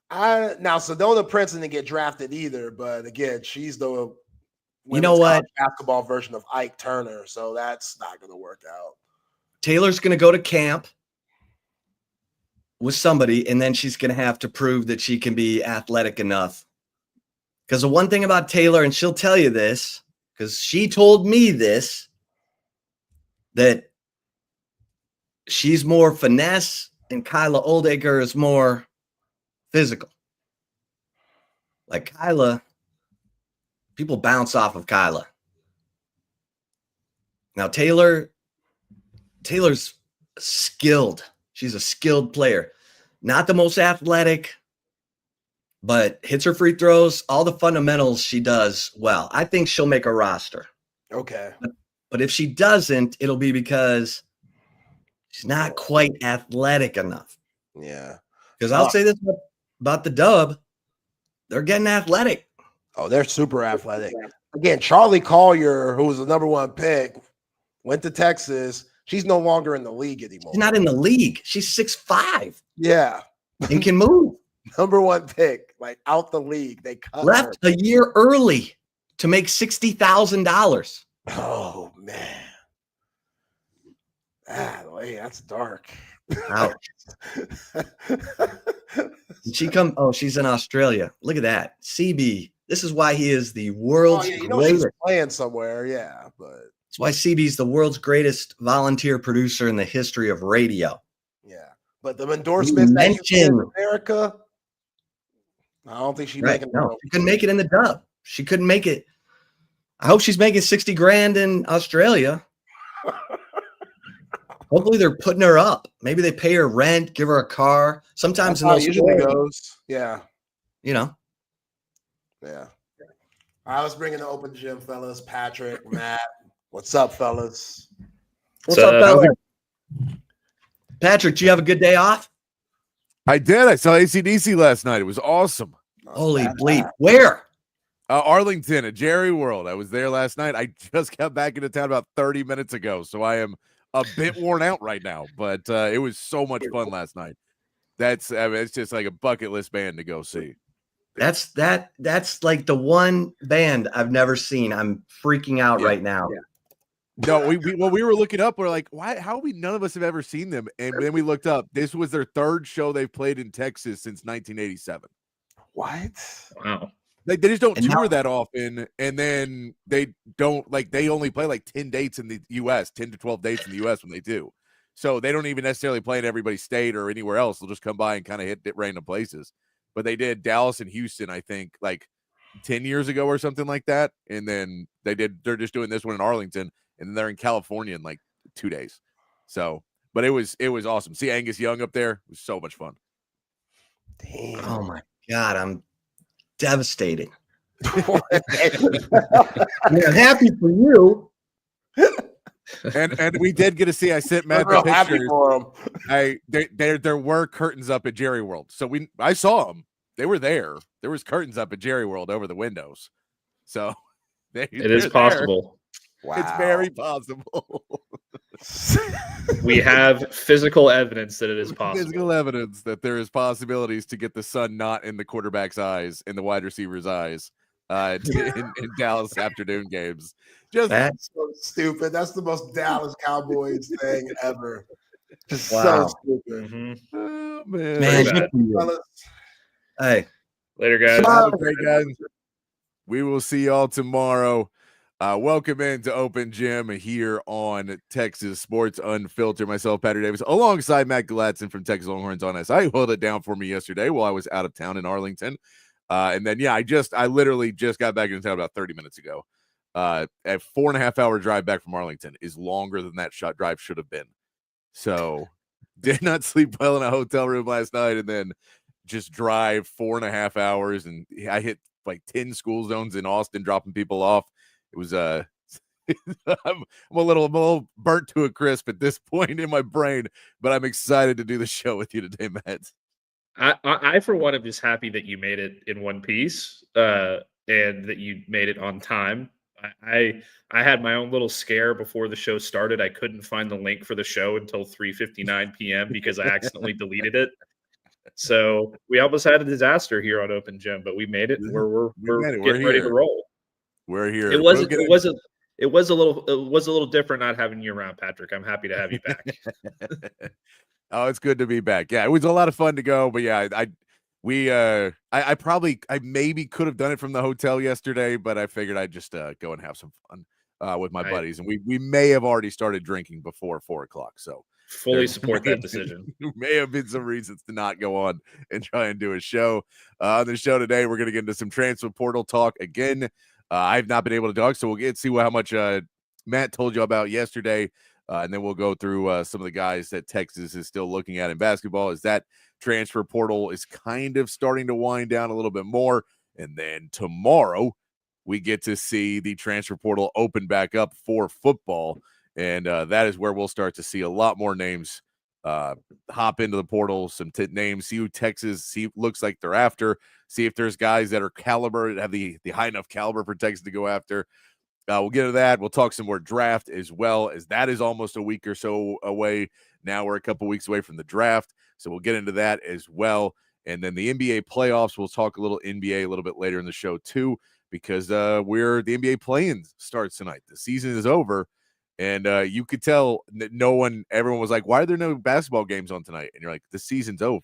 Now Sedona Prince didn't get drafted either, but again, she's the basketball version of Ike Turner, so that's not going to work out. Taylor's going to go to camp with somebody, and then she's going to have to prove that she can be athletic enough. Because the one thing about Taylor, and she'll tell you this, because she told me this, that she's more finesse and Kyla Oldacre is more physical. Like Kyla, people bounce off of Kyla. Now Taylor's skilled. She's a skilled player. Not the most athletic, but hits her free throws, all the fundamentals she does well. I think she'll make a roster. Okay. But if she doesn't, it'll be because she's not quite athletic enough. Yeah. Because I'll say this about the Dub. They're getting athletic. Oh, they're super athletic. Again, Charlie Collier, who was the number one pick, went to Texas. She's no longer in the league anymore. She's not in the league. She's 6'5". Yeah. And can move. Number one pick, like out the league. They cut left her. A year early to make $60,000. Oh man. That's dark. Ouch. She's in Australia. Look at that. CB. This is why he is the world's greatest. She's playing somewhere, yeah, but that's why CB's the world's greatest volunteer producer in the history of radio. Yeah. But the endorsements that in America, I don't think she's making. No, she couldn't make it in the Dub. She couldn't make it. I hope she's making 60 grand in Australia. Hopefully they're putting her up. Maybe they pay her rent, give her a car. Sometimes in those usually sports, goes. Yeah. you know. Yeah. I was bringing the open gym, fellas. Patrick, Matt. What's up, fellas? What's up, fellas? Patrick, do you have a good day off? I did. I saw AC/DC last night. It was awesome. Holy bleep. Where? Arlington at Jerry World. I was there last night. I just got back into town about 30 minutes ago, so I am a bit worn out right now, but it was so much fun last night. It's just like a bucket list band to go see. That's like the one band I've never seen. I'm freaking out right now. Yeah. No, we were looking up. We're like, why? How none of us have ever seen them? And then we looked up. This was their third show they've played in Texas since 1987. What? Wow. Like they just don't tour that often, and then they don't they only play like 10 dates in the U.S., 10 to 12 dates in the U.S. when they do. So they don't even necessarily play in everybody's state or anywhere else. They'll just come by and kind of hit random places. But they did Dallas and Houston, I think, like 10 years ago or something like that. And then they're just doing this one in Arlington, and then they're in California in like 2 days. So, but it was awesome. See Angus Young up there. It was so much fun. Damn. Oh my God, I'm devastated. Damn. I'm happy for you. And we did get to see. I sent Matt the pictures. For him. There were curtains up at Jerry World, so I saw them. They were there. There was curtains up at Jerry World over the windows. So it is possible. Wow. It's very possible. We have physical evidence that it is possible. Physical evidence that there is possibilities to get the sun not in the quarterback's eyes, in the wide receiver's eyes, in Dallas afternoon games. That's so stupid. That's the most Dallas Cowboys thing ever. Just wow. so stupid. Mm-hmm. Oh, man. Hey, later, guys. Have a great guys. We will see y'all tomorrow. Welcome into Open Gym here on Texas Sports Unfiltered. Myself, Patrick Davis, alongside Matt Galatzan from Texas Longhorns on us. I held it down for me yesterday while I was out of town in Arlington. And then, I literally just got back into town about 30 minutes ago. A 4.5 hour drive back from Arlington is longer than that drive should have been. So did not sleep well in a hotel room last night, and then just drive 4.5 hours. And I hit like 10 school zones in Austin, dropping people off. It was I'm a little burnt to a crisp at this point in my brain, but I'm excited to do the show with you today, Matt. I for one am just happy that you made it in one piece and that you made it on time. I had my own little scare before the show started. I couldn't find the link for the show until 3:59 p.m. because I accidentally deleted it. So we almost had a disaster here on Open Gym, but we made it. We're getting ready to roll. We're here. It was a little different not having you around, Patrick. I'm happy to have you back. Oh, it's good to be back. Yeah, it was a lot of fun to go, but yeah, I maybe could have done it from the hotel yesterday, but I figured I'd just go and have some fun with my buddies, and we may have already started drinking before 4:00. So fully support that decision. There may have been some reasons to not go on and try and do a show. On the show today, we're going to get into some transfer portal talk again. I've not been able to talk, so we'll see how much Matt told you about yesterday, and then we'll go through some of the guys that Texas is still looking at in basketball as that transfer portal is kind of starting to wind down a little bit more. And then tomorrow, we get to see the transfer portal open back up for football, and that is where we'll start to see a lot more names hop into the portal, some names, see who Texas looks like they're after, see if there's guys that are caliber, have the high enough caliber for Texas to go after. We'll get to that. We'll talk some more draft as well, as that is almost a week or so away. Now we're a couple weeks away from the draft, so we'll get into that as well. And then the NBA playoffs, we'll talk a little NBA a little bit later in the show too, because the NBA play-in starts tonight. The season is over. And you could tell that everyone was like, why are there no basketball games on tonight? And you're like, the season's over.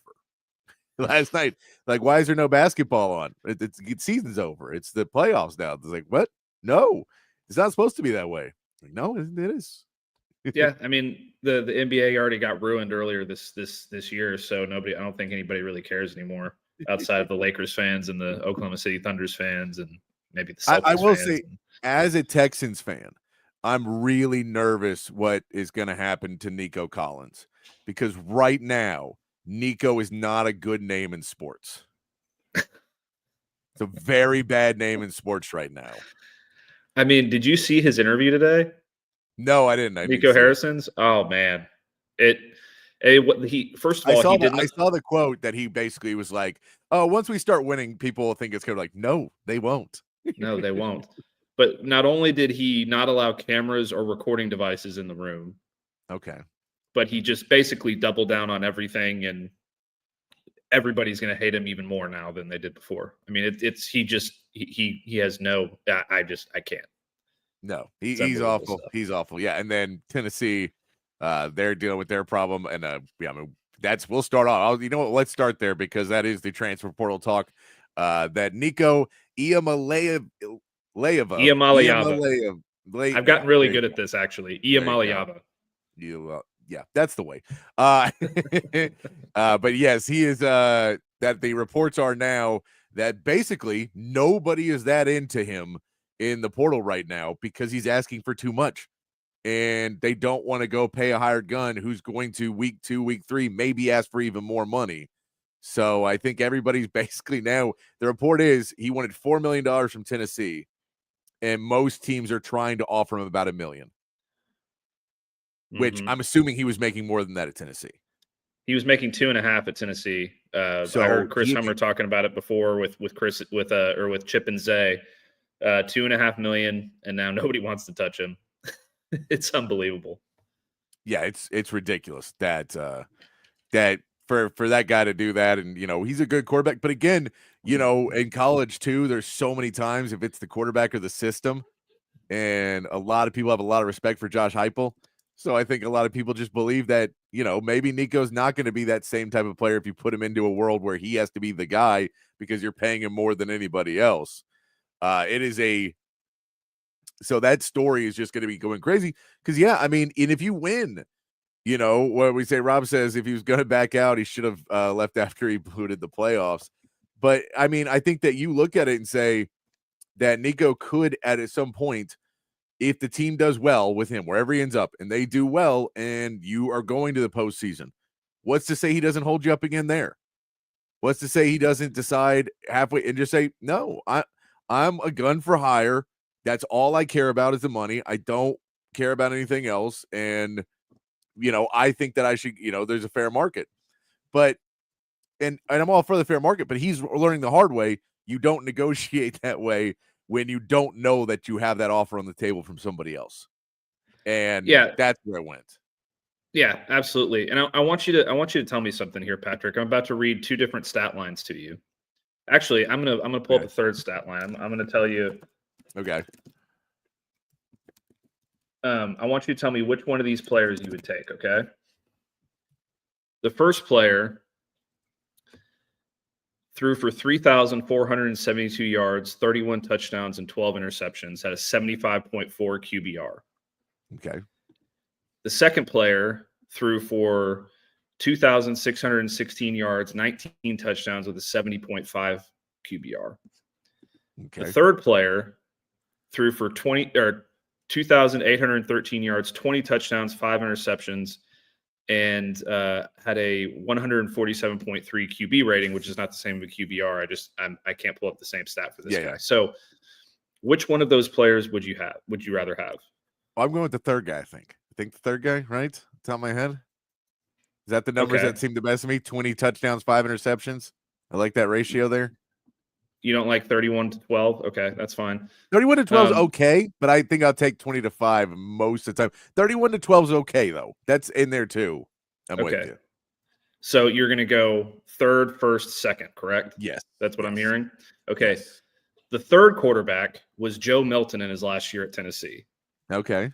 Last night, like, why is there no basketball on? It's season's over. It's the playoffs now. It's like, what? No, it's not supposed to be that way. Like, no, it is. Yeah, I mean, the NBA already got ruined earlier this year, so I don't think anybody really cares anymore outside of the Lakers fans and the Oklahoma City Thunders fans and maybe the Celtics I will fans. say, as a Texans fan, I'm really nervous what is going to happen to Nico Collins, because right now, Nico is not a good name in sports. It's a very bad name in sports right now. I mean, did you see his interview today? No, I didn't. Nico Harrison's? Oh man. He first of all, I saw the quote that he basically was like, "Oh, once we start winning, people will think it's kind of like, no, they won't." No, they won't. But not only did he not allow cameras or recording devices in the room, okay, but he just basically doubled down on everything, and everybody's going to hate him even more now than they did before. I mean, he has no. I can't. No, he's awful. Stuff. He's awful. Yeah, and then Tennessee, they're dealing with their problem, and yeah, I mean, we'll start off. You know what? Let's start there, because that is the transfer portal talk. That Nico Iamaleava. I've gotten really good at this, actually. Iamaleava. Yeah, that's the way. But yes, he is. That the reports are now that basically nobody is that into him in the portal right now, because he's asking for too much, and they don't want to go pay a hired gun who's going to week 2, week 3, maybe ask for even more money. So I think everybody's basically now, the report is he wanted $4 million from Tennessee, and most teams are trying to offer him about $1 million, which I'm assuming he was making more than that at Tennessee. He was making 2.5 at Tennessee. I heard Chris Hummer talking about it before with Chip and Zay. $2.5 million, and now nobody wants to touch him. It's unbelievable. Yeah, it's ridiculous that for that guy to do that. And he's a good quarterback, but again, in college too, there's so many times if it's the quarterback or the system, and a lot of people have a lot of respect for Josh Heupel. So I think a lot of people just believe that maybe Nico's not going to be that same type of player if you put him into a world where he has to be the guy because you're paying him more than anybody else. So that story is just going to be going crazy, because I mean, and if you win, what we say, Rob says, if he was going to back out, he should have left after he booted the playoffs. But I mean, I think that you look at it and say that Nico could at some point, if the team does well with him, wherever he ends up, and they do well, and you are going to the postseason, what's to say he doesn't hold you up again there? What's to say he doesn't decide halfway and just say, no, I'm a gun for hire. That's all I care about is the money. I don't care about anything else. And, I think that I should, there's a fair market. But, and I'm all for the fair market, but he's learning the hard way. You don't negotiate that way when you don't know that you have that offer on the table from somebody else. And that's where it went. Yeah, absolutely. And I want you to tell me something here, Patrick. I'm about to read 2 different stat lines to you. Actually, I'm gonna pull up a third stat line. I'm gonna tell you. Okay. I want you to tell me which one of these players you would take. Okay. The first player threw for 3,472 yards, 31 touchdowns, and 12 interceptions. Had a 75.4 QBR. Okay. The second player threw for 2,616 yards, 19 touchdowns with a 70.5 QBR. Okay. The third player threw for 2,813 yards, 20 touchdowns, 5 interceptions, and had a 147.3 QB rating, which is not the same as a QBR. I can't pull up the same stat for this guy. Yeah. So, which one of those players would you rather have? Well, I'm going with the third guy. I think the third guy, right? Top of my head. Is that the numbers that seem the best to me? 20 touchdowns, 5 interceptions. I like that ratio there. You don't like 31 to 12? Okay, that's fine. 31 to 12 is okay, but I think I'll take 20 to 5 most of the time. 31 to 12 is okay, though. That's in there, too. I'm with you. So you're going to go third, first, second, correct? Yes. That's what I'm hearing? Okay. Yes. The third quarterback was Joe Milton in his last year at Tennessee. Okay.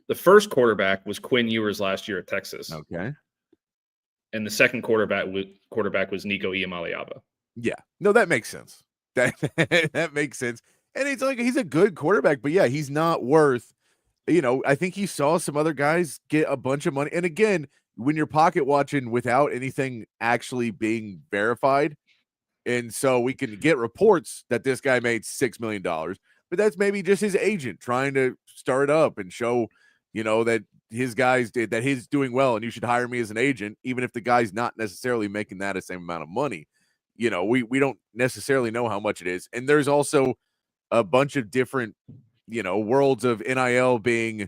The first quarterback was Quinn Ewers last year at Texas. Okay. And the second quarterback was Nico Iamaleava. Yeah. No, that makes sense. That makes sense. And it's like he's a good quarterback, but yeah, he's not worth, I think he saw some other guys get a bunch of money. And again, when you're pocket watching without anything actually being verified, And so we can get reports that this guy made $6 million, but that's maybe just his agent trying to start up and show, that his guys did, that he's doing well and you should hire me as an agent, even if the guy's not necessarily making that same amount of money. We don't necessarily know how much it is. And there's also a bunch of different, worlds of NIL being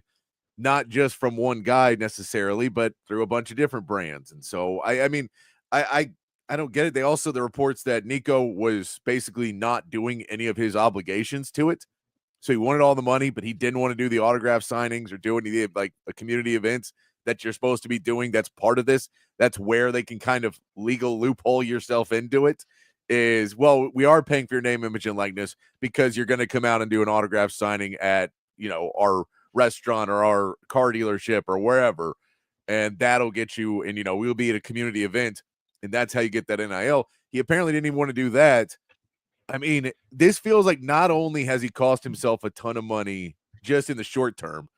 not just from one guy necessarily, but through a bunch of different brands. And so, I mean, I don't get it. They also, the reports that Nico was basically not doing any of his obligations to it. So he wanted all the money, but he didn't want to do the autograph signings or do any like the community events that you're supposed to be doing. That's part of this. That's where they can kind of legal loophole yourself into it. Is, well, we are paying for your name, image, and likeness because you're going to come out and do an autograph signing at, our restaurant or our car dealership or wherever. And that'll get you, and, we'll be at a community event. And that's how you get that NIL. He apparently didn't even want to do that. I mean, this feels like not only has he cost himself a ton of money just in the short term,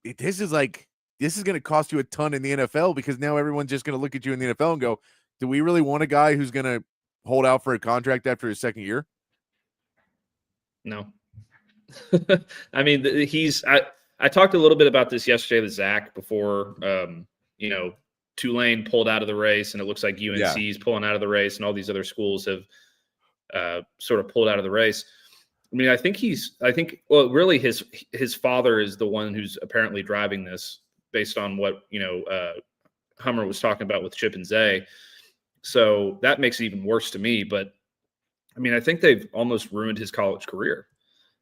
this is going to cost you a ton in the NFL because now everyone's just going to look at you in the NFL and go, do we really want a guy who's going to hold out for a contract after his second year? No. I mean, I talked a little bit about this yesterday with Zach before, Tulane pulled out of the race and it looks like UNC's pulling out of the race and all these other schools have sort of pulled out of the race. I mean, I think really his father is the one who's apparently driving this based on what, Hummer was talking about with Chip and Zay. So that makes it even worse to me. But I mean, I think they've almost ruined his college career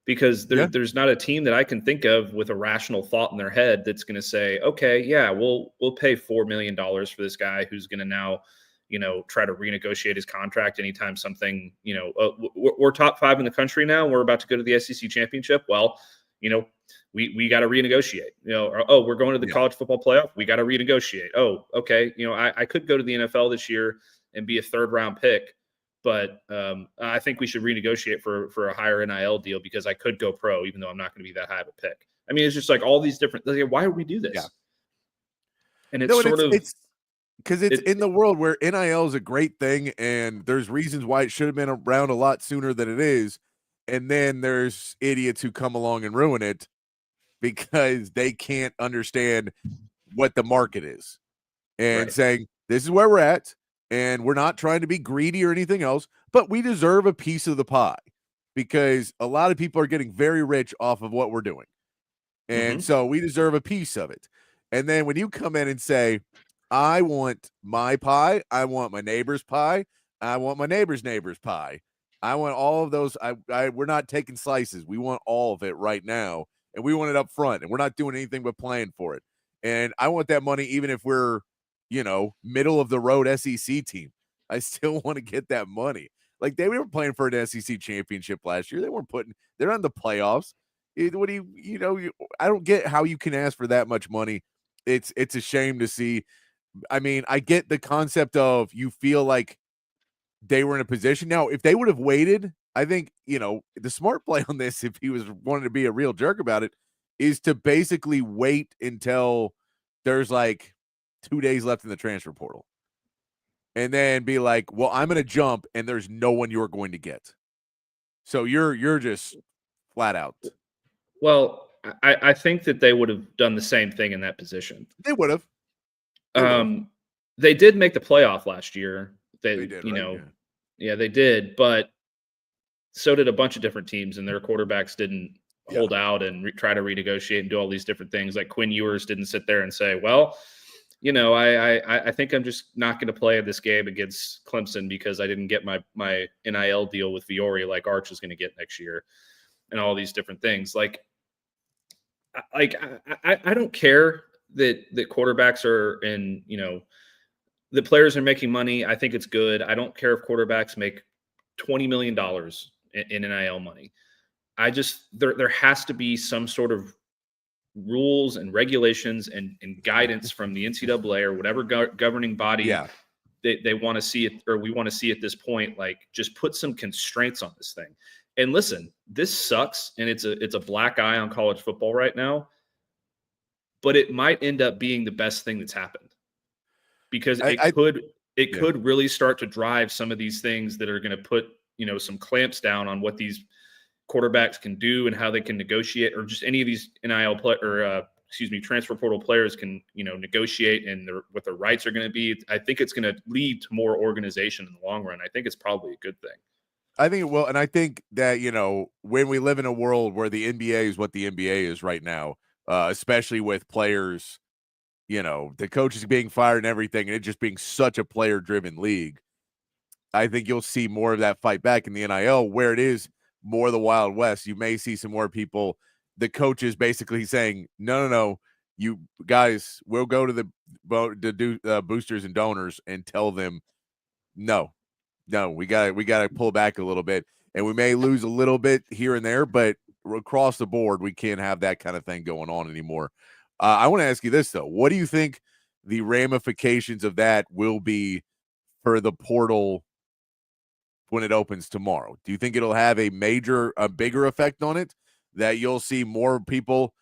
because there's not a team that I can think of with a rational thought in their head that's going to say, okay, yeah, we'll pay $4 million for this guy who's going to now, try to renegotiate his contract anytime something, we're top 5 in the country now. We're about to go to the SEC championship. Well, we got to renegotiate, we're going to the college football playoff. We got to renegotiate. Oh, okay. I could go to the NFL this year and be a 3rd round pick, but I think we should renegotiate for a higher NIL deal because I could go pro, even though I'm not going to be that high of a pick. I mean, it's just like all these different, why would we do this? Yeah. And it's because it's in the world where NIL is a great thing and there's reasons why it should have been around a lot sooner than it is. And then there's idiots who come along and ruin it because they can't understand what the market is and saying, this is where we're at. And we're not trying to be greedy or anything else, but we deserve a piece of the pie because a lot of people are getting very rich off of what we're doing. And so we deserve a piece of it. And then when you come in and say, I want my pie, I want my neighbor's pie, I want my neighbor's pie, I want all of those. We're not taking slices. We want all of it right now. And we want it up front. And we're not doing anything but playing for it. And I want that money even if we're, middle of the road SEC team. I still want to get that money. Like they were playing for an SEC championship last year. They're on the playoffs. What do I don't get how you can ask for that much money. It's a shame to see. I mean, I get the concept of you feel like they were in a position. Now, if they would have waited, I think, the smart play on this, if he was wanting to be a real jerk about it, is to basically wait until there's like 2 days left in the transfer portal. And then be like, well, I'm going to jump and there's no one you're going to get. So you're just flat out. Well, I think that they would have done the same thing in that position. They would have. They did make the playoff last year. They did, they did, but so did a bunch of different teams, and their quarterbacks didn't hold out and try to renegotiate and do all these different things. Like Quinn Ewers didn't sit there and say, well, I think I'm just not going to play this game against Clemson because I didn't get my NIL deal with Fiore like Arch is going to get next year and all these different things. I don't care that quarterbacks are in, the players are making money. I think it's good. I don't care if quarterbacks make $20 million in NIL money. There has to be some sort of rules and regulations and guidance from the NCAA or whatever governing body they want to see it, or we want to see at this point. Like, just put some constraints on this thing. And listen, this sucks, and it's a black eye on college football right now. But it might end up being the best thing that's happened because it could it could really start to drive some of these things that are going to put, some clamps down on what these quarterbacks can do and how they can negotiate, or just any of these transfer portal players can, negotiate and what their rights are going to be. I think it's going to lead to more organization in the long run. I think it's probably a good thing. I think it will. And I think that, when we live in a world where the NBA is what the NBA is right now, especially with players, the coaches being fired and everything, and it just being such a player-driven league, I think you'll see more of that fight back in the NIL, where it is more the Wild West. You may see some more people, the coaches basically saying, no, you guys, we'll go to the boosters and donors and tell them, no, we got to pull back a little bit, and we may lose a little bit here and there, but across the board, we can't have that kind of thing going on anymore. I want to ask you this, though. What do you think the ramifications of that will be for the portal when it opens tomorrow? Do you think it'll have a bigger effect on it, that you'll see more people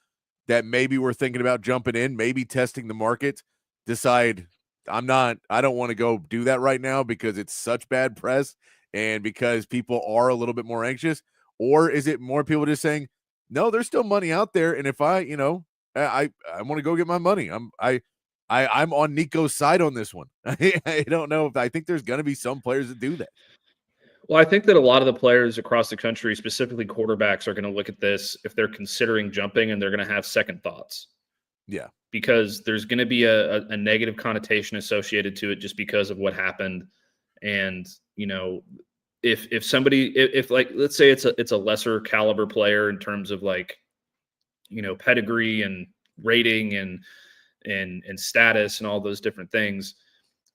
that maybe were thinking about jumping in, maybe testing the market, decide I don't want to go do that right now because it's such bad press and because people are a little bit more anxious? Or is it more people just saying, no, there's still money out there, and if I want to go get my money. I'm on Nico's side on this one. I don't know if I think there's going to be some players that do that. Well, I think that a lot of the players across the country, specifically quarterbacks, are going to look at this if they're considering jumping, and they're going to have second thoughts. Yeah. Because there's going to be a negative connotation associated to it just because of what happened. And, if somebody, if like, let's say it's a lesser caliber player in terms of like, pedigree and rating and status and all those different things,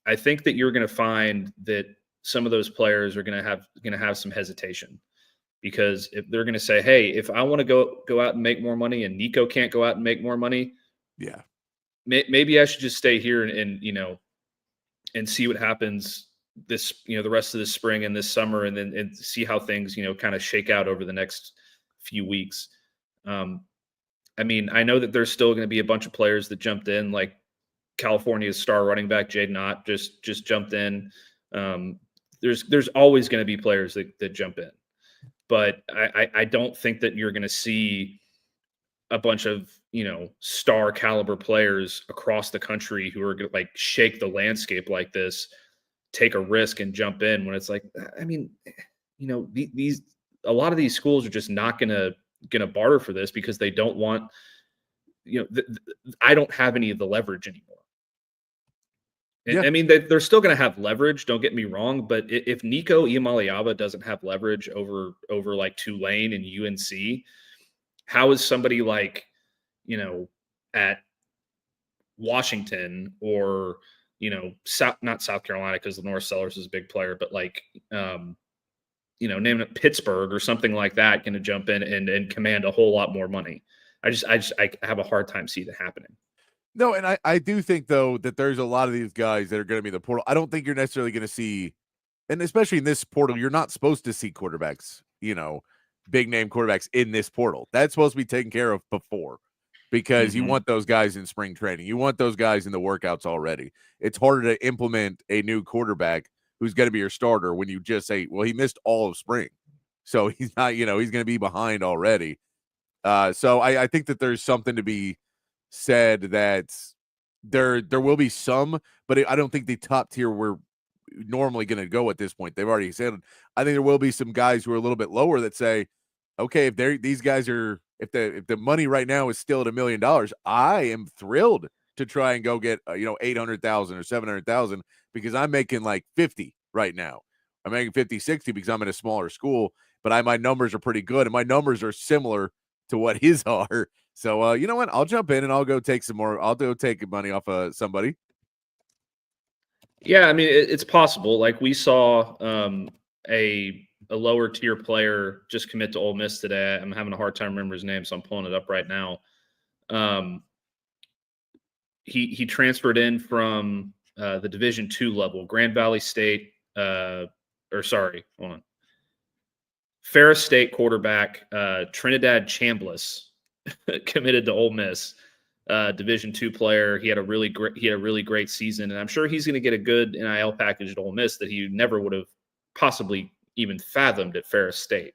I think that you're going to find that some of those players are going to have some hesitation, because if they're going to say, hey, if I want to go out and make more money and Nico can't go out and make more money, yeah, maybe I should just stay here and see what happens this, the rest of this spring and this summer, and see how things, kind of shake out over the next few weeks. I mean, I know that there's still going to be a bunch of players that jumped in, like California's star running back Jaden Ott just jumped in. There's always going to be players that jump in, but I don't think that you're going to see a bunch of star caliber players across the country who are going to like shake the landscape like this, take a risk and jump in when it's like, I mean, these a lot of these schools are just not going to barter for this because they don't want, I don't have any of the leverage anymore. Yeah. I mean, they're still going to have leverage. Don't get me wrong, but if Nico Iamaleava doesn't have leverage over like Tulane and UNC, how is somebody like, at Washington or not South Carolina, because Lenore Sellers is a big player, but like name it Pittsburgh or something like that, going to jump in and command a whole lot more money? I have a hard time seeing it happening. No, and I do think, though, that there's a lot of these guys that are going to be in the portal. I don't think you're necessarily going to see, and especially in this portal, you're not supposed to see quarterbacks, big name quarterbacks in this portal. That's supposed to be taken care of before, because you want those guys in spring training. You want those guys in the workouts already. It's harder to implement a new quarterback who's going to be your starter when you just say, well, he missed all of spring, so he's not, he's going to be behind already. So I think that there's something to be said that there will be some, but I don't think the top tier we're normally going to go at this point. They've already said, I think there will be some guys who are a little bit lower that say, okay, if these guys are, if the money right now is still at $1 million, I am thrilled to try and go get 800,000 or 700,000, because I'm making like 50 right now. I'm making 50, 60 because I'm in a smaller school, but my numbers are pretty good, and my numbers are similar to what his are. So, you know what? I'll jump in and I'll go take some more. I'll go take money off of somebody. Yeah, I mean, it's possible. Like we saw a lower tier player just commit to Ole Miss today. I'm having a hard time remembering his name, so I'm pulling it up right now. He transferred in from the Division II level, Grand Valley State, Ferris State quarterback Trinidad Chambliss committed to Ole Miss. Division II player. He had a really great season, and I'm sure he's going to get a good NIL package at Ole Miss that he never would have possibly even fathomed at Ferris State.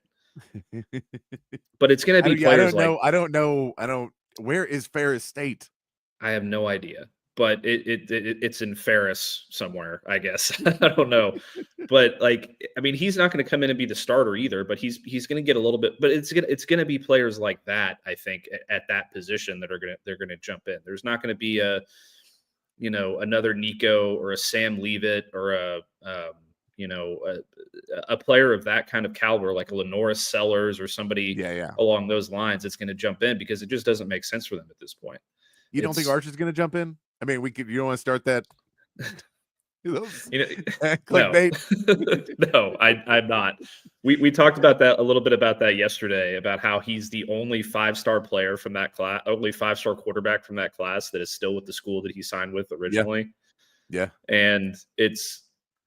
But it's going to be players like I don't know. Where is Ferris State? I have no idea, but it's in Ferris somewhere, I guess. I don't know, but he's not going to come in and be the starter either. But he's going to get a little bit. But it's going to be players like that, I think, at that position that they're going to jump in. There's not going to be another Nico or a Sam Leavitt or a player of that kind of caliber, like a Lenoris Sellers or somebody along those lines. It's going to jump in because it just doesn't make sense for them at this point. You don't think Arch is going to jump in? I mean, you don't want to start that. Clickbait. No, I'm not. We talked about that a little bit about that yesterday, about how he's the only 5-star player from that class, only 5-star quarterback from that class that is still with the school that he signed with originally. Yeah. And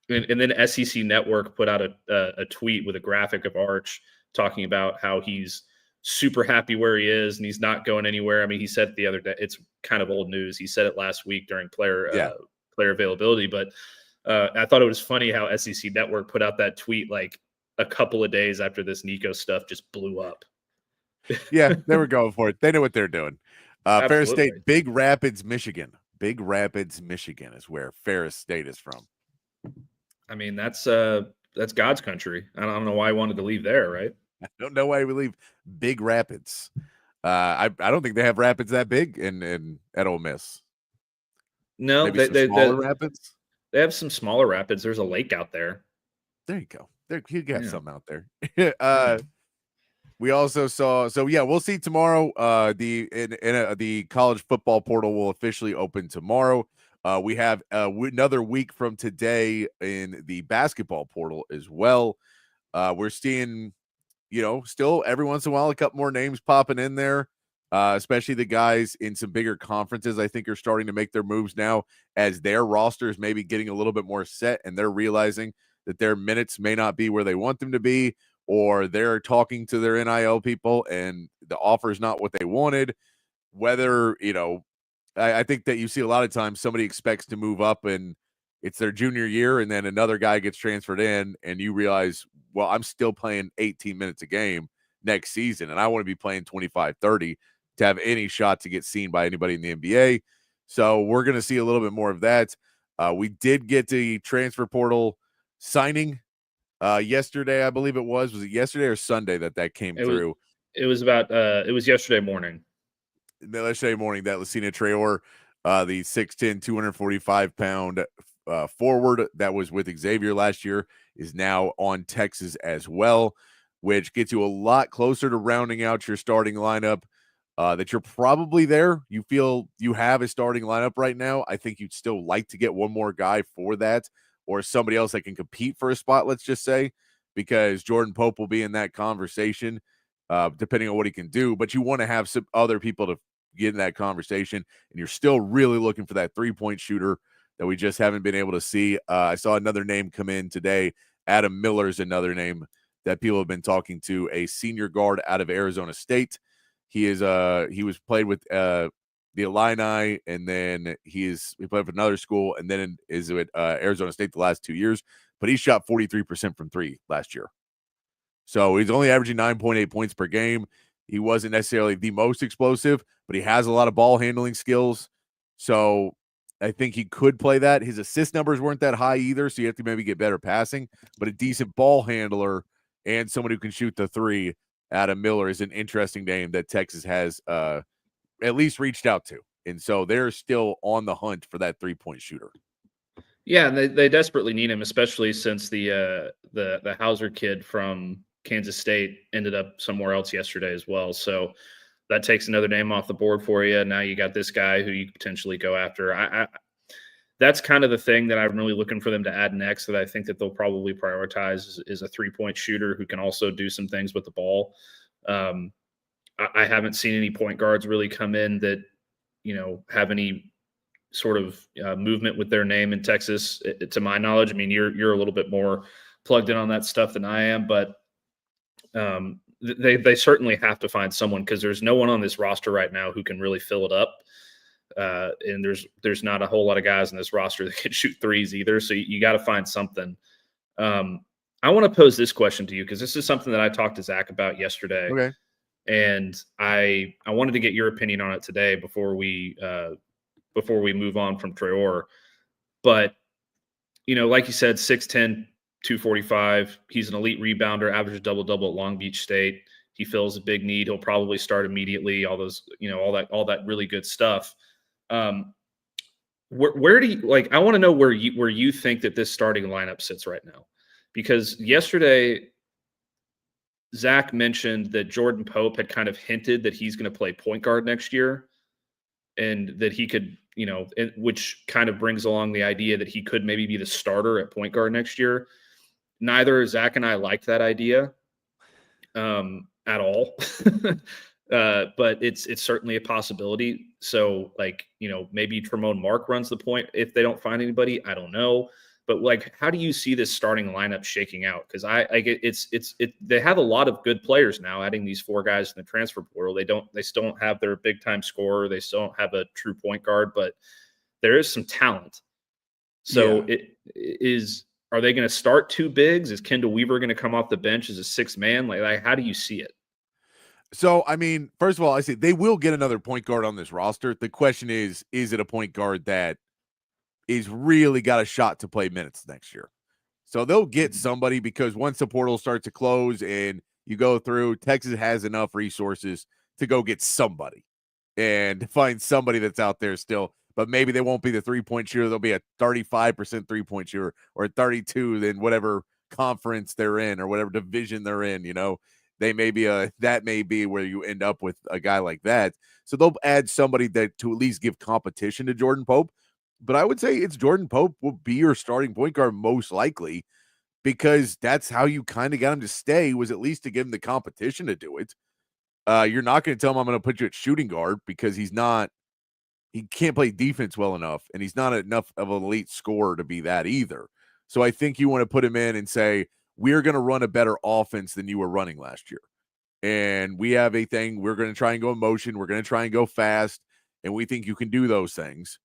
then SEC Network put out a tweet with a graphic of Arch talking about how he's super happy where he is and he's not going anywhere. I mean, he said it the other day, it's kind of old news. He said it last week during player availability, but I thought it was funny how SEC Network put out that tweet like a couple of days after this Nico stuff just blew up. Yeah, they were going for it. They know what they're doing. Ferris State, Big Rapids, Michigan. Big Rapids, Michigan is where Ferris State is from. I mean, that's God's country. I don't know why he wanted to leave there, right? I don't know why he would leave Big Rapids. I don't think they have rapids that big at Ole Miss. No, smaller rapids. They have some smaller rapids. There's a lake out there. There you go. You got some out there. We also saw. So yeah, we'll see tomorrow. The college football portal will officially open tomorrow. We have another week from today in the basketball portal as well. We're seeing, still every once in a while, a couple more names popping in there, especially the guys in some bigger conferences. I think are starting to make their moves now as their rosters maybe getting a little bit more set and they're realizing that their minutes may not be where they want them to be, or they're talking to their NIL people and the offer is not what they wanted. Whether, I think that you see a lot of times somebody expects to move up and it's their junior year and then another guy gets transferred in and you realize, well, I'm still playing 18 minutes a game next season and I want to be playing 25, 30 to have any shot to get seen by anybody in the NBA. So we're going to see a little bit more of that. We did get the transfer portal signing yesterday, I believe it was. Was it yesterday or Sunday that came through? It was yesterday morning. Yesterday morning that Lucina Traore, the 6'10", 245-pound forward that was with Xavier last year, is now on Texas as well, which gets you a lot closer to rounding out your starting lineup. That you're probably there. You feel you have a starting lineup right now. I think you'd still like to get one more guy for that or somebody else that can compete for a spot, let's just say, because Jordan Pope will be in that conversation, depending on what he can do. But you want to have some other people to get in that conversation, and you're still really looking for that three-point shooter that we just haven't been able to see. I saw another name come in today. Adam Miller is another name that people have been talking to, a senior guard out of Arizona State. He was played with the Illini, and then he played for another school, and then is with Arizona State the last 2 years. But he shot 43% from three last year. So he's only averaging 9.8 points per game. He wasn't necessarily the most explosive, but he has a lot of ball handling skills. So I think he could play that. His assist numbers weren't that high either, so you have to maybe get better passing. But a decent ball handler and someone who can shoot the three, Adam Miller, is an interesting name that Texas has at least reached out to. And so they're still on the hunt for that three-point shooter. Yeah, and they desperately need him, especially since the Hauser kid from Kansas State ended up somewhere else yesterday as well. So that takes another name off the board for you. Now you got this guy who you could potentially go after. That's kind of the thing that I'm really looking for them to add next, that I think that they'll probably prioritize is a three-point shooter who can also do some things with the ball. I haven't seen any point guards really come in that, have any sort of movement with their name in Texas, to my knowledge. I mean, you're a little bit more plugged in on that stuff than I am, but they certainly have to find someone, because there's no one on this roster right now who can really fill it up. and there's not a whole lot of guys in this roster that can shoot threes either. So you got to find something. I want to pose this question to you because this is something that I talked to Zach about yesterday. Okay. And I wanted to get your opinion on it today before we move on from Traore. But, like you said, 6'10", 245. He's an elite rebounder, averages double-double at Long Beach State. He fills a big need. He'll probably start immediately. All those, all that really good stuff. Where do you I want to know where you think that this starting lineup sits right now, because yesterday Zach mentioned that Jordan Pope had kind of hinted that he's going to play point guard next year, and that he could, which kind of brings along the idea that he could maybe be the starter at point guard next year. Neither Zach and I liked that idea at all. But it's certainly a possibility. So maybe Tremont Mark runs the point if they don't find anybody. I don't know. But how do you see this starting lineup shaking out? Because they have a lot of good players now, adding these 4 guys in the transfer portal. They still don't have their big time scorer. They still don't have a true point guard, but there is some talent. So are they going to start 2 bigs? Is Kendall Weaver going to come off the bench as a 6th man? How do you see it? So, I mean, first of all, I say they will get another point guard on this roster. The question is it a point guard that is really got a shot to play minutes next year? So they'll get somebody, because once the portal starts to close and you go through, Texas has enough resources to go get somebody and find somebody that's out there still. But maybe they won't be the 3-point shooter. They'll be a 35% 3-point shooter, or a 32 in whatever conference they're in or whatever division they're in. They may be that may be where you end up with a guy like that. So they'll add somebody that to at least give competition to Jordan Pope. But I would say it's Jordan Pope will be your starting point guard most likely, because that's how you kind of got him to stay, was at least to give him the competition to do it. You're not going to tell him I'm going to put you at shooting guard, because he can't play defense well enough, and he's not enough of an elite scorer to be that either. So I think you want to put him in and say, we're going to run a better offense than you were running last year. And we have a thing. We're going to try and go in motion. We're going to try and go fast. And we think you can do those things.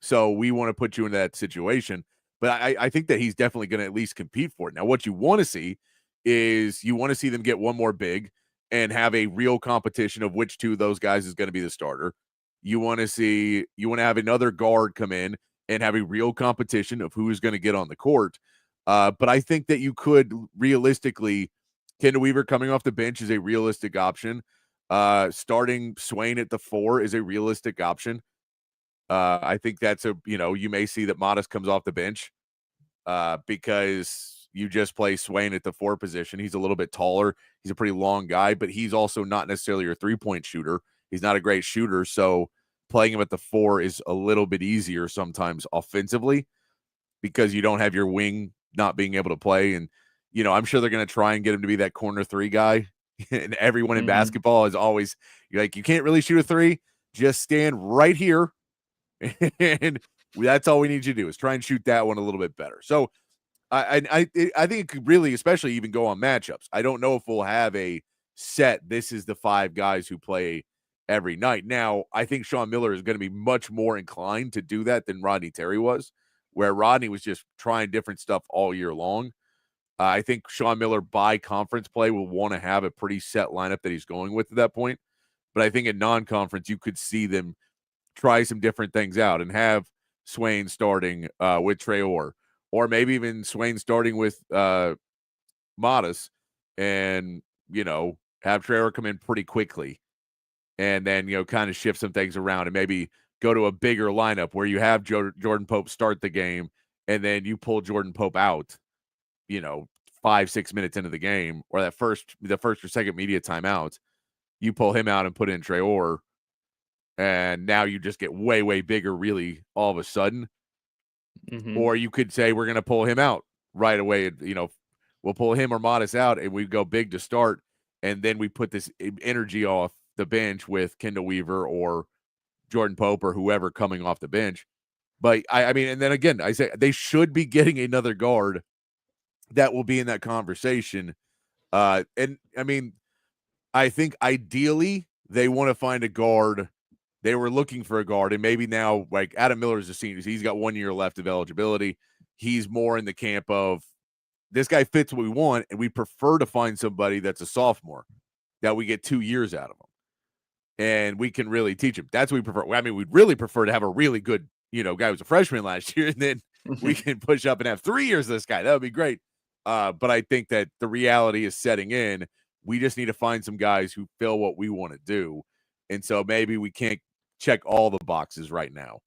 So we want to put you in that situation. But I think that he's definitely going to at least compete for it. Now, what you want to see is you want to see them get one more big and have a real competition of which 2 of those guys is going to be the starter. You want to have another guard come in and have a real competition of who is going to get on the court. But I think that you could realistically, Kendall Weaver coming off the bench is a realistic option. Starting Swain at the 4 is a realistic option. I think that's you may see that Modest comes off the bench because you just play Swain at the 4 position. He's a little bit taller. He's a pretty long guy, but he's also not necessarily your 3-point shooter. He's not a great shooter. So playing him at the 4 is a little bit easier sometimes offensively, because you don't have your wing not being able to play. And, I'm sure they're going to try and get him to be that corner 3 guy. And everyone in basketball is always, you can't really shoot a 3. Just stand right here. And that's all we need you to do, is try and shoot that one a little bit better. So I think it could really, especially even go on matchups. I don't know if we'll have a set, this is the 5 guys who play every night. Now, I think Sean Miller is going to be much more inclined to do that than Rodney Terry was, where Rodney was just trying different stuff all year long. I think Sean Miller by conference play will want to have a pretty set lineup that he's going with at that point. But I think in non-conference, you could see them try some different things out and have Swain starting with Traore, or maybe even Swain starting with Modest, and, have Traore come in pretty quickly, and then, kind of shift some things around and maybe go to a bigger lineup where you have Jordan Pope start the game, and then you pull Jordan Pope out, 5-6 minutes into the game, or the first or second media timeout, you pull him out and put in Traore, and now you just get way, way bigger really all of a sudden. Or you could say, we're going to pull him out right away. We'll pull him or Modest out, and we go big to start, and then we put this energy off the bench with Kendall Weaver or Jordan Pope or whoever coming off the bench. But I mean, and then again, I say they should be getting another guard that will be in that conversation. And I mean, I think ideally they want to find a guard they were looking for a guard, and maybe now, like Adam Miller is a senior, he's got 1 year left of eligibility. He's more in the camp of this guy fits what we want, and we prefer to find somebody that's a sophomore that we get 2 years out of him, and we can really teach him. That's what we prefer. I mean, we'd really prefer to have a really good, guy who was a freshman last year, and then we can push up and have 3 years of this guy. That would be great. But I think that the reality is setting in. We just need to find some guys who fill what we want to do. And so maybe we can't check all the boxes right now.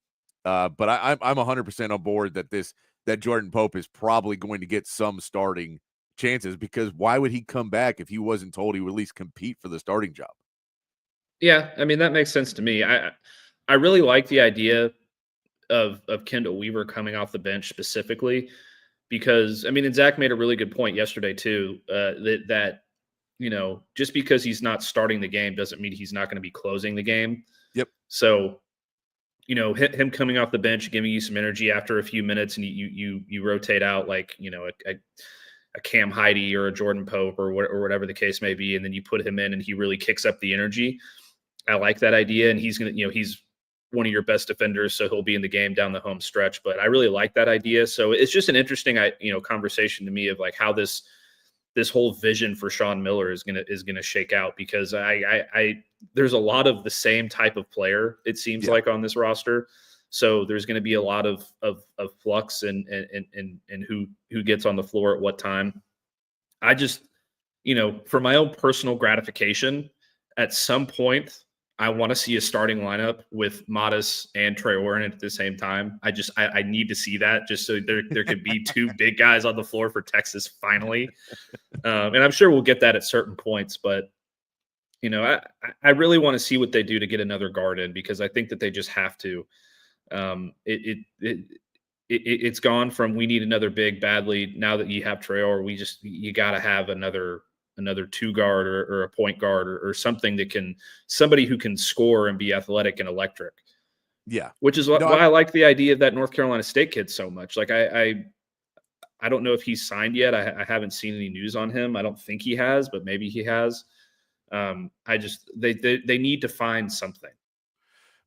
But I'm 100% on board that Jordan Pope is probably going to get some starting chances, because why would he come back if he wasn't told he would at least compete for the starting job? Yeah, I mean, that makes sense to me. I really like the idea of Kendall Weaver coming off the bench specifically, because I mean, and Zach made a really good point yesterday too, that just because he's not starting the game doesn't mean he's not going to be closing the game. Yep. So, him coming off the bench, giving you some energy after a few minutes, and you rotate out like a Cam Heide or a Jordan Pope or whatever the case may be, and then you put him in and he really kicks up the energy. I like that idea, and he's gonna, he's one of your best defenders, so he'll be in the game down the home stretch. But I really like that idea. So it's just an interesting, conversation to me of like how this whole vision for Sean Miller is gonna shake out, because I there's a lot of the same type of player, it seems like, on this roster. So there's going to be a lot of flux and who gets on the floor at what time. I just, for my own personal gratification, at some point, I want to see a starting lineup with Modis and Traore in it at the same time. I need to see that, just so there could be two big guys on the floor for Texas finally. And I'm sure we'll get that at certain points, but I really want to see what they do to get another guard in, because I think that they just have to. It's gone from we need another big badly. Now that you have Traore, you got to have another two guard or a point guard or something somebody who can score and be athletic and electric. Yeah. Which is why I like the idea of that North Carolina State kid so much. Like I don't know if he's signed yet. I haven't seen any news on him. I don't think he has, but maybe he has. They need to find something.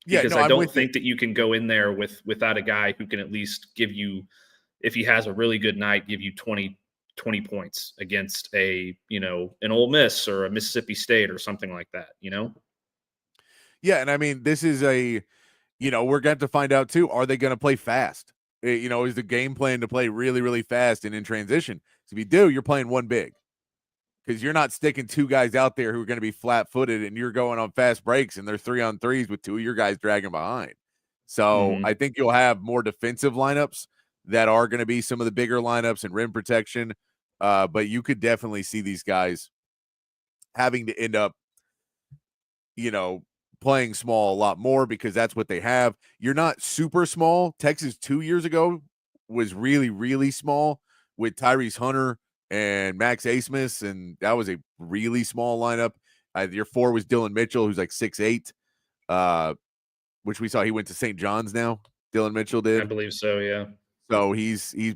Because I don't think that you can go in there without a guy who can at least give you, if he has a really good night, give you 20 points against an Ole Miss or a Mississippi State or something like that, Yeah, and I mean, this is we're going to have to find out too. Are they going to play fast? Is the game plan to play really, really fast and in transition? So if you do, you're playing one big, because you're not sticking two guys out there who are going to be flat-footed, and you're going on fast breaks and they're 3-on-3s with two of your guys dragging behind. So I think you'll have more defensive lineups that are going to be some of the bigger lineups and rim protection. But you could definitely see these guys having to end up, playing small a lot more, because that's what they have. You're not super small. Texas 2 years ago was really, really small with Tyrese Hunter and Max Asmus, and that was a really small lineup. Your 4 was Dylan Mitchell, who's like 6'8", which we saw he went to St. John's now. Dylan Mitchell did. I believe so, yeah. So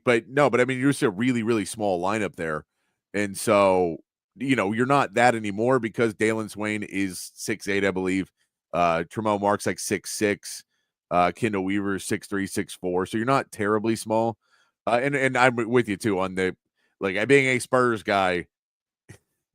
but I mean, you're just a really, really small lineup there. And so, you're not that anymore, because Dalen Swain is 6'8", I believe. Tremont Mark's like 6'6". Kendall Weaver 6'3", 6'4". So you're not terribly small. And I'm with you too on being a Spurs guy.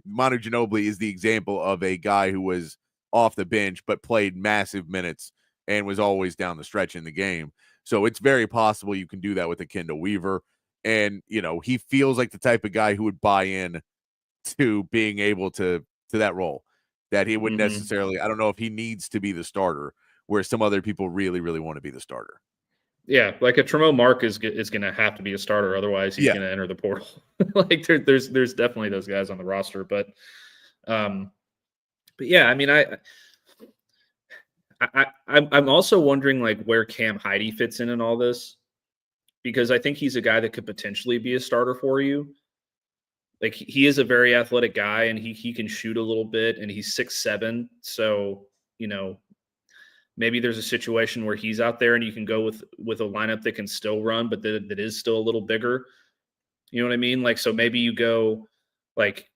Manu Ginobili is the example of a guy who was off the bench but played massive minutes and was always down the stretch in the game. So it's very possible you can do that with a Kendall Weaver. And, he feels like the type of guy who would buy in to being able to that role, that he wouldn't necessarily, I don't know if he needs to be the starter, where some other people really, really want to be the starter. Yeah, like a Tremont Mark is going to have to be a starter, otherwise he's going to enter the portal. Like there's definitely those guys on the roster, but yeah, I mean, I'm also wondering like where Cam Heide fits in all this, because I think he's a guy that could potentially be a starter for you. Like he is a very athletic guy, and he can shoot a little bit, and he's 6'7", so maybe there's a situation where he's out there and you can go with a lineup that can still run, but that is still a little bigger. You know what I mean? Like, so maybe you go like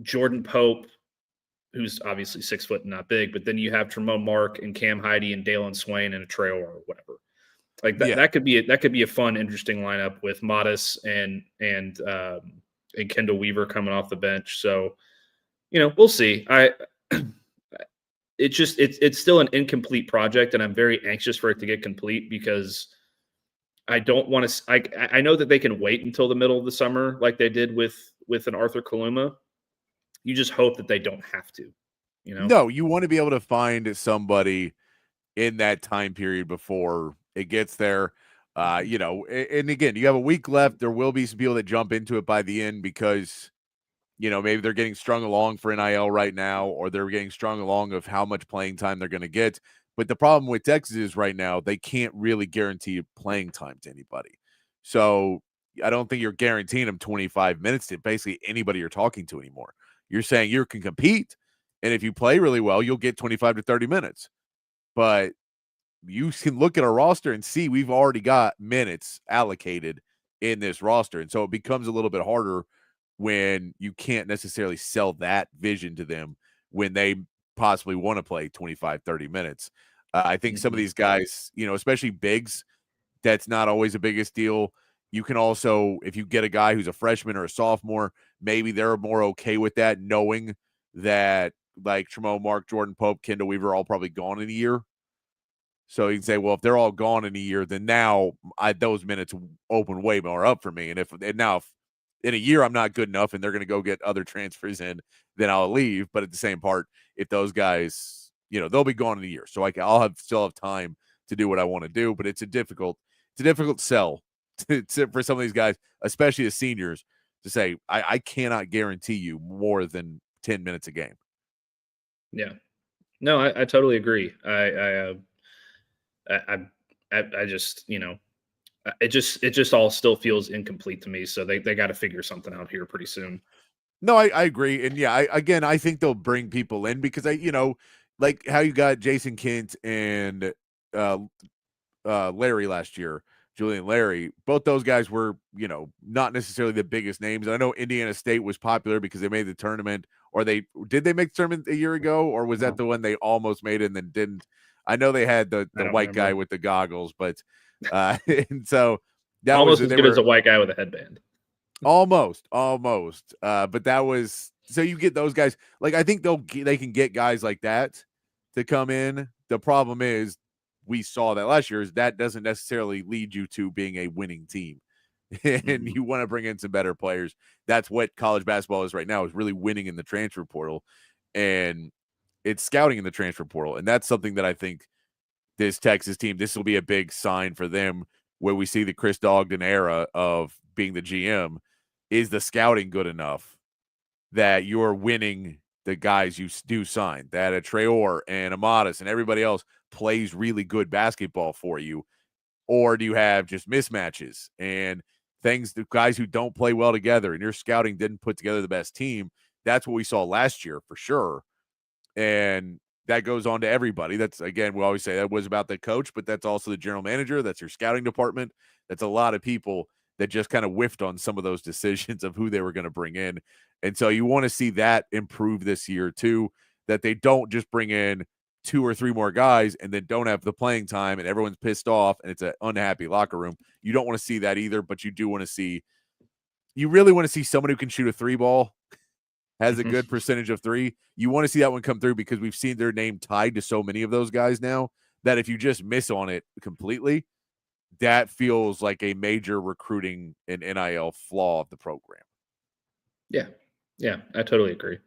Jordan Pope, who's obviously 6 foot and not big, but then you have Tremont Mark and Cam Heide and Dalen Swain and a Traore or whatever. Like that could be a fun, interesting lineup with Modis and Kendall Weaver coming off the bench. So, we'll see. It's still an incomplete project, and I'm very anxious for it to get complete because I don't want to. I know that they can wait until the middle of the summer, like they did with an Arthur Kaluma. You just hope that they don't have to. No, you want to be able to find somebody in that time period before it gets there. And again, you have a week left. There will be some people that jump into it by the end because, maybe they're getting strung along for NIL right now, or they're getting strung along of how much playing time they're going to get. But the problem with Texas is right now, they can't really guarantee playing time to anybody. So I don't think you're guaranteeing them 25 minutes to basically anybody you're talking to anymore. You're saying you can compete, and if you play really well, you'll get 25 to 30 minutes. But you can look at our roster and see we've already got minutes allocated in this roster. And so it becomes a little bit harder when you can't necessarily sell that vision to them when they possibly want to play 25, 30 minutes. I think some of these guys, especially bigs, that's not always the biggest deal. You can also, if you get a guy who's a freshman or a sophomore, maybe they're more okay with that, knowing that like Tremont Mark, Jordan Pope, Kendall Weaver are all probably gone in a year. So you can say, well, if they're all gone in a year, then now those minutes open way more up for me. And if in a year I'm not good enough and they're going to go get other transfers in, then I'll leave. But at the same part, if those guys, they'll be gone in a year. So I'll still have time to do what I want to do. But it's a difficult sell for some of these guys, especially the seniors, to say, I cannot guarantee you more than 10 minutes a game. Yeah. No, I totally agree. I just, it just all still feels incomplete to me. So they got to figure something out here pretty soon. No, I agree. And yeah, I think they'll bring people in because like how you got Jason Kent and Larry last year, Julian Larry, both those guys were, not necessarily the biggest names. I know Indiana State was popular because they made the tournament, or did they make the tournament a year ago, or was that the one they almost made it and then didn't? I know they had the white guy with the goggles, but and so that almost was as good as a white guy with a headband. Almost. But that was, so you get those guys. Like I think they can get guys like that to come in. The problem is we saw that last year is that doesn't necessarily lead you to being a winning team. And you want to bring in some better players. That's what college basketball is right now, is really winning in the transfer portal. And it's scouting in the transfer portal. And that's something that I think this Texas team, this will be a big sign for them, where we see the Chris Dogden era of being the GM. Is the scouting good enough that you're winning the guys you do sign, that a Traore and a Modis and everybody else plays really good basketball for you? Or do you have just mismatches and the guys who don't play well together, and your scouting didn't put together the best team? That's what we saw last year for sure. And that goes on to everybody. That's, again, we always say that was about the coach, but that's also the general manager. That's your scouting department. That's a lot of people that just kind of whiffed on some of those decisions of who they were going to bring in. And so you want to see that improve this year too, that they don't just bring in 2 or 3 more guys and then don't have the playing time and everyone's pissed off and it's an unhappy locker room. You don't want to see that either, but you really want to see someone who can shoot a 3 ball, has a good percentage of 3. You want to see that one come through because we've seen their name tied to so many of those guys now that if you just miss on it completely, that feels like a major recruiting and NIL flaw of the program. Yeah, I totally agree.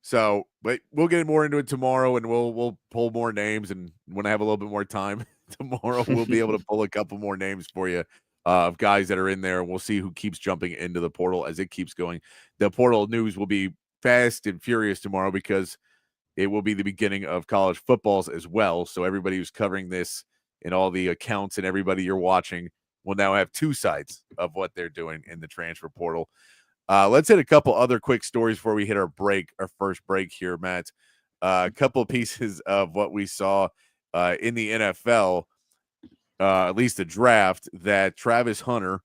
So, but we'll get more into it tomorrow, and we'll pull more names. And when I have a little bit more time tomorrow, we'll be able to pull a couple more names for you of guys that are in there, and we'll see who keeps jumping into the portal as it keeps going. The portal news will be fast and furious tomorrow because it will be the beginning of college footballs as well. So everybody who's covering this and all the accounts and everybody you're watching will now have 2 sides of what they're doing in the transfer portal. Let's hit a couple other quick stories before we hit our first break here, Matt. A couple pieces of what we saw in the NFL, at least the draft, that Travis Hunter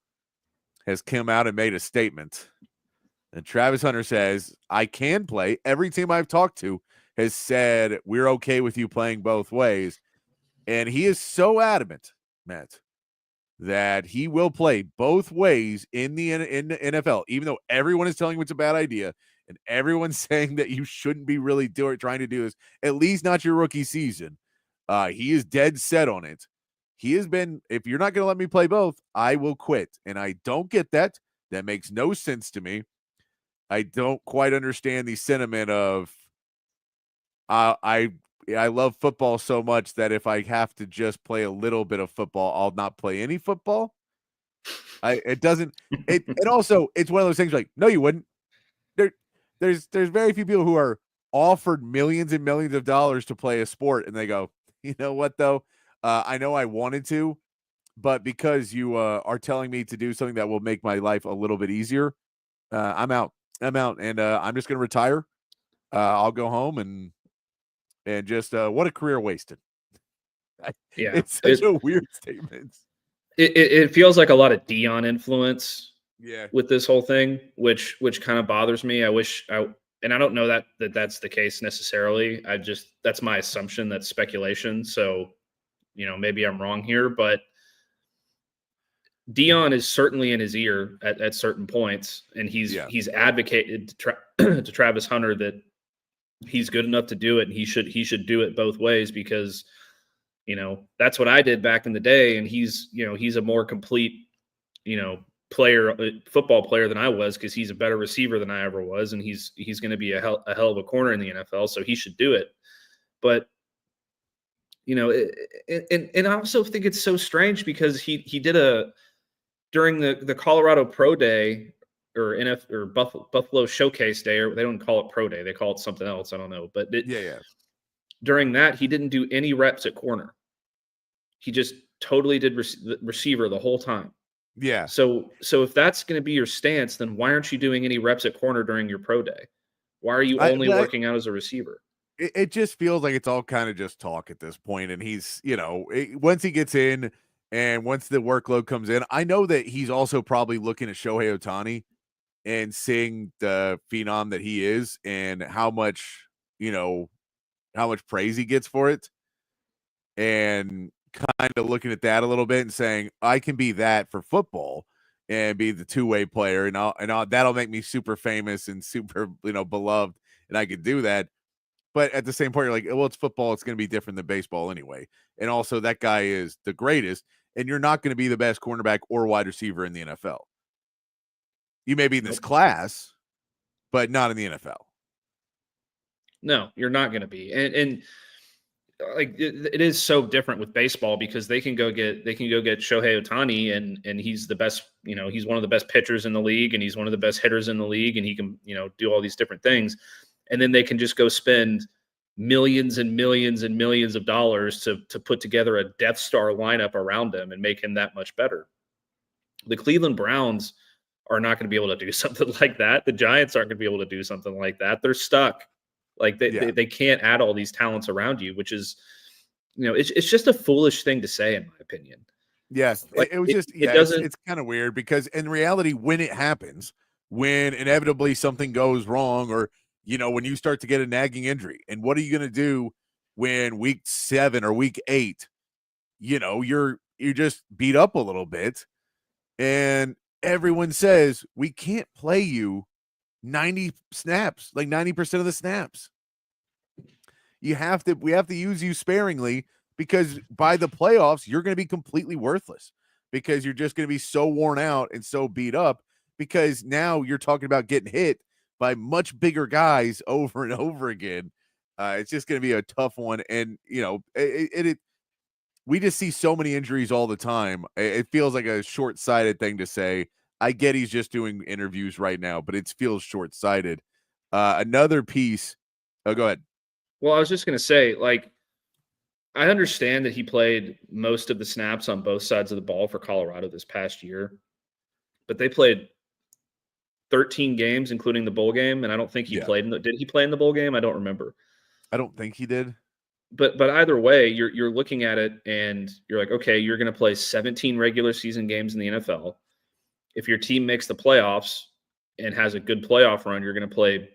has come out and made a statement. And Travis Hunter says, I can play. Every team I've talked to has said, we're okay with you playing both ways. And he is so adamant, Matt, that he will play both ways in the NFL, even though everyone is telling him it's a bad idea and everyone's saying that you shouldn't be really trying to do this, at least not your rookie season. He is dead set on it. He has been, if you're not going to let me play both, I will quit. And I don't get that. That makes no sense to me. I don't quite understand the sentiment of I love football so much that if I have to just play a little bit of football, I'll not play any football. And also it's one of those things like, no, you wouldn't. There's very few people who are offered millions and millions of dollars to play a sport and they go, you know what though? I know I wanted to, but because you are telling me to do something that will make my life a little bit easier, I'm out. And I'm just going to retire. I'll go home and just what a career wasted. Yeah, it's such a weird statement. It feels like a lot of Dion influence. Yeah, with this whole thing, which kind of bothers me. I don't know that that's the case necessarily. That's my assumption. That's speculation. So, maybe I'm wrong here, but Dion is certainly in his ear at certain points, and he's advocated to Travis Hunter that he's good enough to do it, and he should do it both ways because, that's what I did back in the day, and he's a more complete, football player than I was because he's a better receiver than I ever was, and he's going to be a hell of a corner in the NFL, so he should do it. But and I also think it's so strange because he did during the Colorado Pro Day or Buffalo Showcase Day, or they don't call it Pro Day, they call it something else, I don't know, but during that he didn't do any reps at corner. He just totally did receiver the whole time. Yeah. So if that's going to be your stance, then why aren't you doing any reps at corner during your pro day? Why are you only working out as a receiver? It just feels like it's all kind of just talk at this point. And he's, once he gets in and once the workload comes in, I know that he's also probably looking at Shohei Ohtani and seeing the phenom that he is and how much praise he gets for it. And kind of looking at that a little bit and saying, I can be that for football and be the two-way player. And that'll make me super famous and super, beloved. And I could do that. But at the same point, you're like, well, it's football. It's going to be different than baseball anyway. And also that guy is the greatest. And you're not going to be the best cornerback or wide receiver in the NFL. You may be in this class, but not in the NFL. No, you're not going to be. And like it is so different with baseball because they can go get Shohei Ohtani and he's the best, he's one of the best pitchers in the league and he's one of the best hitters in the league and he can, do all these different things. And then they can just go spend millions and millions and millions of dollars to put together a Death Star lineup around him and make him that much better. The Cleveland Browns are not going to be able to do something like that. The Giants aren't going to be able to do something like that. They're stuck. Like they can't add all these talents around you, which is, it's just a foolish thing to say, in my opinion. Yes, like, it was just it's kind of weird because in reality, when it happens, when inevitably something goes wrong, or when you start to get a nagging injury, and what are you going to do when week 7 or week 8, you're just beat up a little bit, and everyone says we can't play you 90 snaps, like 90% of the snaps. We have to use you sparingly because by the playoffs, you're going to be completely worthless because you're just going to be so worn out and so beat up because now you're talking about getting hit by much bigger guys over and over again. It's just going to be a tough one. And, we just see so many injuries all the time. It feels like a short-sighted thing to say. I get he's just doing interviews right now, but it feels short-sighted. Another piece. Oh, go ahead. Well, I was just going to say, like, I understand that he played most of the snaps on both sides of the ball for Colorado this past year, but they played 13 games, including the bowl game, and I don't think he played. Did he play in the bowl game? I don't remember. I don't think he did. But either way, you're looking at it, and you're like, okay, you're going to play 17 regular season games in the NFL. If your team makes the playoffs, and has a good playoff run, you're going to play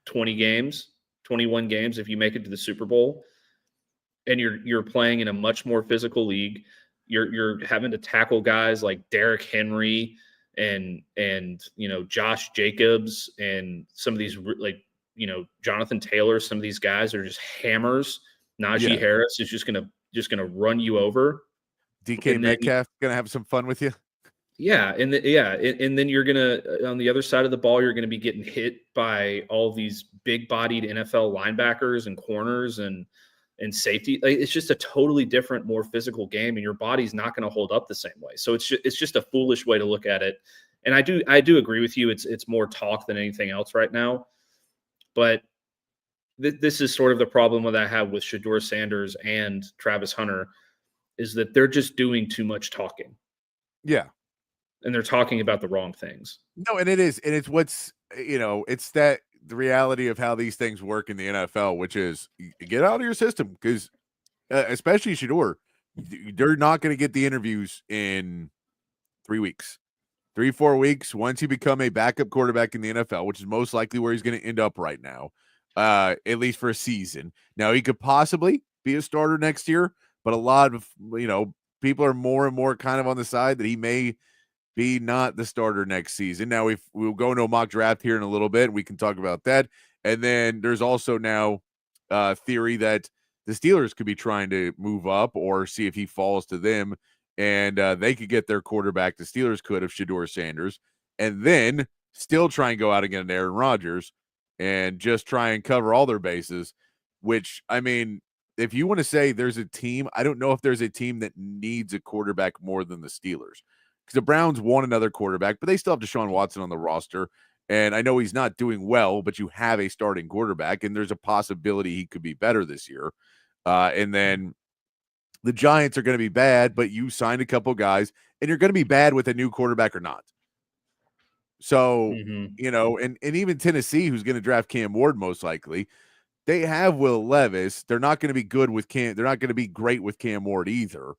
20 games, 21 games if you make it to the Super Bowl, and you're playing in a much more physical league. You're having to tackle guys like Derrick Henry and Josh Jacobs and some of these Jonathan Taylor. Some of these guys are just hammers. Najee Harris is just gonna run you over. DK Metcalf gonna have some fun with you. Yeah, and then you're gonna on the other side of the ball, you're gonna be getting hit by all these big-bodied NFL linebackers and corners and safety. Like, it's just a totally different, more physical game, and your body's not going to hold up the same way. So it's just a foolish way to look at it. And I do agree with you. It's more talk than anything else right now. But this is sort of the problem that I have with Shedeur Sanders and Travis Hunter, is that they're just doing too much talking. Yeah. And they're talking about the wrong things. No, and it's what's, it's that the reality of how these things work in the NFL, which is get out of your system, because especially Shedeur, they're not going to get the interviews in 3 weeks, 4 weeks. Once you become a backup quarterback in the NFL, which is most likely where he's going to end up right now, at least for a season. Now, he could possibly be a starter next year, but a lot of, people are more and more kind of on the side that he may be not the starter next season. Now, if we'll go into a mock draft here in a little bit, we can talk about that. And then there's also now theory that the Steelers could be trying to move up or see if he falls to them, and they could get their quarterback. The Steelers could, if Shedeur Sanders, and then still try and go out and get an Aaron Rodgers and just try and cover all their bases, which, I mean, if you want to say there's a team, I don't know if there's a team that needs a quarterback more than the Steelers. Because the Browns want another quarterback, but they still have Deshaun Watson on the roster. And I know he's not doing well, but you have a starting quarterback, and there's a possibility he could be better this year. And then the Giants are going to be bad, but you signed a couple guys, and you're going to be bad with a new quarterback or not. So, and even Tennessee, who's going to draft Cam Ward most likely, they have Will Levis. They're not going to be good with Cam. They're not going to be great with Cam Ward either.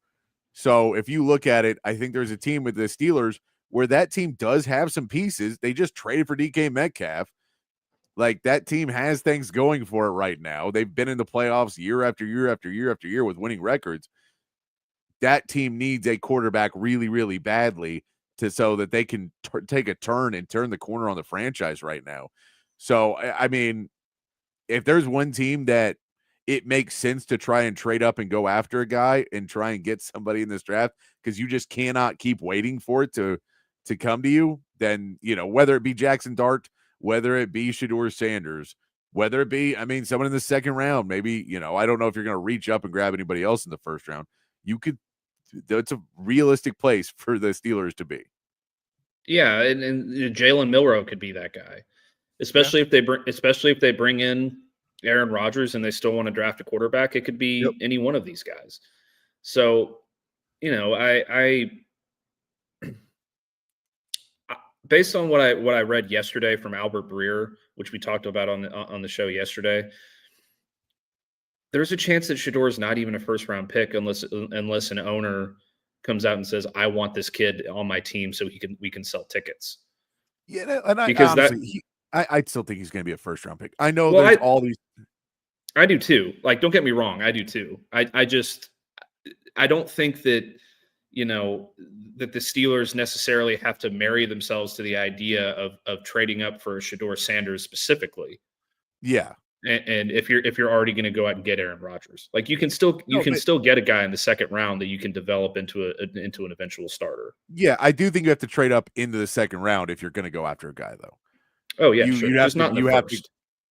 So if you look at it, I think there's a team with the Steelers where that team does have some pieces. They just traded for DK Metcalf. Like, that team has things going for it right now. They've been in the playoffs year after year after year after year with winning records. That team needs a quarterback really, really badly so that they can take a turn and turn the corner on the franchise right now. So, I mean, if there's one team that it makes sense to try and trade up and go after a guy and try and get somebody in this draft, because you just cannot keep waiting for it to come to you, then, whether it be Jackson Dart, whether it be Shedeur Sanders, whether it be, someone in the second round, maybe, I don't know if you're going to reach up and grab anybody else in the first round. It's a realistic place for the Steelers to be. Yeah. And Jalen Milroe could be that guy, especially if they bring in Aaron Rodgers and they still want to draft a quarterback. It could be any one of these guys. So, I based on what I read yesterday from Albert Breer, which we talked about on the show yesterday, there's a chance that Shedeur is not even a first round pick unless an owner comes out and says, I want this kid on my team so we can sell tickets. Yeah, and I still think he's going to be a first round pick. I know there's all these. I do too. Like, don't get me wrong. I do too. I don't think that, that the Steelers necessarily have to marry themselves to the idea of trading up for Shedeur Sanders specifically. Yeah. And if you're already going to go out and get Aaron Rodgers, like, you can still get a guy in the second round that you can develop into an eventual starter. Yeah. I do think you have to trade up into the second round if you're going to go after a guy, though. Oh yeah, sure. You have just not in the first.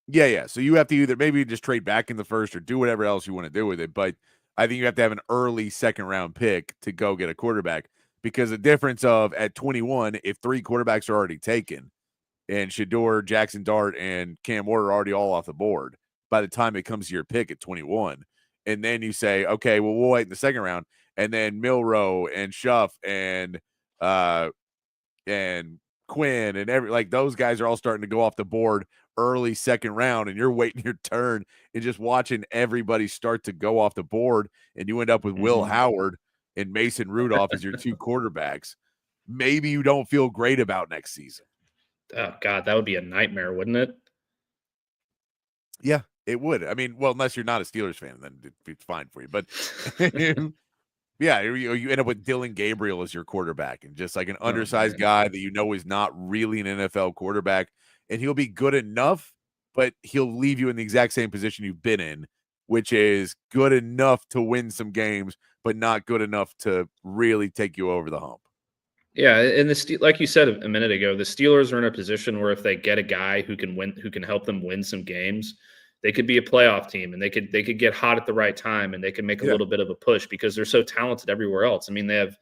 Yeah. So you have to either maybe just trade back in the first or do whatever else you want to do with it. But I think you have to have an early second round pick to go get a quarterback, because the difference of at 21, if 3 quarterbacks are already taken and Shedeur, Jackson Dart, and Cam Ward are already all off the board by the time it comes to your pick at 21, and then you say, okay, well, we'll wait in the second round, and then Milroe and Schuff and Quinn and those guys are all starting to go off the board early second round, and you're waiting your turn and just watching everybody start to go off the board, and you end up with Will Howard and Mason Rudolph as your 2 quarterbacks. Maybe you don't feel great about next season. Oh God, that would be a nightmare, wouldn't it? Yeah, it would. I mean, well, unless you're not a Steelers fan, then it's fine for you. But yeah, you end up with Dylan Gabriel as your quarterback and just like an undersized guy that you know is not really an NFL quarterback. And he'll be good enough, but he'll leave you in the exact same position you've been in, which is good enough to win some games, but not good enough to really take you over the hump. Yeah, and like you said a minute ago, the Steelers are in a position where if they get a guy who can help them win some games, they could be a playoff team, and they could get hot at the right time, and they can make a little bit of a push because they're so talented everywhere else. I mean, they have,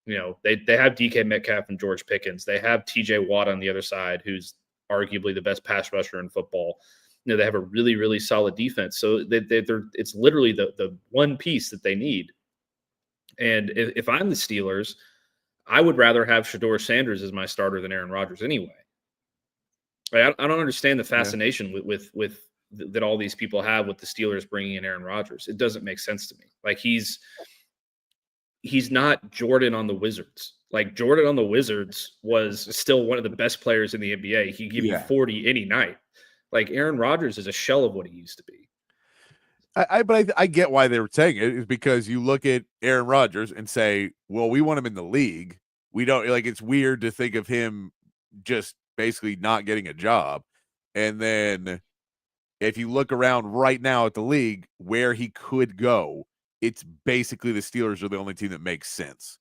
they have DK Metcalf and George Pickens. They have TJ Watt on the other side, who's arguably the best pass rusher in football. They have a really, really solid defense. So it's literally the one piece that they need. And if I'm the Steelers, I would rather have Shedeur Sanders as my starter than Aaron Rodgers anyway. I don't understand the fascination with that all these people have with the Steelers bringing in Aaron Rodgers. It doesn't make sense to me. Like he's not Jordan on the Wizards. Like Jordan on the Wizards was still one of the best players in the NBA. He give you 40 any night. Like Aaron Rodgers is a shell of what he used to be. I get why they were saying it is because you look at Aaron Rodgers and say, well, we want him in the league. We don't like, it's weird to think of him just basically not getting a job. And then if you look around right now at the league where he could go, it's basically the Steelers are the only team that makes sense.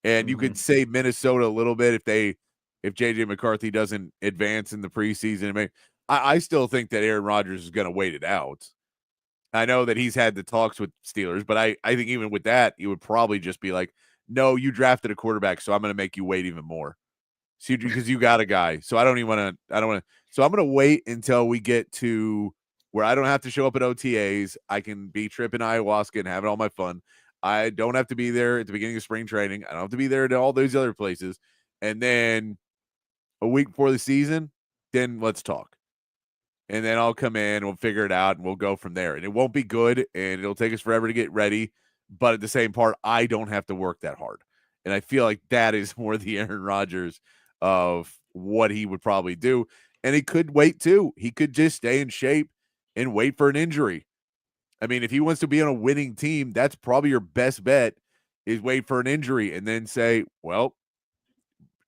And you could say Minnesota a little bit if JJ McCarthy doesn't advance in the preseason. I mean, I still think that Aaron Rodgers is going to wait it out. I know that he's had the talks with Steelers, but I think even with that, you would probably just be like, no, you drafted a quarterback, so I'm going to make you wait even more. See, because you got a guy. So I don't want to. So I'm going to wait until we get to where I don't have to show up at OTAs. I can be tripping ayahuasca and having all my fun. I don't have to be there at the beginning of spring training. I don't have to be there at all those other places. And then a week before the season, then let's talk. And then I'll come in, we'll figure it out, and we'll go from there. And it won't be good, and it'll take us forever to get ready. But at the same part, I don't have to work that hard. And I feel like that is more the Aaron Rodgers of what he would probably do. And he could wait, too. He could just stay in shape and wait for an injury. I mean, if he wants to be on a winning team, that's probably your best bet is wait for an injury and then say, well,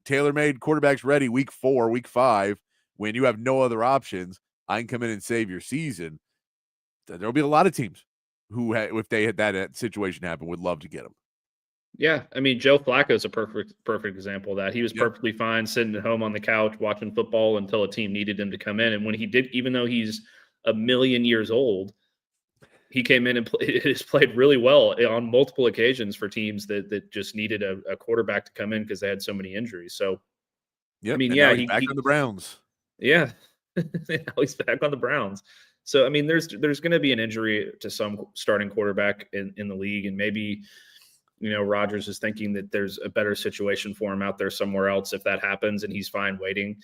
tailor-made quarterback's ready week 4, week 5, when you have no other options. I can come in and save your season. There'll be a lot of teams who, if they had that situation happen, would love to get him. Yeah, I mean, Joe Flacco is a perfect example of that. He was perfectly fine sitting at home on the couch watching football until a team needed him to come in. And when he did, even though he's a million years old, he came in and has played really well on multiple occasions for teams that just needed a quarterback to come in because they had so many injuries. So, I mean, he's back on the Browns. Yeah. Now he's back on the Browns. So, I mean, there's going to be an injury to some starting quarterback in the league. And maybe, Rodgers is thinking that there's a better situation for him out there somewhere else if that happens and he's fine waiting.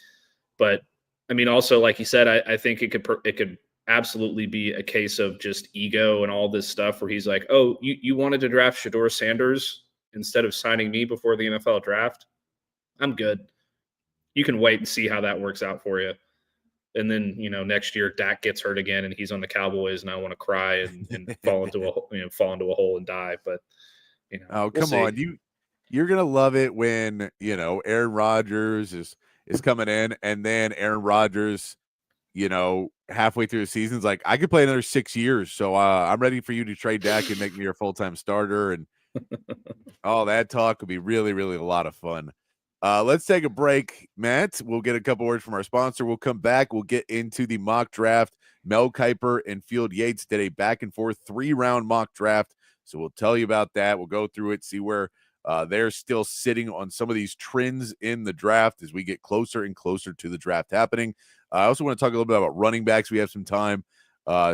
But, I mean, also, like you said, I think it could absolutely be a case of just ego and all this stuff where he's like, oh, you wanted to draft Shedeur Sanders instead of signing me before the NFL draft? I'm good. You can wait and see how that works out for you. And then, next year Dak gets hurt again and he's on the Cowboys and I want to cry and fall into a hole and die. But, come on. You're going to love it when, Aaron Rodgers is coming in and then Aaron Rodgers, halfway through the season is like, I could play another 6 years. So I'm ready for you to trade Dak and make me your full-time starter. And all that talk would be really, really a lot of fun. Let's take a break, Matt. We'll get a couple words from our sponsor. We'll come back. We'll get into the mock draft. Mel Kiper and Field Yates did a back-and-forth 3-round mock draft, so we'll tell you about that. We'll go through it, see where they're still sitting on some of these trends in the draft as we get closer and closer to the draft happening. I also want to talk a little bit about running backs. We have some time.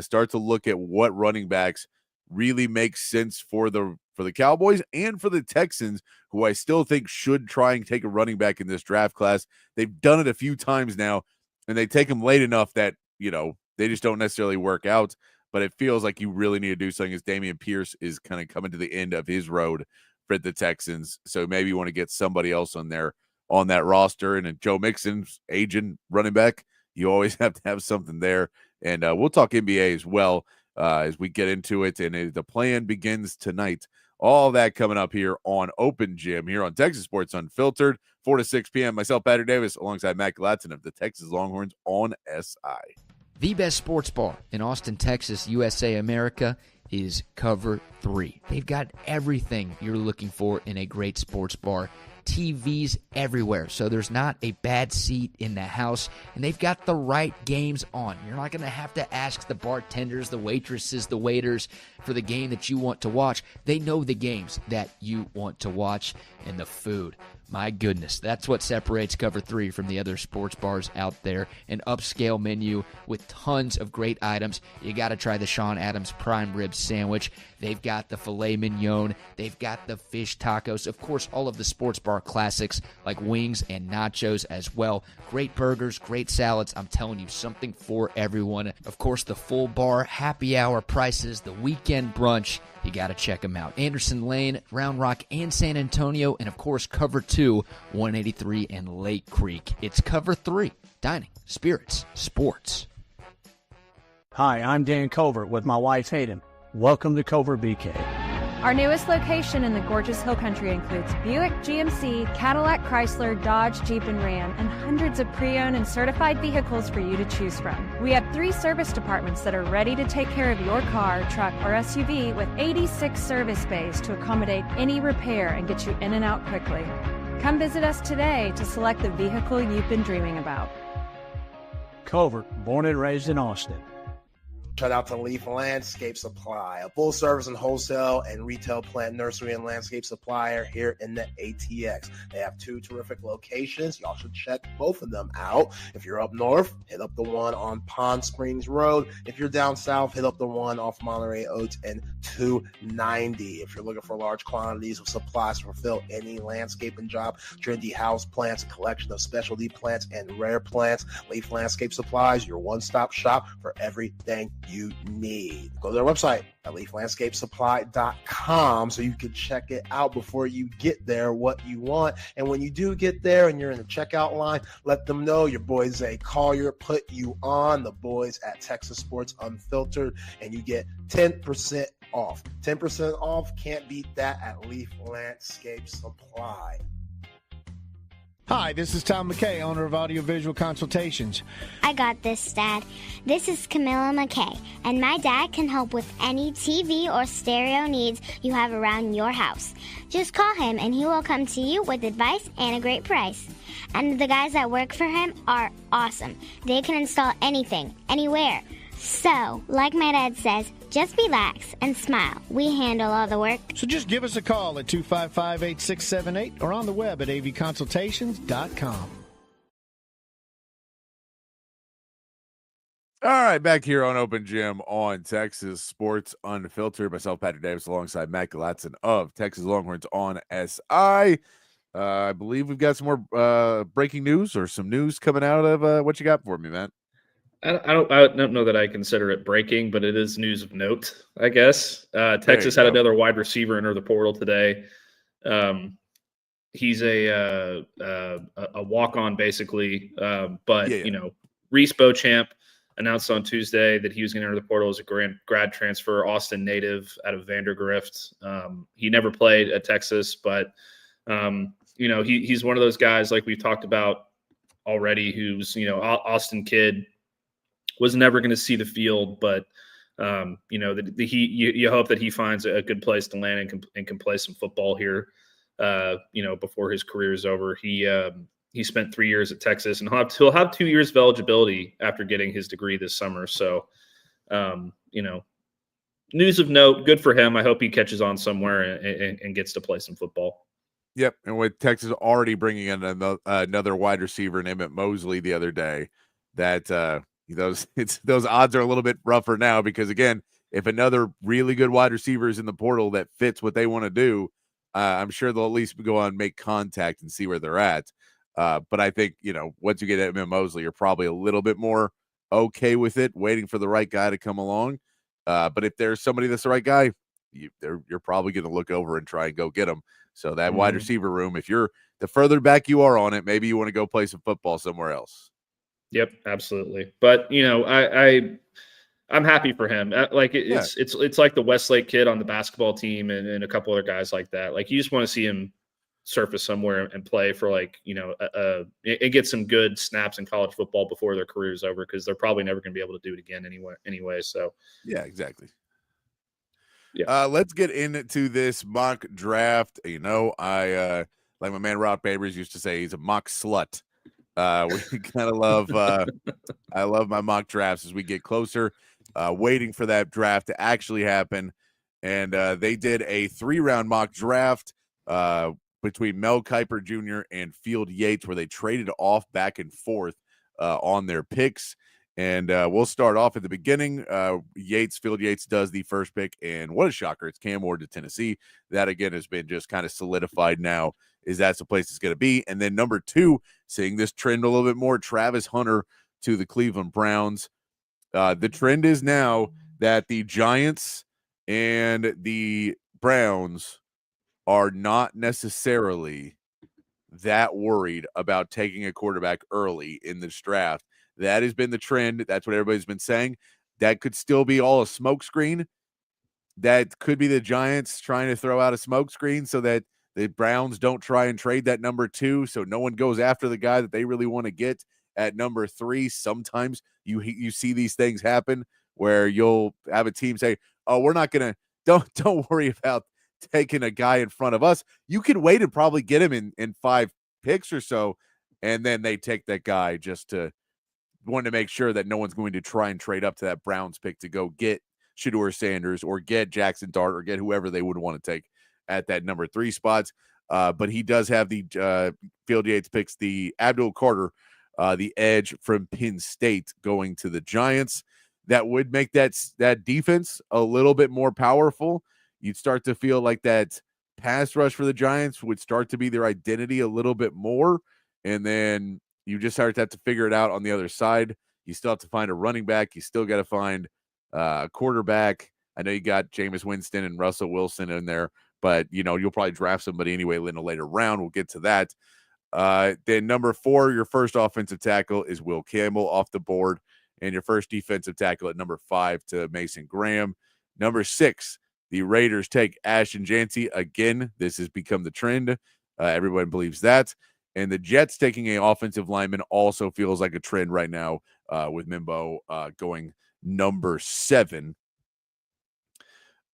Start to look at what running backs really make sense for the Cowboys and for the Texans, who I still think should try and take a running back in this draft class. They've done it a few times now, and they take them late enough that, they just don't necessarily work out. But it feels like you really need to do something as Dameon Pierce is kind of coming to the end of his road for the Texans. So maybe you want to get somebody else on there on that roster. And then Joe Mixon's aging running back. You always have to have something there. And we'll talk NBA as well as we get into it. And the plan begins tonight. All that coming up here on Open Gym here on Texas Sports Unfiltered, 4 to 6 p.m. Myself, Patrick Davis, alongside Matt Galatzan of the Texas Longhorns on SI. The best sports bar in Austin, Texas, USA, America is Cover 3. They've got everything you're looking for in a great sports bar. TVs everywhere, so there's not a bad seat in the house, and they've got the right games on. You're not going to have to ask the bartenders, the waitresses, the waiters for the game that you want to watch. They know the games that you want to watch, and the food. My goodness, that's what separates Cover 3 from the other sports bars out there. An upscale menu with tons of great items. You got to try the Sean Adams prime rib sandwich. They've got the filet mignon. They've got the fish tacos. Of course, all of the sports bar classics like wings and nachos as well. Great burgers, great salads. I'm telling you, something for everyone. Of course, the full bar happy hour prices, the weekend brunch. You got to check them out. Anderson Lane, Round Rock, and San Antonio. And, of course, Cover 2, 183 and Lake Creek. It's Cover 3, dining, spirits, sports. Hi, I'm Dan Covert with my wife Hayden. Welcome to Covert BK. Our newest location in the gorgeous Hill Country includes Buick, GMC, Cadillac, Chrysler, Dodge, Jeep, and Ram, and hundreds of pre-owned and certified vehicles for you to choose from. We have 3 service departments that are ready to take care of your car, truck, or SUV with 86 service bays to accommodate any repair and get you in and out quickly. Come visit us today to select the vehicle you've been dreaming about. Covert, born and raised in Austin. Shout out to Leaf Landscape Supply, a full service and wholesale and retail plant nursery and landscape supplier here in the ATX. They have 2 terrific locations. Y'all should check both of them out. If you're up north, hit up the one on Pond Springs Road. If you're down south, hit up the one off Monterey Oaks and 290. If you're looking for large quantities of supplies to fulfill any landscaping job, trendy house plants, a collection of specialty plants and rare plants, Leaf Landscape Supplies, your one-stop shop for everything you need. Go to their website at leaflandscapesupply.com so you can check it out before you get there what you want. And when you do get there and you're in the checkout line, let them know your boy Zay Collier put you on, the boys at Texas Sports Unfiltered, and you get 10% off. 10% off, can't beat that at Leaf Landscape Supply. Hi, this is Tom McKay, owner of Audiovisual Consultations. I got this, Dad. This is Camilla McKay, and my dad can help with any TV or stereo needs you have around your house. Just call him, and he will come to you with advice and a great price. And the guys that work for him are awesome. They can install anything, anywhere. So, like my dad says, just relax and smile. We handle all the work. So just give us a call at 255-8678 or on the web at avconsultations.com. All right, back here on Open Gym on Texas Sports Unfiltered. Myself, Patrick Davis, alongside Matt Galatzan of Texas Longhorns on SI. I believe we've got some more breaking news or some news coming out of what you got for me, Matt. I don't know that I consider it breaking, but it is news of note, I guess. Texas had another wide receiver enter the portal today. He's a walk-on, basically. You know, Reese Beauchamp announced on Tuesday that he was going to enter the portal as a grad transfer, Austin native out of Vandergrift. He never played at Texas, but, you know, he's one of those guys like we've talked about already who's, you know, Austin kid, was never going to see the field, but you know, you hope that he finds a good place to land and can play some football here. You know, before his career is over, he spent 3 years at Texas, and he'll have 2 years of eligibility after getting his degree this summer. So, you know, news of note, good for him. I hope he catches on somewhere and gets to play some football. Yep, and with Texas already bringing in another wide receiver named Mosley the other day, that. Those odds are a little bit rougher now because, again, if another really good wide receiver is in the portal that fits what they want to do, I'm sure they'll at least go on and make contact and see where they're at. But I think, you know, once you get M. Mosley, you're probably a little bit more okay with it, waiting for the right guy to come along. But if there's somebody that's the right guy, you're probably going to look over and try and go get him. So that wide receiver room, if you're the further back you are on it, maybe you want to go play some football somewhere else. Yep, absolutely. But I'm happy for him. It's like the Westlake kid on the basketball team and a couple other guys like that. Like you just want to see him surface somewhere and play for and get some good snaps in college football before their career's over, because they're probably never going to be able to do it again anyway. So yeah, exactly. Yeah. Let's get into this mock draft. I like my man Rob Babers used to say, he's a mock slut. We kind of love I love my mock drafts as we get closer, waiting for that draft to actually happen. And they did a 3-round mock draft between Mel Kiper Jr. and Field Yates, where they traded off back and forth on their picks. And we'll start off at the beginning. Field Yates does the first pick, and what a shocker. It's Cam Ward to Tennessee. That, again, has been just kind of solidified now, is that's the place it's going to be. And then number 2, seeing this trend a little bit more, Travis Hunter to the Cleveland Browns. The trend is now that the Giants and the Browns are not necessarily that worried about taking a quarterback early in this draft. That has been the trend. That's what everybody's been saying. That could still be all a smokescreen. That could be the Giants trying to throw out a smokescreen so that the Browns don't try and trade that number 2, so no one goes after the guy that they really want to get at number 3. Sometimes you see these things happen where you'll have a team say, "Oh, we're not gonna don't worry about taking a guy in front of us. You can wait and probably get him in 5 picks or so," and then they take that guy just to want to make sure that no one's going to try and trade up to that Browns pick to go get Shedeur Sanders or get Jackson Dart or get whoever they would want to take at that number 3 spots. But he does have the Field Yates picks the Abdul Carter, the edge from Penn State, going to the Giants. That would make that defense a little bit more powerful. You'd start to feel like that pass rush for the Giants would start to be their identity a little bit more. And then you just start to have to figure it out on the other side. You still have to find a running back. You still got to find a quarterback. I know you got Jameis Winston and Russell Wilson in there, but you'll probably draft somebody anyway in a later round. We'll get to that. Then number 4, your first offensive tackle is Will Campbell off the board, and your first defensive tackle at number 5 to Mason Graham. Number 6, the Raiders take Ashton Jancy. Again, this has become the trend. Everyone believes that. And the Jets taking an offensive lineman also feels like a trend right now, with Mimbo going number 7.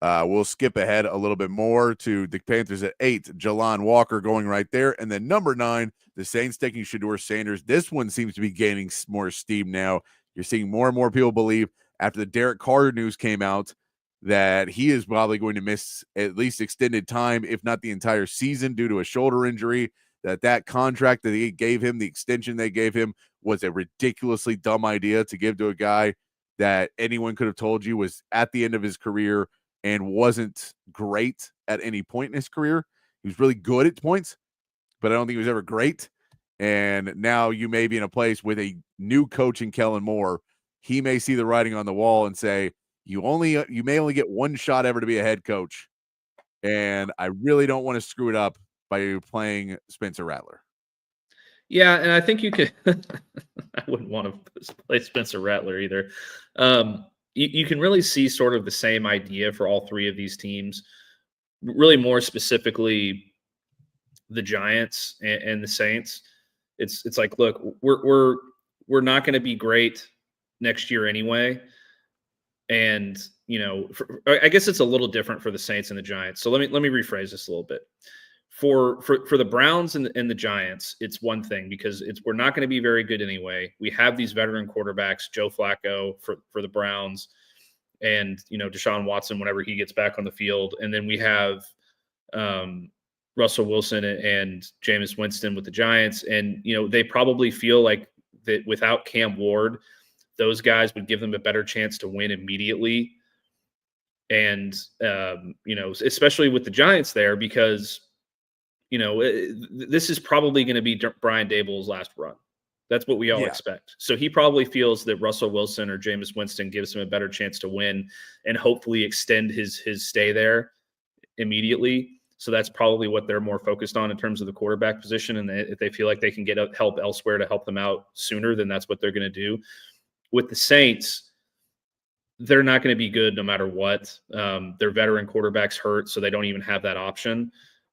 We'll skip ahead a little bit more to the Panthers at 8. Jalon Walker going right there. And then number 9, the Saints taking Shedeur Sanders. This one seems to be gaining more steam now. You're seeing more and more people believe, after the Derek Carr news came out, that he is probably going to miss at least extended time, if not the entire season, due to a shoulder injury. That contract that they gave him, the extension they gave him, was a ridiculously dumb idea to give to a guy that anyone could have told you was at the end of his career and wasn't great at any point in his career. He was really good at points, but I don't think he was ever great. And now you may be in a place with a new coach in Kellen Moore. He may see the writing on the wall and say, you may only get one shot ever to be a head coach. And I really don't want to screw it up by playing Spencer Rattler. Yeah, and I think you could I wouldn't want to play Spencer Rattler either. You can really see sort of the same idea for all 3 of these teams, really more specifically the Giants and the Saints. It's like, look, we're not going to be great next year anyway. And, I guess it's a little different for the Saints and the Giants. So let me rephrase this a little bit. For the Browns and the Giants, it's one thing, because we're not going to be very good anyway. We have these veteran quarterbacks, Joe Flacco for the Browns, and Deshaun Watson whenever he gets back on the field, and then we have Russell Wilson and Jameis Winston with the Giants, and they probably feel like that without Cam Ward, those guys would give them a better chance to win immediately, and especially with the Giants there, because this is probably going to be Brian Daboll's last run. That's what we all expect. So he probably feels that Russell Wilson or Jameis Winston gives him a better chance to win and hopefully extend his stay there immediately. So that's probably what they're more focused on in terms of the quarterback position. And if they feel like they can get help elsewhere to help them out sooner, then that's what they're going to do. With the Saints, they're not going to be good no matter what. Their veteran quarterback's hurt, so they don't even have that option.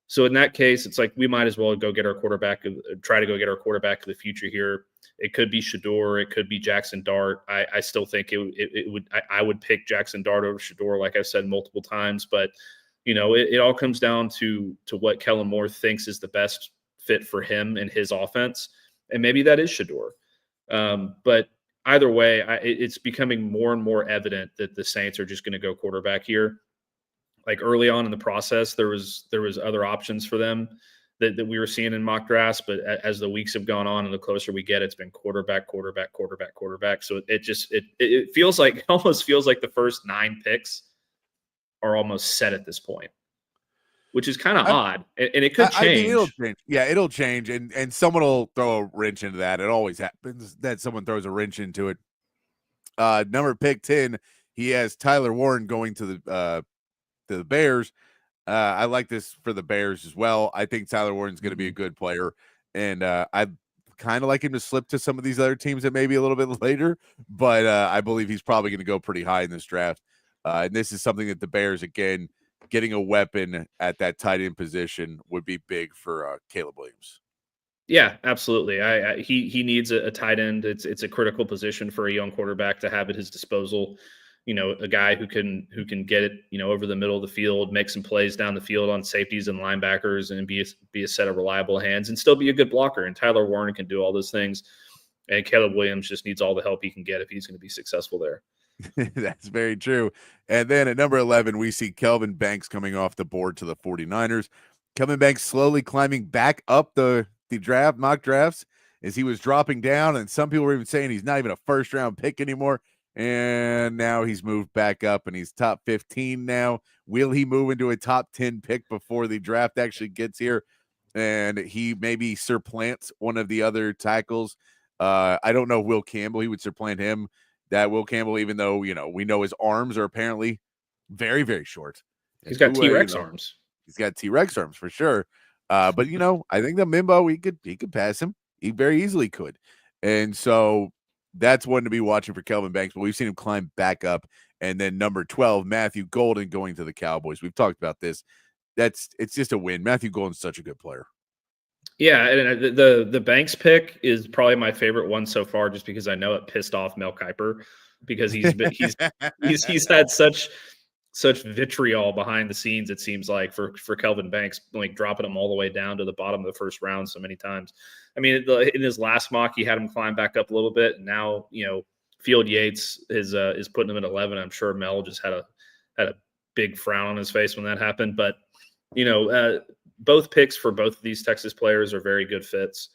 So in that case, it's like we might as well go get our quarterback, try to go get our quarterback of the future here. It could be Shedeur, it could be Jackson Dart. I still think it would. I would pick Jackson Dart over Shedeur, like I've said multiple times. But it all comes down to what Kellen Moore thinks is the best fit for him and his offense, and maybe that is Shedeur. But either way, it's becoming more and more evident that the Saints are just going to go quarterback here. Like early on in the process, there was other options for them that we were seeing in mock drafts, but as the weeks have gone on and the closer we get, it's been quarterback. So it feels like, it almost feels like the first 9 picks are almost set at this point, which is kind of odd, and it could change. I mean, it'll change. Yeah, it'll change, and someone will throw a wrench into that. It always happens that someone throws a wrench into it. Number pick 10, he has Tyler Warren going to the Bears. I like this for the Bears as well. I think Tyler Warren's going to be a good player, and I kind of like him to slip to some of these other teams that maybe a little bit later, but I believe he's probably going to go pretty high in this draft. And this is something that the Bears, again, getting a weapon at that tight end position would be big for Caleb Williams. Yeah, absolutely. He needs a tight end. It's a critical position for a young quarterback to have at his disposal. A guy who can get it, over the middle of the field, make some plays down the field on safeties and linebackers, and be a set of reliable hands, and still be a good blocker. And Tyler Warren can do all those things. And Caleb Williams just needs all the help he can get if he's going to be successful there. That's very true. And then at number 11, we see Kelvin Banks coming off the board to the 49ers. Kelvin Banks slowly climbing back up the mock drafts as he was dropping down. And some people were even saying he's not even a first round pick anymore. And now he's moved back up and he's top 15 now. Will he move into a top 10 pick before the draft actually gets here? And he maybe supplants one of the other tackles. I don't know Will Campbell. He would supplant him. That Will Campbell, even though, we know his arms are apparently very, very short. He's got T-Rex arms. He's got T-Rex arms for sure. But, I think the Mimbo, he could pass him. He very easily could. And so that's one to be watching for Kelvin Banks, but we've seen him climb back up. And then number 12, Matthew Golden going to the Cowboys. We've talked about this. It's just a win. Matthew Golden's such a good player. Yeah, and the Banks pick is probably my favorite one so far, just because I know it pissed off Mel Kiper, because he's had such vitriol behind the scenes, it seems like, for Kelvin Banks, like dropping him all the way down to the bottom of the first round so many times. I mean, in his last mock, he had him climb back up a little bit, and now Field Yates is putting him at 11. I'm sure Mel just had a big frown on his face when that happened, but both picks for both of these Texas players are very good fits.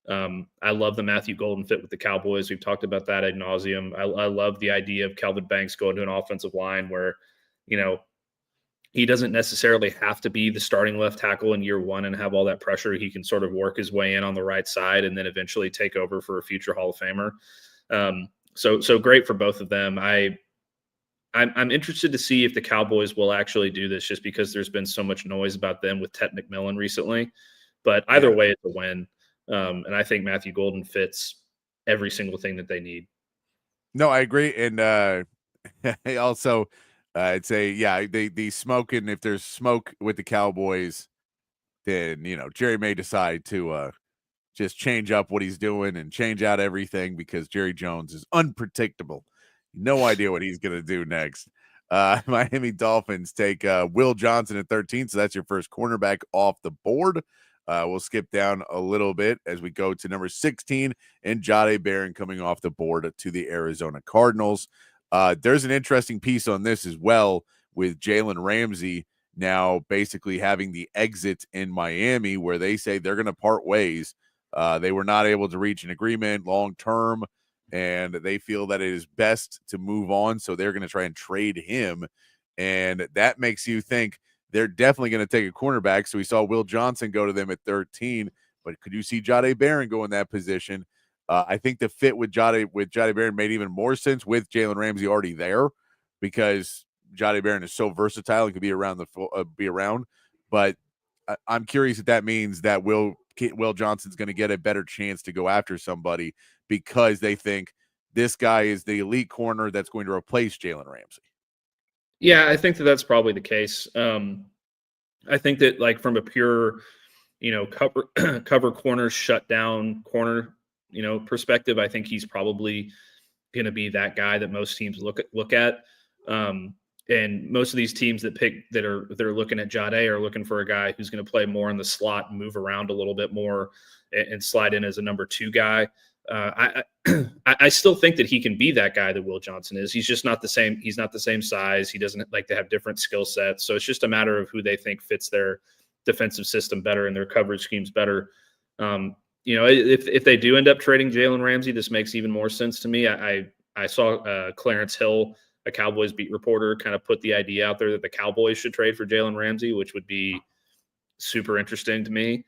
I love the Matthew Golden fit with the Cowboys. We've talked about that ad nauseum. I love the idea of Kelvin Banks going to an offensive line where, he doesn't necessarily have to be the starting left tackle in year one and have all that pressure. He can sort of work his way in on the right side and then eventually take over for a future Hall of Famer. So great for both of them. I'm interested to see if the Cowboys will actually do this, just because there's been so much noise about them with Ted McMillan recently. But either way, it's a win. And I think Matthew Golden fits every single thing that they need. No, I agree. And also, I'd say, the smoking, if there's smoke with the Cowboys, then, Jerry may decide to just change up what he's doing and change out everything, because Jerry Jones is unpredictable. No idea what he's going to do next. Miami Dolphins take Will Johnson at 13. So that's your first cornerback off the board. We'll skip down a little bit as we go to number 16 and Jahdae Barron coming off the board to the Arizona Cardinals. There's an interesting piece on this as well, with Jalen Ramsey now basically having the exit in Miami, where they say they're going to part ways. They were not able to reach an agreement long-term, and they feel that it is best to move on. So they're going to try and trade him. And that makes you think they're definitely going to take a cornerback. So we saw Will Johnson go to them at 13, but could you see Jahdae Barron go in that position? I think the fit with Jahdae Barron made even more sense with Jalen Ramsey already there, because Jahdae Barron is so versatile and could be around. But I'm curious if that means that Will Johnson's going to get a better chance to go after somebody because they think this guy is the elite corner that's going to replace Jalen Ramsey. Yeah, I think that that's probably the case. I think that, like, from a pure, cover corner, shut down corner, perspective, I think he's probably going to be that guy that most teams look at. And most of these teams they're looking at Jade are looking for a guy who's going to play more in the slot and move around a little bit more and slide in as a number 2 guy. I still think that he can be that guy that Will Johnson is. He's just not the same. He's not the same size. He doesn't like to have different skill sets. So it's just a matter of who they think fits their defensive system better and their coverage schemes better. If they do end up trading Jalen Ramsey, this makes even more sense to me. I saw Clarence Hill, a Cowboys beat reporter, kind of put the idea out there that the Cowboys should trade for Jalen Ramsey, which would be super interesting to me,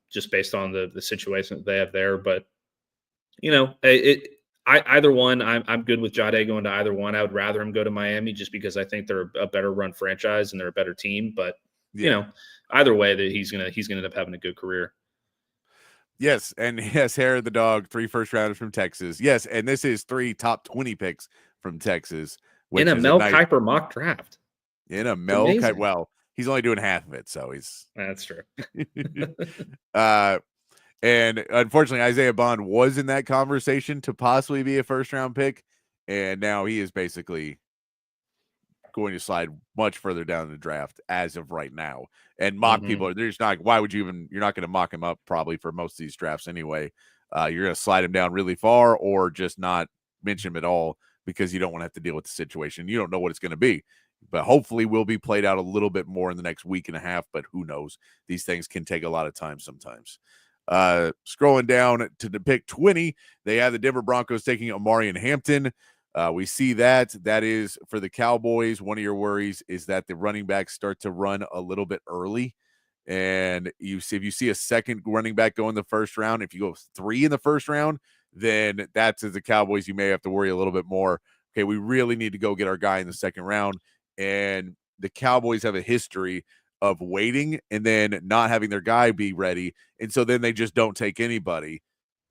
just based on the situation that they have there. But either one, I'm good with Jade going to either one. I would rather him go to Miami just because I think they're a better run franchise and they're a better team. But either way, that he's gonna end up having a good career. Yes, and yes, Hair the dog, 3 first-rounders from Texas. Yes, and this is 3 top 20 picks from Texas. In a Mel Kiper mock draft. In a Mel Kiper. Well, he's only doing half of it, so he's... That's true. And unfortunately, Isaiah Bond was in that conversation to possibly be a first-round pick, and now he is basically going to slide much further down the draft as of right now. And mock people, they're just not, why would you even, you're not going to mock him up probably for most of these drafts anyway. You're going to slide him down really far or just not mention him at all because you don't want to have to deal with the situation. You don't know what it's going to be, but hopefully will be played out a little bit more in the next week and a half, but who knows? These things can take a lot of time sometimes. Scrolling down to the pick 20, they have the Denver Broncos taking Omarion Hampton. We see that is for the Cowboys. One of your worries is that the running backs start to run a little bit early. And if you see a second running back go in the first round, if you go 3 in the first round, then that's as the Cowboys, you may have to worry a little bit more. Okay, we really need to go get our guy in the second round. And the Cowboys have a history of waiting and then not having their guy be ready. And so then they just don't take anybody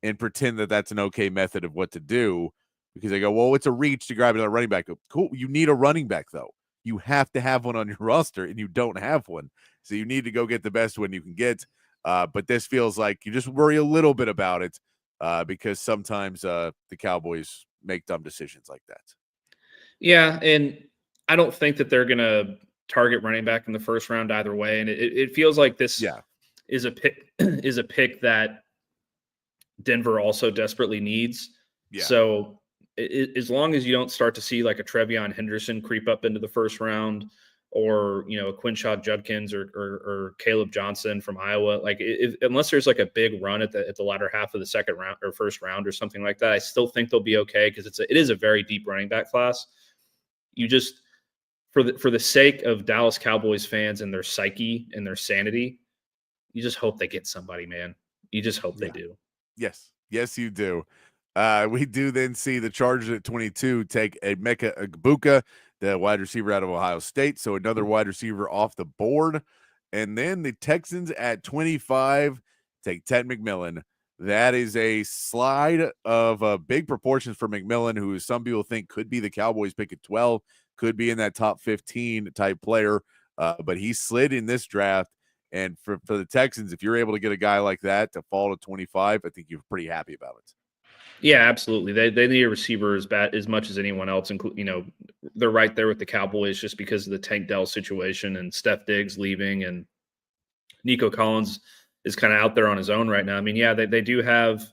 and pretend that that's an okay method of what to do. Because they go, well, it's a reach to grab another running back. Cool. You need a running back, though. You have to have one on your roster, and you don't have one. So you need to go get the best one you can get. But this feels like you just worry a little bit about it because sometimes the Cowboys make dumb decisions like that. Yeah, and I don't think that they're going to target running back in the first round either way. And it feels like this is a pick that Denver also desperately needs. Yeah. So as long as you don't start to see like a Trevion Henderson creep up into the first round or, a Quinshaw Judkins or Caleb Johnson from Iowa, like unless there's like a big run at the latter half of the second round or first round or something like that, I still think they'll be okay because it is a very deep running back class. You just, for the sake of Dallas Cowboys fans and their psyche and their sanity, you just hope they get somebody, man. You just hope they do. Yes. Yes, you do. We do then see the Chargers at 22 take Emeka Egbuka, the wide receiver out of Ohio State. So another wide receiver off the board. And then the Texans at 25 take Ted McMillan. That is a slide of big proportions for McMillan, who some people think could be the Cowboys pick at 12, could be in that top 15 type player. But he slid in this draft. And for the Texans, if you're able to get a guy like that to fall to 25, I think you're pretty happy about it. Yeah, absolutely. They need a receiver as much as anyone else. They're right there with the Cowboys just because of the Tank Dell situation and Steph Diggs leaving and Nico Collins is kind of out there on his own right now. I mean, yeah, they do have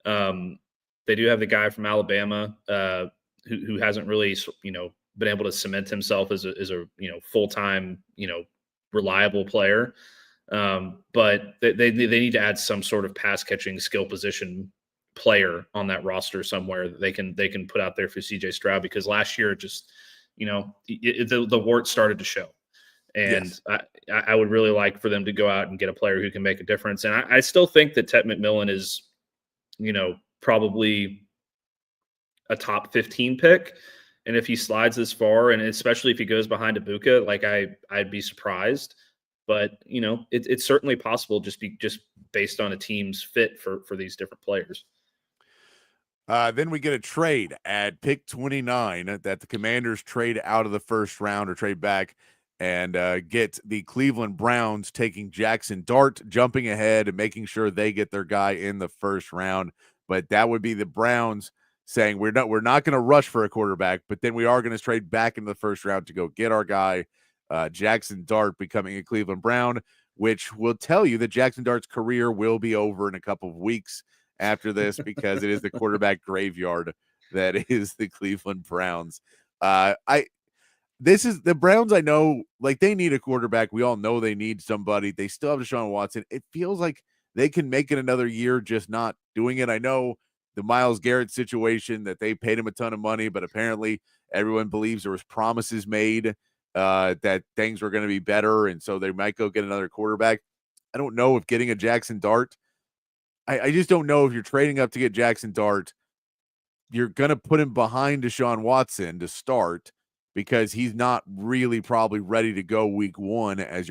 the guy from Alabama who hasn't really been able to cement himself as a full-time reliable player. But they need to add some sort of pass catching skill position player on that roster somewhere that they can put out there for CJ Stroud, because last year just the warts started to show, and yes. I would really like for them to go out and get a player who can make a difference. And I still think that Ted McMillan is probably a top 15 pick, and if he slides this far, and especially if he goes behind Egbuka, like I'd be surprised. but it's certainly possible just based on a team's fit for these different players. Then we get a trade at pick 29 that the Commanders trade out of the first round or trade back and get the Cleveland Browns taking Jackson Dart, jumping ahead and making sure they get their guy in the first round. But that would be the Browns saying we're not going to rush for a quarterback, but then we are going to trade back into the first round to go get our guy, Jackson Dart, becoming a Cleveland Brown, which will tell you that Jackson Dart's career will be over in a couple of weeks after this because it is the quarterback graveyard that is the Cleveland Browns. This is the Browns. I know, like, they need a quarterback. We all know they need somebody. They still have Deshaun Watson. It feels like they can make it another year just not doing it. I know the Myles Garrett situation that they paid him a ton of money, but apparently everyone believes there was promises made that things were going to be better, and so they might go get another quarterback. I don't know if getting a Jackson Dart, I just don't know if you're trading up to get Jackson Dart, you're going to put him behind Deshaun Watson to start because he's not really probably ready to go week one as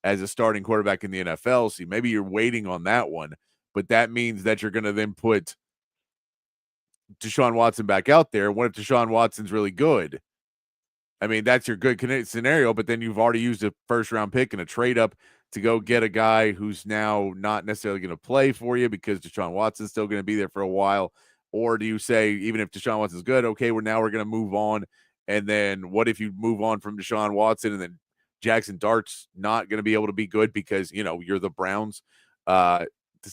a starting quarterback in the NFL. So maybe you're waiting on that one, but that means that you're going to then put Deshaun Watson back out there. What if Deshaun Watson's really good? I mean, that's your good scenario, but then you've already used a first-round pick and a trade-up to go get a guy who's now not necessarily going to play for you because Deshaun Watson's still going to be there for a while. Or do you say, even if Deshaun Watson's good, okay, we're going to move on, and then what if you move on from Deshaun Watson and then Jackson Dart's not going to be able to be good because, you're the Browns? There's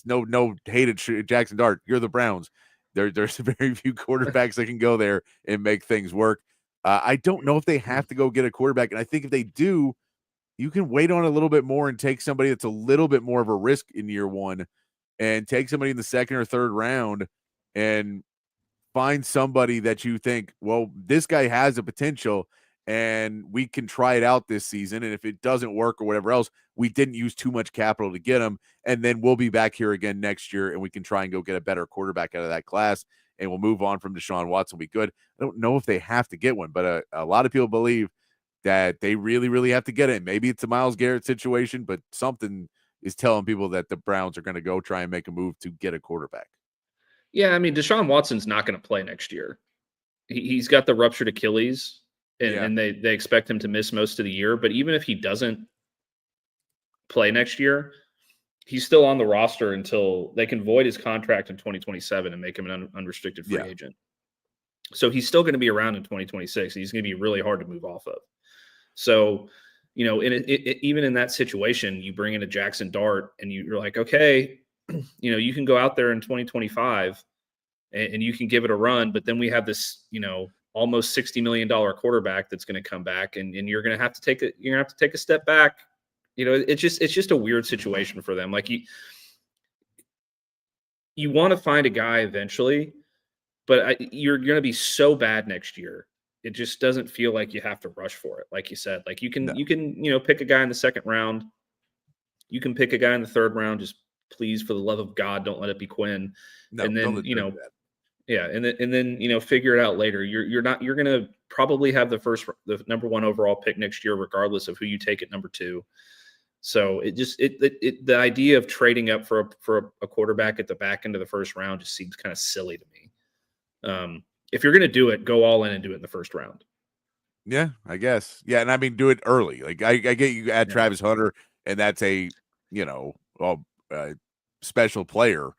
no hated Jackson Dart. You're the Browns. There's very few quarterbacks that can go there and make things work. I don't know if they have to go get a quarterback. And I think if they do, you can wait on a little bit more and take somebody that's a little bit more of a risk in year one and take somebody in the second or third round and find somebody that you think, well, this guy has a potential and we can try it out this season. And if it doesn't work or whatever else, we didn't use too much capital to get him. And then we'll be back here again next year and we can try and go get a better quarterback out of that class. And we'll move on from Deshaun Watson. Will be good. I don't know if they have to get one, but a lot of people believe that they really, really have to get it. Maybe it's a Myles Garrett situation, but something is telling people that the Browns are going to go try and make a move to get a quarterback. Yeah, I mean, Deshaun Watson's not going to play next year. He's got the ruptured Achilles, and they expect him to miss most of the year. But even if he doesn't play next year, he's still on the roster until they can void his contract in 2027 and make him an unrestricted free agent. So he's still going to be around in 2026. He's going to be really hard to move off of. So, even in that situation, you bring in a Jackson Dart and you're like, okay, you can go out there in 2025 and you can give it a run, but then we have this, almost $60 million quarterback that's going to come back and you're going to have to take a step back. It's just a weird situation for them. Like you want to find a guy eventually, but you're going to be so bad next year. It just doesn't feel like you have to rush for it. Like you said, like you can pick a guy in the second round. You can pick a guy in the third round. Just please, for the love of God, don't let it be Quinn. No, and then, and then figure it out later. You're going to probably have the number one overall pick next year, regardless of who you take at number two. So the idea of trading up for a quarterback at the back end of the first round just seems kind of silly to me. If you're going to do it, go all in and do it in the first round. Yeah, I guess. Yeah, and I mean, do it early. Like I get you add Travis Hunter, and that's a special player.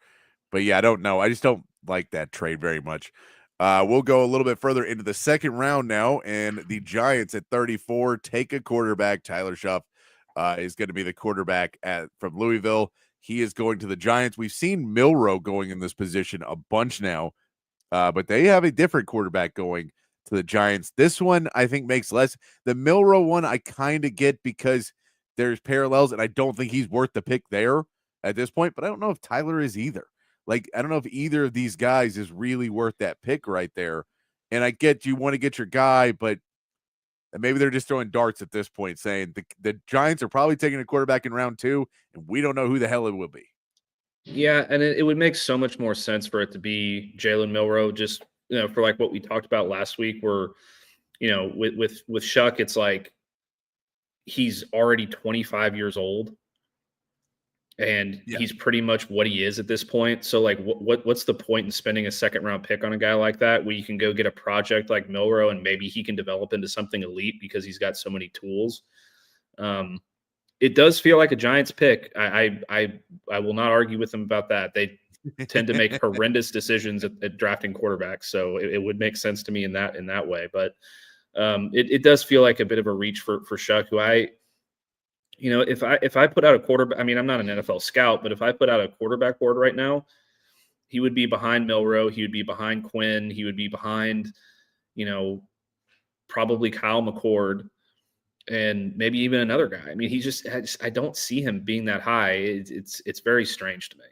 But yeah, I don't know. I just don't like that trade very much. We'll go a little bit further into the second round now, and the Giants at 34 take a quarterback. Tyler Shuff is going to be the quarterback from Louisville. He is going to the Giants. We've seen Milroe going in this position a bunch now. But they have a different quarterback going to the Giants. This one, I think, makes less. The Milroe one, I kind of get because there's parallels, and I don't think he's worth the pick there at this point. But I don't know if Tyler is either. Like, I don't know if either of these guys is really worth that pick right there. And I get you want to get your guy, but maybe they're just throwing darts at this point, saying the Giants are probably taking a quarterback in round 2, and we don't know who the hell it will be. Yeah, and it would make so much more sense for it to be Jalen Milroe, just for like what we talked about last week, where with Shuck, it's like he's already 25 years old. And he's pretty much what he is at this point. So, like, what's the point in spending a second-round pick on a guy like that, where you can go get a project like Milroe and maybe he can develop into something elite because he's got so many tools? It does feel like a Giants pick. I will not argue with them about that. They tend to make horrendous decisions at drafting quarterbacks, so it would make sense to me in that way. But it does feel like a bit of a reach for Shuck, who if I put out a quarterback, I mean, I'm not an NFL scout, but if I put out a quarterback board right now, he would be behind Milroe. He would be behind Quinn. He would be behind, probably Kyle McCord and maybe even another guy. I mean, I don't see him being that high. It's very strange to me.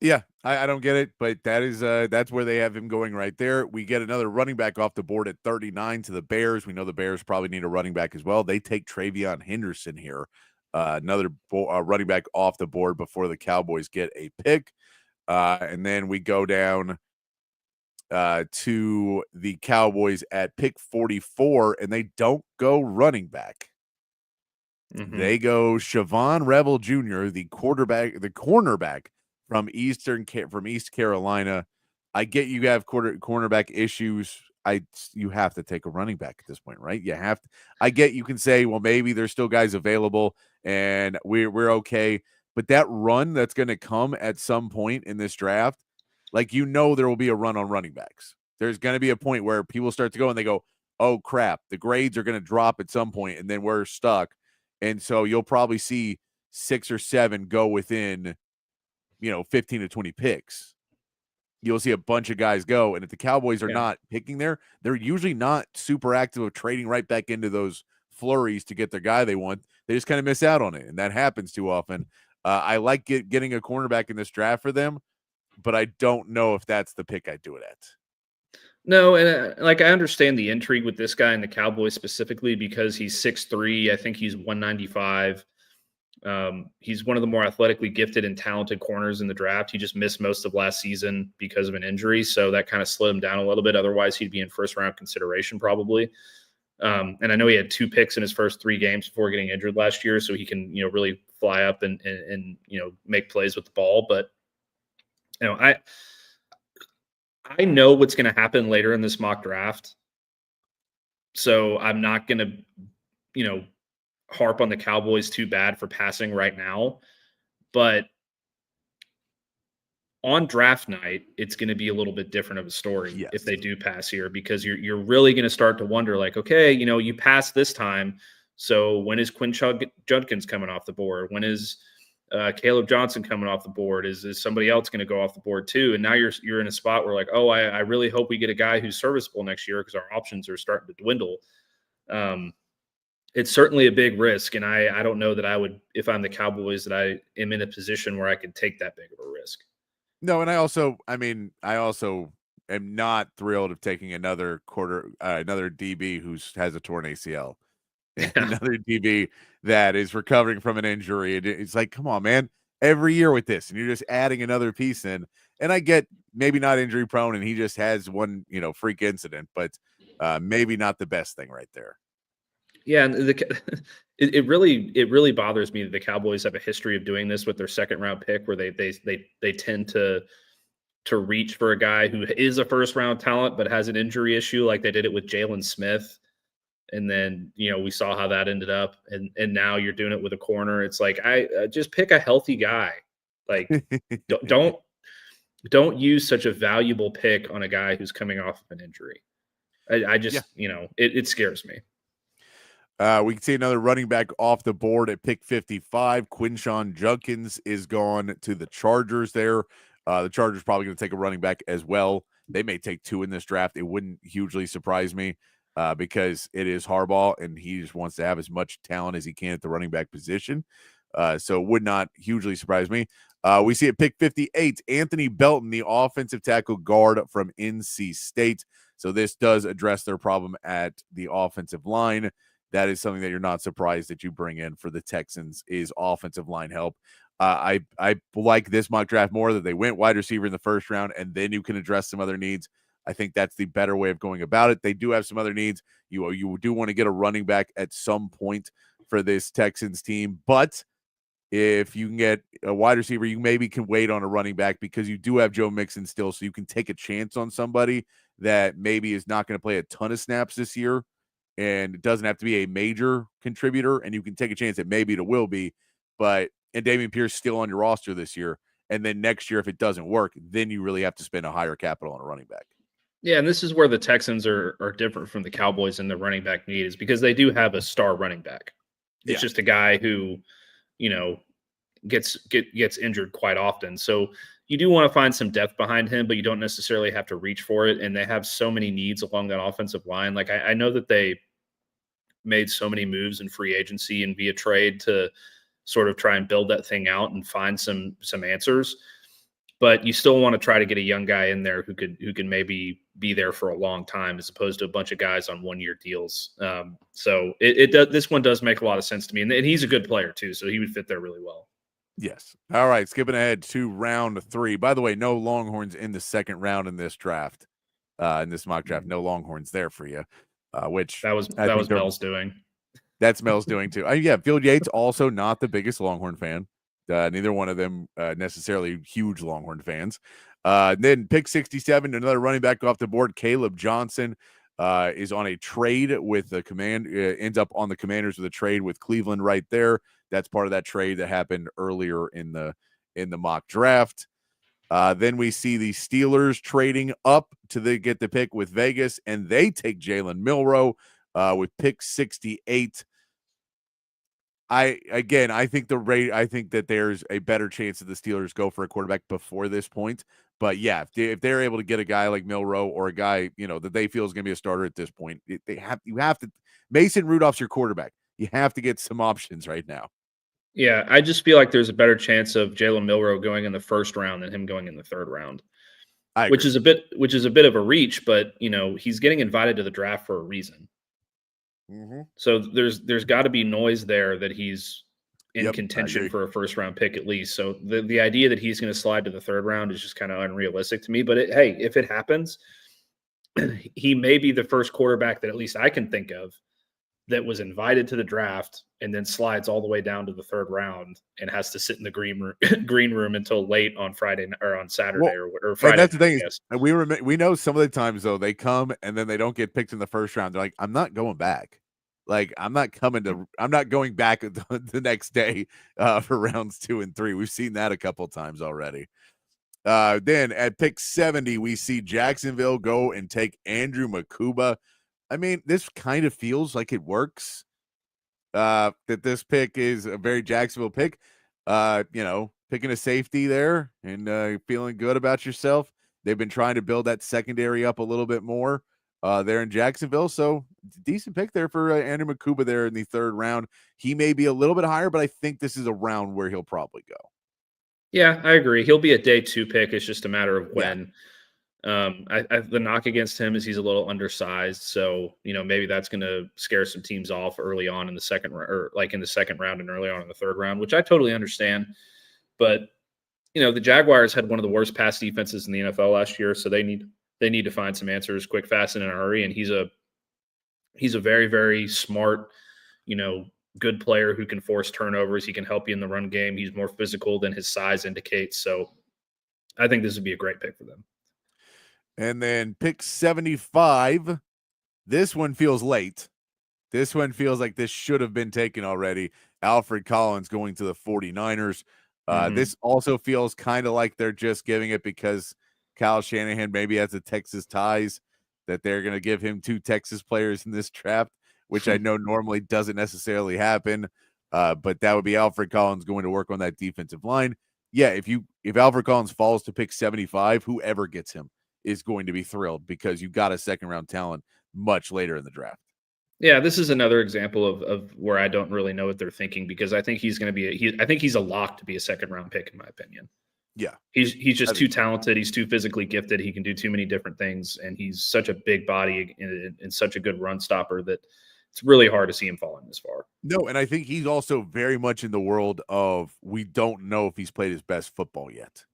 Yeah, I don't get it, but that's where they have him going right there. We get another running back off the board at 39 to the Bears. We know the Bears probably need a running back as well. They take Travion Henderson here, another running back off the board before the Cowboys get a pick. And then we go down to the Cowboys at pick 44, and they don't go running back. Mm-hmm. They go Siobhan Rebel Jr., the cornerback from East Carolina. I get you have cornerback issues. You have to take a running back at this point, right? You have to. I get you can say, well, maybe there's still guys available and we're okay. But that run that's going to come at some point in this draft, there will be a run on running backs. There's going to be a point where people start to go and they go, oh, crap, the grades are going to drop at some point and then we're stuck. And so you'll probably see 6 or 7 go within 15 to 20 picks. You'll see a bunch of guys go. And if the Cowboys are not picking there, they're usually not super active of trading right back into those flurries to get their guy they want. They just kind of miss out on it. And that happens too often. I like getting a cornerback in this draft for them, but I don't know if that's the pick I'd do it at. No, and I understand the intrigue with this guy and the Cowboys specifically because he's 6'3". I think he's 195. He's one of the more athletically gifted and talented corners in the draft. He just missed most of last season because of an injury, so that kind of slowed him down a little bit. Otherwise, he'd be in first-round consideration probably. And I know he had 2 picks in his first 3 games before getting injured last year, so he can really fly up and make plays with the ball. But I know what's going to happen later in this mock draft, so I'm not going to harp on the Cowboys too bad for passing right now, but on draft night, it's going to be a little bit different of a story if they do pass here, because you're really going to start to wonder, okay, you passed this time. So when is Quinn Judkins coming off the board? When is Caleb Johnson coming off the board? Is somebody else going to go off the board too? And now you're in a spot where I really hope we get a guy who's serviceable next year because our options are starting to dwindle. It's certainly a big risk, and I don't know that I would, if I'm the Cowboys, that I am in a position where I could take that big of a risk. No, and I also am not thrilled of taking another DB who has a torn ACL, another DB that is recovering from an injury. It's like, come on, man, every year with this, and you're just adding another piece in. And I get maybe not injury prone, and he just has one, freak incident, but maybe not the best thing right there. Yeah, and it really bothers me that the Cowboys have a history of doing this with their second-round pick, where they tend to reach for a guy who is a first-round talent but has an injury issue, like they did it with Jalen Smith, and then we saw how that ended up, and now you're doing it with a corner. It's like I just pick a healthy guy, don't use such a valuable pick on a guy who's coming off of an injury. I just it scares me. We can see another running back off the board at pick 55. Quinshon Judkins is gone to the Chargers there. The Chargers probably going to take a running back as well. They may take 2 in this draft. It wouldn't hugely surprise me because it is Harbaugh, and he just wants to have as much talent as he can at the running back position. So it would not hugely surprise me. We see at pick 58, Anthony Belton, the offensive tackle guard from NC State. So this does address their problem at the offensive line. That is something that you're not surprised that you bring in for the Texans is offensive line help. I like this mock draft more that they went wide receiver in the first round, and then you can address some other needs. I think that's the better way of going about it. They do have some other needs. You do want to get a running back at some point for this Texans team, but if you can get a wide receiver, you maybe can wait on a running back because you do have Joe Mixon still, so you can take a chance on somebody that maybe is not going to play a ton of snaps this year, and it doesn't have to be a major contributor, and you can take a chance that maybe it will be, and Dameon Pierce still on your roster this year, and then next year, if it doesn't work, then you really have to spend a higher capital on a running back. Yeah, and this is where the Texans are different from the Cowboys in the running back need is because they do have a star running back. It's just a guy who – gets injured quite often. So you do want to find some depth behind him, but you don't necessarily have to reach for it. And they have so many needs along that offensive line. Like I know that they made so many moves in free agency and via trade to sort of try and build that thing out and find some answers. But you still want to try to get a young guy in there who can maybe be there for a long time as opposed to a bunch of guys on 1-year deals. So it does. This one does make a lot of sense to me, and he's a good player too, so he would fit there really well. Yes. All right. Skipping ahead to round 3. By the way, no Longhorns in the second round in this draft, in this mock draft. No Longhorns there for you. Which that was Mel's doing. That's Mel's doing too. Field Yates also not the biggest Longhorn fan. Neither one of them necessarily huge Longhorn fans. Then pick 67, another running back off the board. Caleb Johnson is on a trade with the ends up on the Commanders with a trade with Cleveland right there. That's part of that trade that happened earlier in the mock draft. Then we see the Steelers trading up to get the pick with Vegas, and they take Jalen Milroe with pick 68. I think that there's a better chance that the Steelers go for a quarterback before this point. But yeah, if they're able to get a guy like Milroe or a guy, that they feel is going to be a starter at this point, you have to. Mason Rudolph's your quarterback. You have to get some options right now. Yeah, I just feel like there's a better chance of Jalen Milroe going in the first round than him going in the third round. Which is a bit of a reach, but he's getting invited to the draft for a reason. Mm-hmm. So there's got to be noise there that he's in contention for a first round pick at least. So the idea that he's going to slide to the third round is just kind of unrealistic to me. But hey, if it happens, he may be the first quarterback that at least I can think of that was invited to the draft and then slides all the way down to the third round and has to sit in the green room until late on Friday or on Saturday or Friday. And that's the thing is, we know some of the times though they come and then they don't get picked in the first round. They're like, I'm not going back. Like I'm not going back the next day for rounds 2 and 3. We've seen that a couple times already. Then at pick 70, we see Jacksonville go and take Andrew Makuba. I mean, this kind of feels like it works. That this pick is a very Jacksonville pick. Picking a safety there and feeling good about yourself. They've been trying to build that secondary up a little bit more there in Jacksonville. So decent pick there for Andrew Makuba there in the third round. He may be a little bit higher, but I think this is a round where he'll probably go. Yeah, I agree. He'll be a day 2 pick. It's just a matter of when. Yeah. The knock against him is he's a little undersized, so maybe that's going to scare some teams off early on in the second or like in the second round and early on in the third round, which I totally understand. But the Jaguars had one of the worst pass defenses in the NFL last year, so they need to find some answers quick, fast, and in a hurry. And he's a very, very smart, good player who can force turnovers. He can help you in the run game. He's more physical than his size indicates. So I think this would be a great pick for them. And then pick 75. This one feels late. This one feels like this should have been taken already. Alfred Collins going to the 49ers. This also feels kind of like they're just giving it because Kyle Shanahan maybe has the Texas ties, that they're going to give him 2 Texas players in this draft, which I know normally doesn't necessarily happen. But that would be Alfred Collins going to work on that defensive line. Yeah, if Alfred Collins falls to pick 75, whoever gets him is going to be thrilled because you got a second round talent much later in the draft. Yeah, this is another example of where I don't really know what they're thinking because I think he's going to be I think he's a lock to be a second round pick in my opinion. Yeah. He's just too talented. He's too physically gifted. He can do too many different things, and he's such a big body and such a good run stopper that it's really hard to see him falling this far. No, and I think he's also very much in the world of we don't know if he's played his best football yet.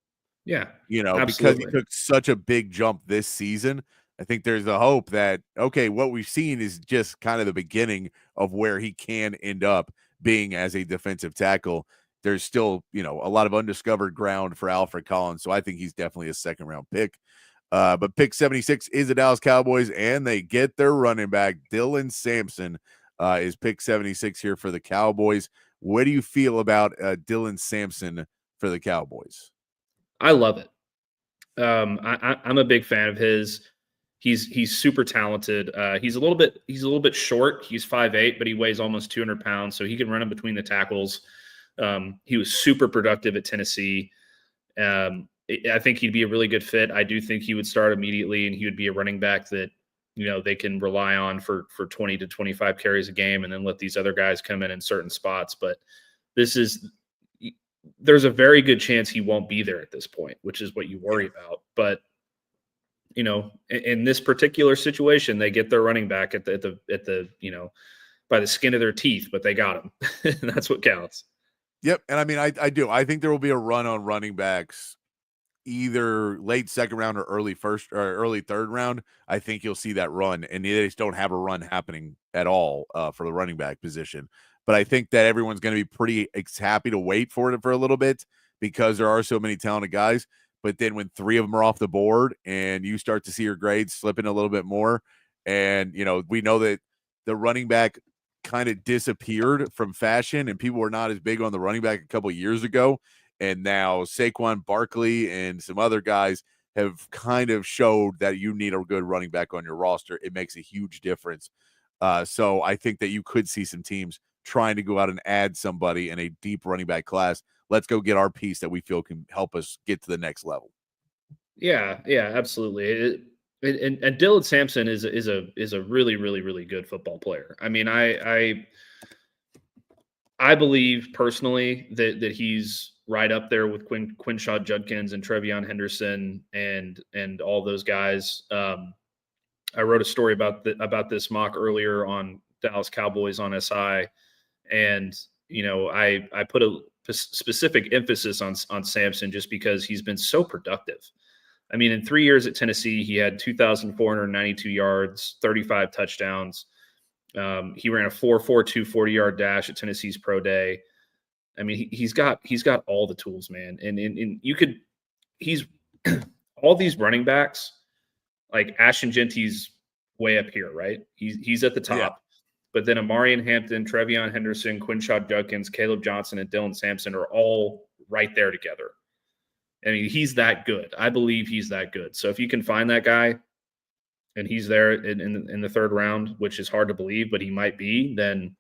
Yeah, because he took such a big jump this season. I think there's the hope that, okay, what we've seen is just kind of the beginning of where he can end up being as a defensive tackle. There's still, a lot of undiscovered ground for Alfred Collins. So I think he's definitely a second round pick. But pick 76 is the Dallas Cowboys, and they get their running back. Dylan Sampson is pick 76 here for the Cowboys. What do you feel about Dylan Sampson for the Cowboys? I love it. I'm a big fan of his. He's super talented. He's a little bit short. He's 5'8", but he weighs almost 200 pounds, so he can run in between the tackles. He was super productive at Tennessee. I think he'd be a really good fit. I do think he would start immediately, and he would be a running back that they can rely on for 20 to 25 carries a game, and then let these other guys come in certain spots. But there's a very good chance he won't be there at this point, which is what you worry about. But in this particular situation, they get their running back at the by the skin of their teeth, but they got him. That's what counts. Yep. And I mean, I do. I think there will be a run on running backs either late second round or early third round. I think you'll see that run, and they just don't have a run happening at all for the running back position. But I think that everyone's going to be pretty happy to wait for it for a little bit because there are so many talented guys. But then when 3 of them are off the board and you start to see your grades slipping a little bit more, and, we know that the running back kind of disappeared from fashion and people were not as big on the running back a couple of years ago. And now Saquon Barkley and some other guys have kind of showed that you need a good running back on your roster. It makes a huge difference. So I think that you could see some teams trying to go out and add somebody in a deep running back class. Let's go get our piece that we feel can help us get to the next level. Yeah, absolutely. And Dylan Sampson is a really, really, really good football player. I mean, I believe personally that he's right up there with Quinshad Judkins and Trevion Henderson and all those guys. I wrote a story about this mock earlier on Dallas Cowboys on SI, and I put a specific emphasis on Sampson just because he's been so productive. I mean, in 3 years at Tennessee, he had 2,492 yards, 35 touchdowns. He ran a 4.42 40-yard dash at Tennessee's pro day. I mean, he's got all the tools, man. And he's all these running backs, like Ashton Genty's way up here, right? He's at the top. Yeah. But then Amarian Hampton, Trevion Henderson, Quinshad Judkins, Caleb Johnson, and Dylan Sampson are all right there together. I mean, he's that good. I believe he's that good. So if you can find that guy and he's there in the third round, which is hard to believe, but he might be, then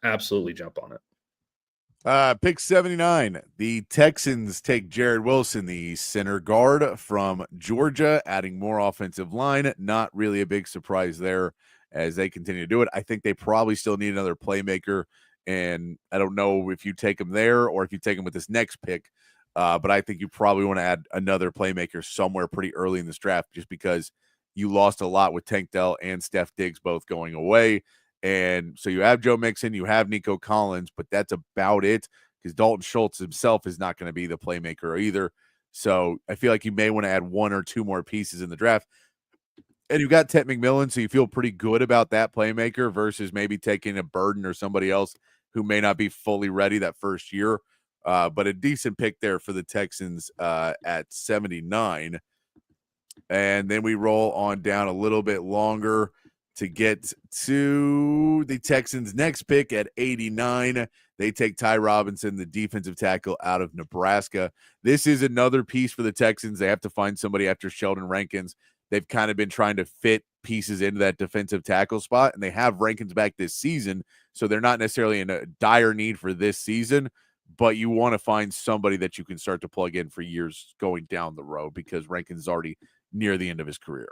absolutely jump on it. Pick 79. The Texans take Jared Wilson, the center guard from Georgia, adding more offensive line. Not really a big surprise there as they continue to do it. I think they probably still need another playmaker, and I don't know if you take him there or if you take him with this next pick, but I think you probably want to add another playmaker somewhere pretty early in this draft just because you lost a lot with Tank Dell and Steph Diggs both going away. And so you have Joe Mixon, you have Nico Collins, but that's about it because Dalton Schultz himself is not going to be the playmaker either. So I feel like you may want to add 1 or 2 more pieces in the draft. And you've got Ted McMillan, so you feel pretty good about that playmaker versus maybe taking a Burden or somebody else who may not be fully ready that first year. But a decent pick there for the Texans at 79. And then we roll on down a little bit longer to get to the Texans' next pick at 89. They take Ty Robinson, the defensive tackle out of Nebraska. This is another piece for the Texans. They have to find somebody after Sheldon Rankins. They've kind of been trying to fit pieces into that defensive tackle spot, and they have Rankins back this season, so they're not necessarily in a dire need for this season, but you want to find somebody that you can start to plug in for years going down the road because Rankins is already near the end of his career.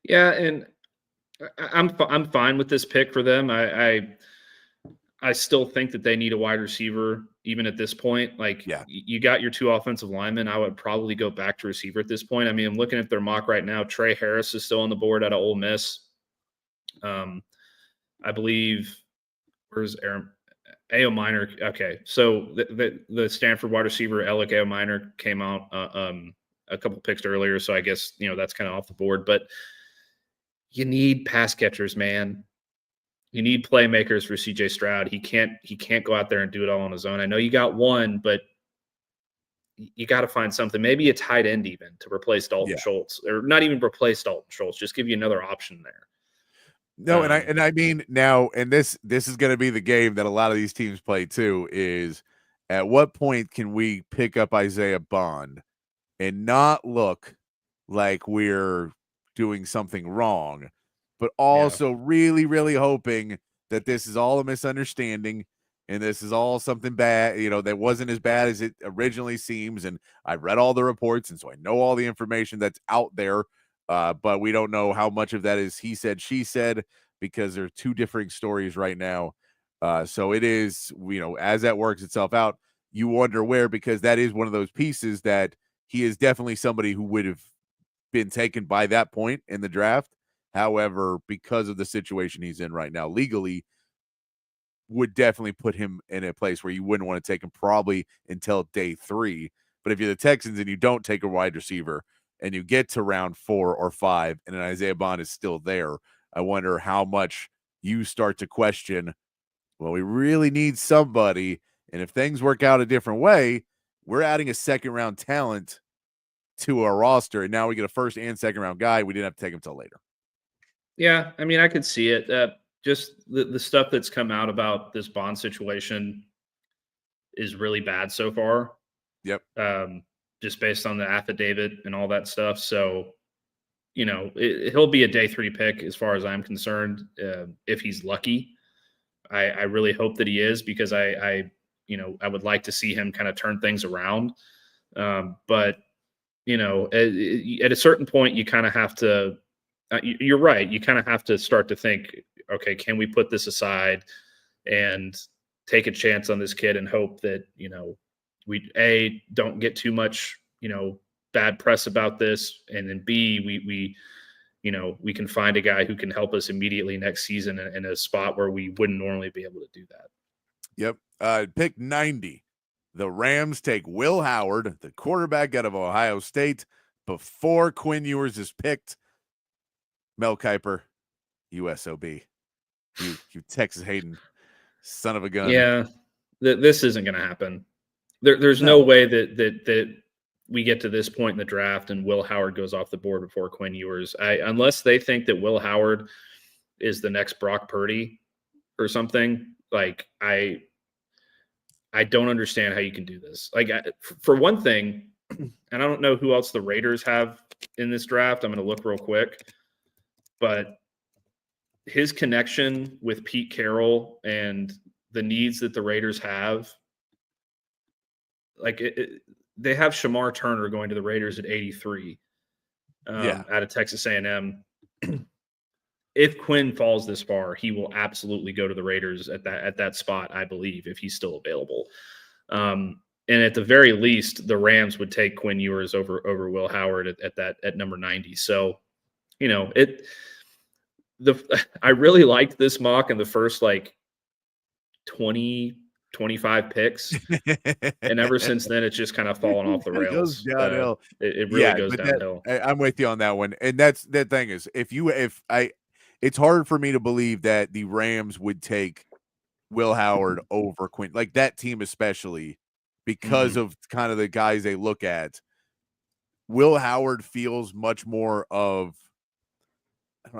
Yeah, and I'm fine with this pick for them. I still think that they need a wide receiver even at this point. Like, yeah, you got your 2 offensive linemen. I would probably go back to receiver at this point. I mean, I'm looking at their mock right now. Trey Harris is still on the board out of Ole Miss. I believe, where's A.O. Minor. Okay, so the Stanford wide receiver Alec A.O. Minor came out a couple picks earlier, so I guess that's kind of off the board. But you need pass catchers, man. You need playmakers for C.J. Stroud. He can't go out there and do it all on his own. I know you got one, but you got to find something. Maybe a tight end even to replace Dalton Schultz, or not even replace Dalton Schultz. Just give you another option there. No, and I mean now, and this is going to be the game that a lot of these teams play too. Is at what point can we pick up Isaiah Bond and not look like we're doing something wrong, but also really, really hoping that this is all a misunderstanding and this is all something bad, that wasn't as bad as it originally seems. And I've read all the reports, and so I know all the information that's out there. But we don't know how much of that is he said, she said, because they're two differing stories right now. So it is, as that works itself out, you wonder where, because that is one of those pieces that he is definitely somebody who would have been taken by that point in the draft. However, because of the situation he's in right now, legally, would definitely put him in a place where you wouldn't want to take him probably until day 3. But if you're the Texans and you don't take a wide receiver, and you get to round 4 or 5 and an Isaiah Bond is still there, I wonder how much you start to question, well, we really need somebody. And if things work out a different way, we're adding a second-round talent to our roster, and now we get a first and second-round guy. We didn't have to take him till later. Yeah, I mean, I could see it. Just the stuff that's come out about this Bond situation is really bad so far. Yep. Just based on the affidavit and all that stuff. So, he'll be a day 3 pick as far as I'm concerned, if he's lucky. I really hope that he is, because I would like to see him kind of turn things around. But, at a certain point, you kind of have to, you're right. You kind of have to start to think, okay, can we put this aside and take a chance on this kid and hope that, we don't get too much, bad press about this, and then B, we can find a guy who can help us immediately next season in a spot where we wouldn't normally be able to do that. Yep. Pick 90. The Rams take Will Howard, the quarterback out of Ohio State, before Quinn Ewers is picked. Mel Kiper, USOB. You Texas hating son of a gun. Yeah, this isn't going to happen. There's no way that we get to this point in the draft and Will Howard goes off the board before Quinn Ewers. Unless they think that Will Howard is the next Brock Purdy or something, like I don't understand how you can do this. Like, for one thing, and I don't know who else the Raiders have in this draft. I'm going to look real quick, but his connection with Pete Carroll and the needs that the Raiders have, like they have Shamar Turner going to the Raiders at 83 out of Texas A&M. If Quinn falls this far, he will absolutely go to the Raiders at that spot, I believe, if he's still available. And at the very least, the Rams would take Quinn Ewers over Will Howard at number 90. So, I really liked this mock in the first 20, 25 picks, and ever since then it's just kind of fallen off the rails. It goes downhill. It really goes downhill. I'm with you on that one, and that's the thing is, it's hard for me to believe that the Rams would take Will Howard over Quinn, like that team especially, because of kind of the guys they look at. Will Howard feels much more of,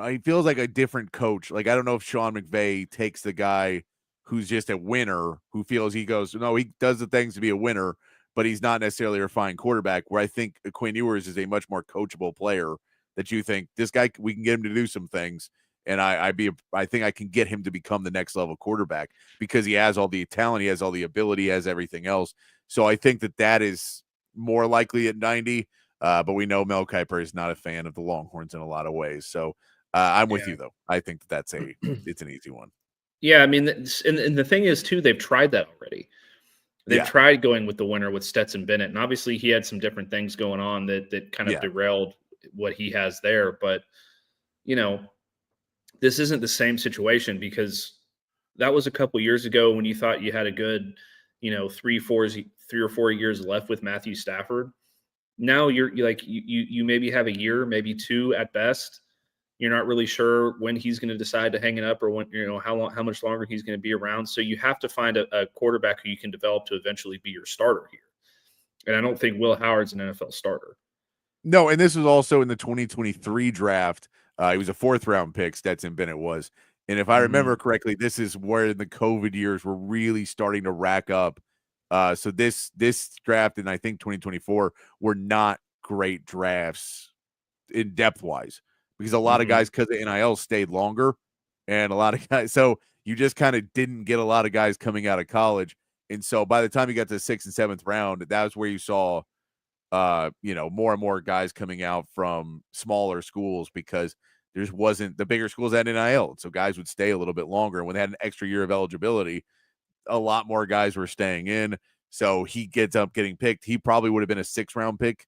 he feels like a different coach. Like, I don't know if Sean McVay takes the guy who's just a winner, who feels he does the things to be a winner, but he's not necessarily a refined quarterback, where I think Quinn Ewers is a much more coachable player, that you think this guy, we can get him to do some things. And I think I can get him to become the next level quarterback, because he has all the talent, he has all the ability, he has everything else. So I think that is more likely at 90. But we know Mel Kiper is not a fan of the Longhorns in a lot of ways. So I'm with you though. I think it's an easy one. Yeah, I mean, and the thing is too, they've tried that already. They've tried going with the winner with Stetson Bennett, and obviously he had some different things going on that kind of derailed what he has there. But this isn't the same situation, because that was a couple years ago when you thought you had a good, 3 or 4 years left with Matthew Stafford. Now you're like, you maybe have a year, maybe 2 at best. You're not really sure when he's going to decide to hang it up or when, how much longer he's going to be around. So you have to find a quarterback who you can develop to eventually be your starter here. And I don't think Will Howard's an NFL starter. No, and this was also in the 2023 draft. He was a 4th-round pick, Stetson Bennett was. And if I remember correctly, this is where the COVID years were really starting to rack up. So this draft and I think 2024 were not great drafts in depth-wise because a lot of guys, because of NIL, stayed longer. And a lot of guys, so you just kind of didn't get a lot of guys coming out of college. And so by the time you got to the 6th and 7th round, that was where you saw more and more guys coming out from smaller schools because there just wasn't the bigger schools had NIL. So guys would stay a little bit longer. And when they had an extra year of eligibility, a lot more guys were staying in. So he gets up getting picked. He probably would have been a 6th-round pick.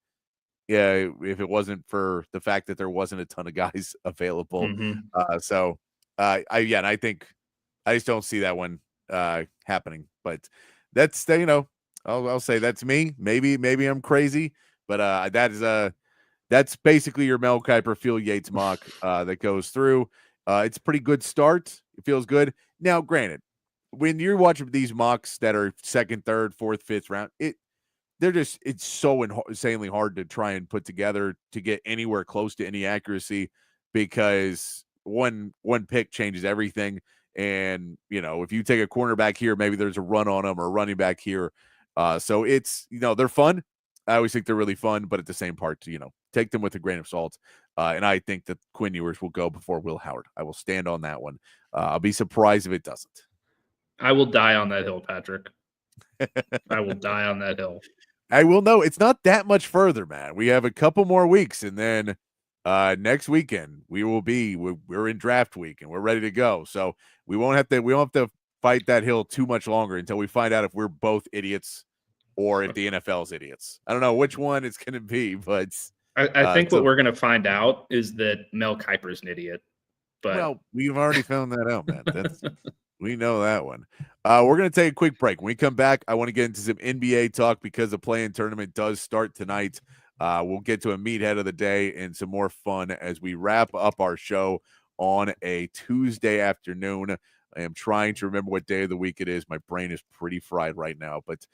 Yeah, if it wasn't for the fact that there wasn't a ton of guys available. I think I just don't see that one happening. But that's I'll say that's me. Maybe I'm crazy, but that's basically your Mel Kiper, Phil Yates mock that goes through. It's a pretty good start. It feels good. Now, granted, when you're watching these mocks that are 2nd, 3rd, 4th, 5th round, it's so insanely hard to try and put together to get anywhere close to any accuracy because one pick changes everything. And, if you take a cornerback here, maybe there's a run on them or a running back here. So it's, they're fun. I always think they're really fun, but at the same part, take them with a grain of salt. And I think that Quinn Ewers will go before Will Howard. I will stand on that one. I'll be surprised if it doesn't. I will die on that hill, Patrick. I will die on that hill. I will know. It's not that much further, man. We have a couple more weeks, and then next weekend we're in draft week and we're ready to go. So we won't have to fight that hill too much longer until we find out if we're both idiots or if the NFL's idiots. I don't know which one it's going to be, but I think what we're going to find out is that Mel Kiper is an idiot. But we've already found that out, man. We know that one. We're going to take a quick break. When we come back, I want to get into some NBA talk because the play-in tournament does start tonight. We'll get to a meathead of the day and some more fun as we wrap up our show on a Tuesday afternoon. I am trying to remember what day of the week it is. My brain is pretty fried right now, but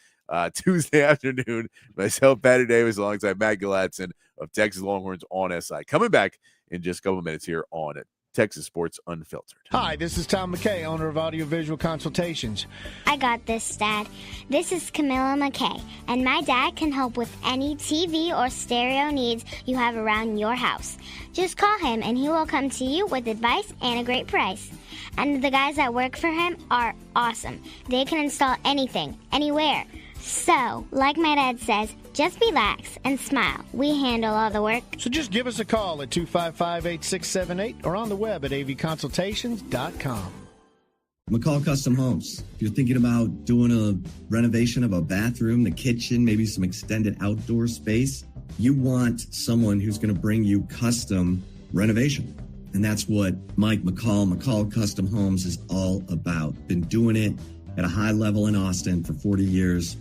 Tuesday afternoon, myself, Patty Davis, alongside Matt Galatzan of Texas Longhorns on SI. Coming back in just a couple of minutes here on Texas Sports Unfiltered. Hi, this is Tom McKay, owner of Audiovisual Consultations. I got this, Dad. This is Camilla McKay, and my dad can help with any TV or stereo needs you have around your house. Just call him, and he will come to you with advice and a great price. And the guys that work for him are awesome. They can install anything, anywhere. So, like my dad says, just relax and smile. We handle all the work. So just give us a call at 255-8678 or on the web at avconsultations.com. McCall Custom Homes. If you're thinking about doing a renovation of a bathroom, the kitchen, maybe some extended outdoor space, you want someone who's going to bring you custom renovation. And that's what Mike McCall Custom Homes is all about. Been doing it at a high level in Austin for 40 years.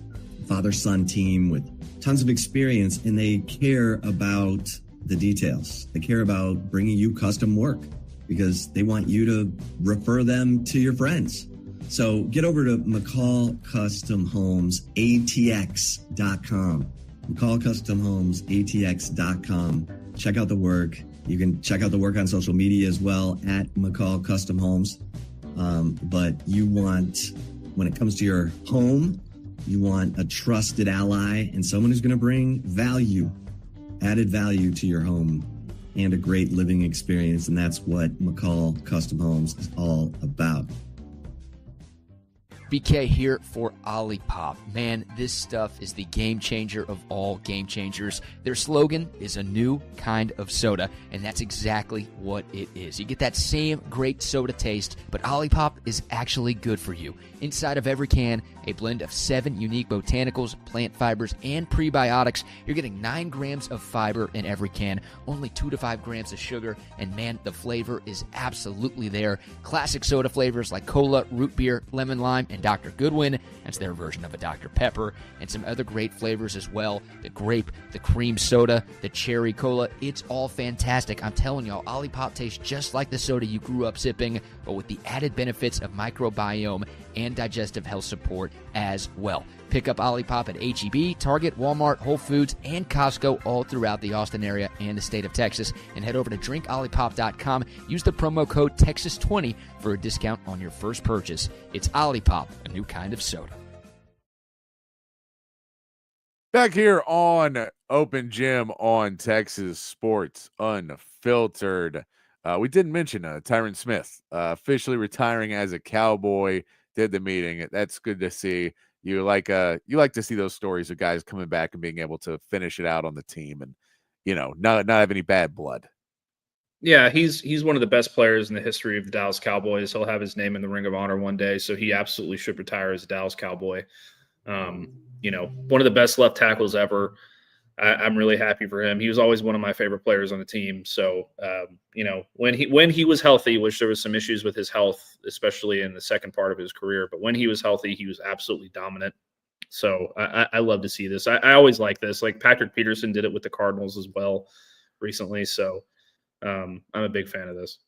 Father-son team with tons of experience, and they care about the details. They care about bringing you custom work because they want you to refer them to your friends. So get over to McCall Custom Homes, ATX.com. McCall Custom Homes, ATX.com. Check out the work. You can check out the work on social media as well at McCall Custom Homes. But you want, when it comes to your home, you want a trusted ally and someone who's going to bring value, added value to your home and a great living experience. And that's what McCall Custom Homes is all about. BK here for OLIPOP. Man, this stuff is the game changer of all game changers. Their slogan is a new kind of soda, and that's exactly what it is. You get that same great soda taste, but OLIPOP is actually good for you. Inside of every can, a blend of 7 unique botanicals, plant fibers, and prebiotics. You're getting 9 grams of fiber in every can, only 2 to 5 grams of sugar, and man, the flavor is absolutely there. Classic soda flavors like cola, root beer, lemon lime, and Dr. Goodwin. That's their version of a Dr. Pepper, and some other great flavors as well. The grape, the cream soda, the cherry cola. It's all fantastic. I'm telling y'all, OLIPOP tastes just like the soda you grew up sipping, but with the added benefits of microbiome and digestive health support as well. Pick up OLIPOP at H-E-B, Target, Walmart, Whole Foods, and Costco all throughout the Austin area and the state of Texas. And head over to drinkolipop.com. Use the promo code TEXAS20 for a discount on your first purchase. It's OLIPOP, a new kind of soda. Back here on Open Gym on Texas Sports Unfiltered. We didn't mention Tyron Smith officially retiring as a Cowboy. Did the meeting. That's good to see. You like to see those stories of guys coming back and being able to finish it out on the team and, you know, not have any bad blood. Yeah, he's one of the best players in the history of the Dallas Cowboys. He'll have his name in the Ring of Honor one day, so he absolutely should retire as a Dallas Cowboy. You know, one of the best left tackles ever. I'm really happy for him. He was always one of my favorite players on the team. So, you know, when he was healthy, which there was some issues with his health, especially in the second part of his career, but when he was healthy, he was absolutely dominant. So I love to see this. I always like this. Like Patrick Peterson did it with the Cardinals as well recently. So I'm a big fan of this.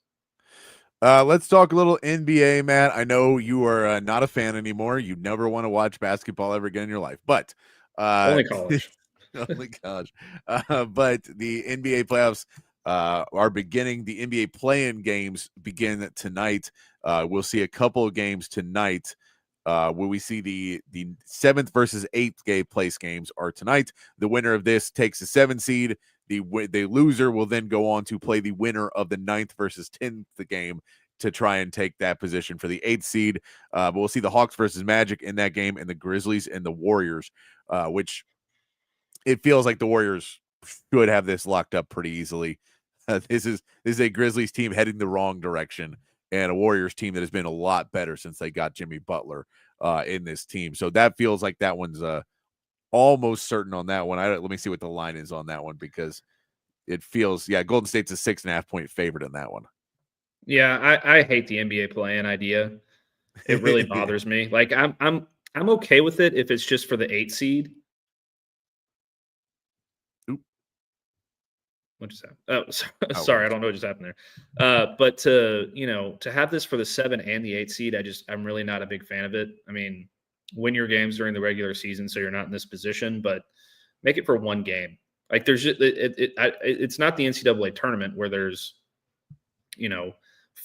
Let's talk a little NBA, Matt. I know you are not a fan anymore. You never want to watch basketball ever again in your life, but only college. Only college. But the NBA playoffs are beginning. The NBA play-in games begin tonight. We'll see a couple of games tonight. Where we see the 7th versus 8th place games are tonight. The winner of this takes the 7th seed. The loser will then go on to play the winner of the 9th versus 10th game to try and take that position for the 8th seed. But we'll see the Hawks versus Magic in that game, and the Grizzlies and the Warriors, which it feels like the Warriors should have this locked up pretty easily. This is a Grizzlies team heading the wrong direction, and a Warriors team that has been a lot better since they got Jimmy Butler in this team. So that feels like that one's almost certain on that one. Let me see what the line is on that one, because it feels, Golden State's a 6.5 point favorite in that one. Yeah, I hate the NBA play-in idea. It really bothers me. Like I'm okay with it if it's just for the 8th seed. What just happened? Sorry, I don't know what just happened there. But to have this for the 7 and the 8 seed, I'm really not a big fan of it. I mean, win your games during the regular season so you're not in this position, but make it for one game. Like there's just, it's not the NCAA tournament where there's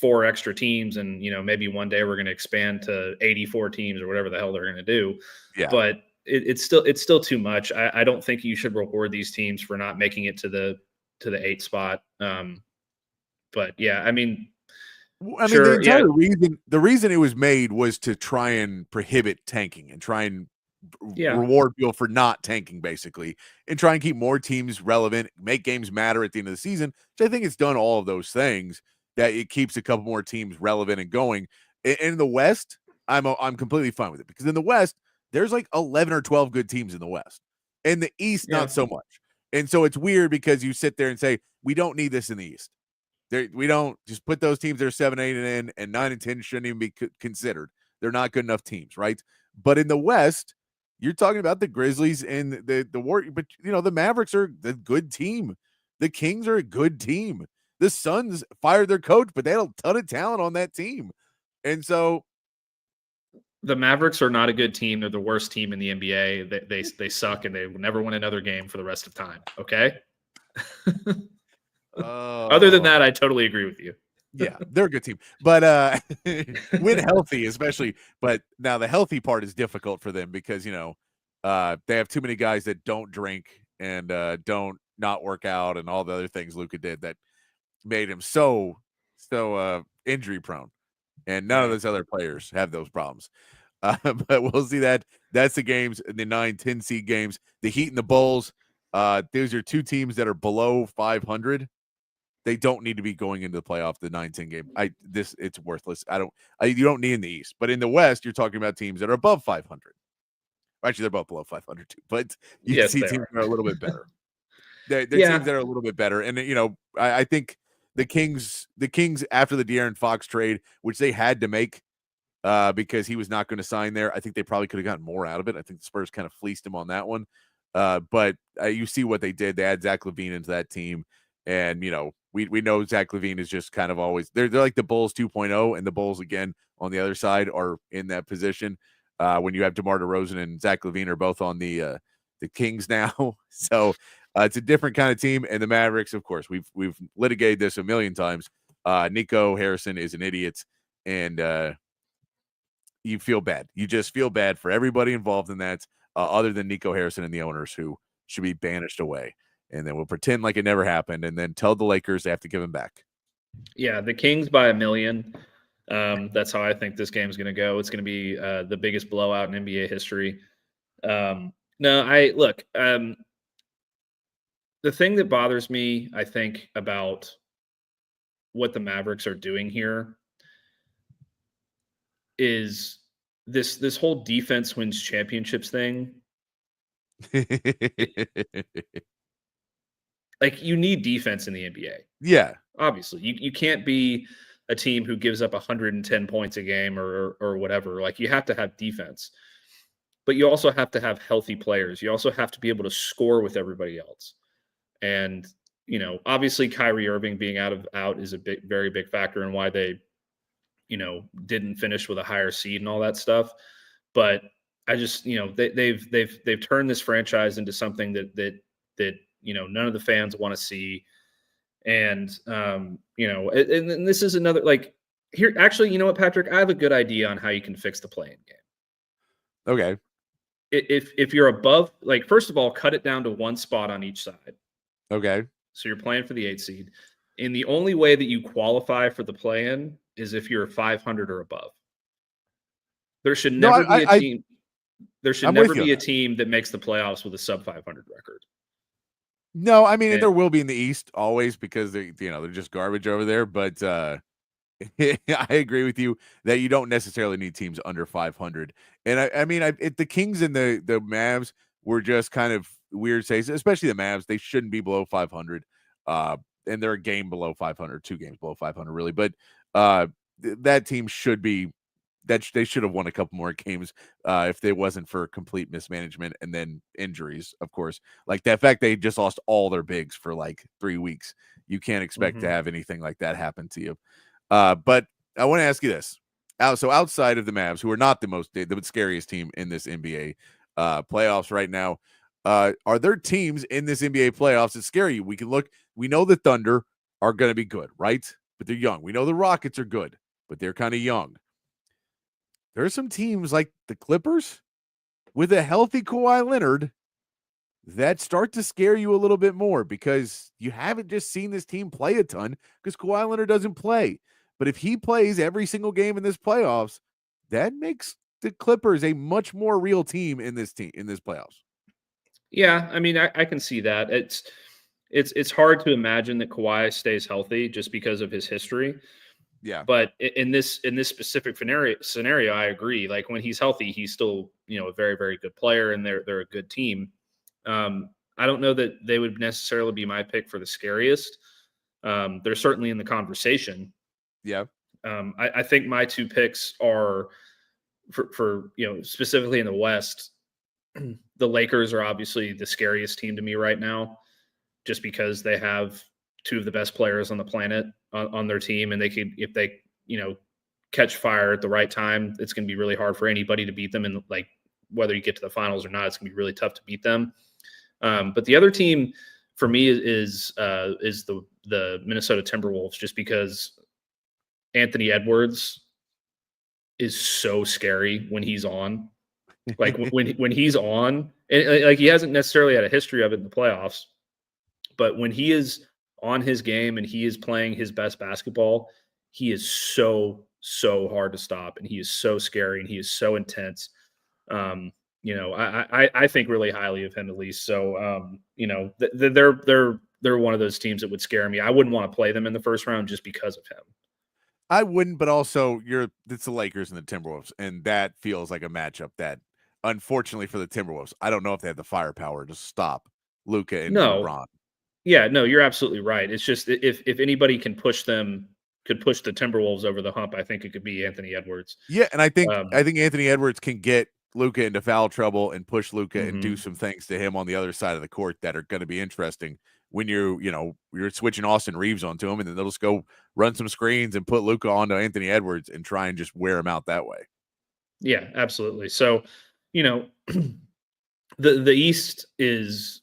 4 extra teams and maybe one day we're going to expand to 84 teams or whatever the hell they're going to do. Yeah. But it's still too much. I don't think you should reward these teams for not making it to the 8th spot. But yeah, I mean, sure, the entire reason it was made was to try and prohibit tanking and try and reward people for not tanking, basically, and try and keep more teams relevant, make games matter at the end of the season. So I think it's done all of those things that it keeps a couple more teams relevant and going. In the West, I'm completely fine with it, because in the West, there's like 11 or 12 good teams in the West. In the East, not so much. And so it's weird because you sit there and say, we don't need this in the East. We don't just put those teams that are 7, 8, and 9 and 10 shouldn't even be considered. They're not good enough teams, right? But in the West, you're talking about the Grizzlies and the Warriors, but the Mavericks are the good team. The Kings are a good team. The Suns fired their coach, but they had a ton of talent on that team. And so the Mavericks are not a good team. They're the worst team in the NBA. They suck, and they will never win another game for the rest of time. Okay. Other than that, I totally agree with you. Yeah, they're a good team, but when healthy, especially. But now the healthy part is difficult for them because they have too many guys that don't drink and don't not work out and all the other things Luka did that made him so injury prone. And none of those other players have those problems. But we'll see that. That's the games, the 9-10 seed games. The Heat and the Bulls. Those are two teams that are below 500. They don't need to be going into the playoff. The 9-10 game. It's worthless. You don't need in the East, but in the West, you're talking about teams that are above 500. Actually, they're both below 500 too. But you see teams that are a little bit better. They're teams that are a little bit better, and I think the Kings after the De'Aaron Fox trade, which they had to make. Because he was not going to sign there. I think they probably could have gotten more out of it. I think the Spurs kind of fleeced him on that one. But you see what they did. They add Zach LaVine into that team. And, we know Zach LaVine is just kind of always – they're like the Bulls 2.0, and the Bulls, again, on the other side are in that position. When you have DeMar DeRozan and Zach LaVine are both on the Kings now. So it's a different kind of team. And the Mavericks, of course, we've litigated this a million times. Nico Harrison is an idiot. And you feel bad. You just feel bad for everybody involved in that, other than Nico Harrison and the owners who should be banished away. And then we'll pretend like it never happened and then tell the Lakers they have to give him back. Yeah, the Kings by 1 million. That's how I think this game is going to go. It's going to be the biggest blowout in NBA history. The thing that bothers me, I think, about what the Mavericks are doing here is this whole defense wins championships thing. Like, you need defense in the NBA. Yeah. Obviously. You can't be a team who gives up 110 points a game or whatever. Like, you have to have defense. But you also have to have healthy players. You also have to be able to score with everybody else. And, obviously Kyrie Irving being out is a very big factor in why they didn't finish with a higher seed and all that stuff. But I just, they've turned this franchise into something that none of the fans want to see. And, and this is another, like, here, actually, you know what, Patrick, I have a good idea on how you can fix the play-in game. Okay. If you're above, like, first of all, cut it down to one spot on each side. Okay. So you're playing for the 8 seed. And the only way that you qualify for the play-in is if you're 500 or above. There should never be a team. There should never be a team that makes the playoffs with a sub 500 record. No, I mean, there will be in the East always because they're just garbage over there. But I agree with you that you don't necessarily need teams under 500. And the Kings and the Mavs were just kind of weird says, especially the Mavs. They shouldn't be below 500. And they're a game below 500, 2 games below 500, really. But that team should be that they should have won a couple more games if it wasn't for complete mismanagement and then injuries, of course. Like that fact they just lost all their bigs for like 3 weeks. You can't expect to have anything like that happen to you. But I want to ask you this. So outside of the Mavs, who are not the scariest team in this NBA playoffs right now, are there teams in this NBA playoffs that scare you? We know the Thunder are going to be good, right? But they're young. We know the Rockets are good, but they're kind of young. There are some teams like the Clippers with a healthy Kawhi Leonard that start to scare you a little bit more because you haven't just seen this team play a ton because Kawhi Leonard doesn't play. But if he plays every single game in this playoffs, that makes the Clippers a much more real team in this playoffs. Yeah, I mean, I can see that. It's hard to imagine that Kawhi stays healthy just because of his history. Yeah. But in this specific scenario, I agree. Like when he's healthy, he's still, a very, very good player and they're a good team. I don't know that they would necessarily be my pick for the scariest. They're certainly in the conversation. Yeah. I think my 2 picks are for specifically in the West. The Lakers are obviously the scariest team to me right now, just because they have 2 of the best players on the planet on their team. And if they catch fire at the right time, it's going to be really hard for anybody to beat them. And like, whether you get to the finals or not, it's going to be really tough to beat them. But the other team for me is the Minnesota Timberwolves, just because Anthony Edwards is so scary when he's on. Like when he's on, and like he hasn't necessarily had a history of it in the playoffs, but when he is on his game and he is playing his best basketball, he is so so hard to stop, and he is so scary, and he is so intense. I think really highly of him, at least. So, they're one of those teams that would scare me. I wouldn't want to play them in the first round just because of him. I wouldn't, but also it's the Lakers and the Timberwolves, and that feels like a matchup that, unfortunately for the Timberwolves, I don't know if they have the firepower to stop Luka and LeBron. Yeah, no, you're absolutely right. It's just if anybody could push the Timberwolves over the hump, I think it could be Anthony Edwards. Yeah, and I think Anthony Edwards can get Luka into foul trouble and push Luka and do some things to him on the other side of the court that are going to be interesting when you're switching Austin Reeves onto him, and then they'll just go run some screens and put Luka onto Anthony Edwards and try and just wear him out that way. Yeah, absolutely. So, the East is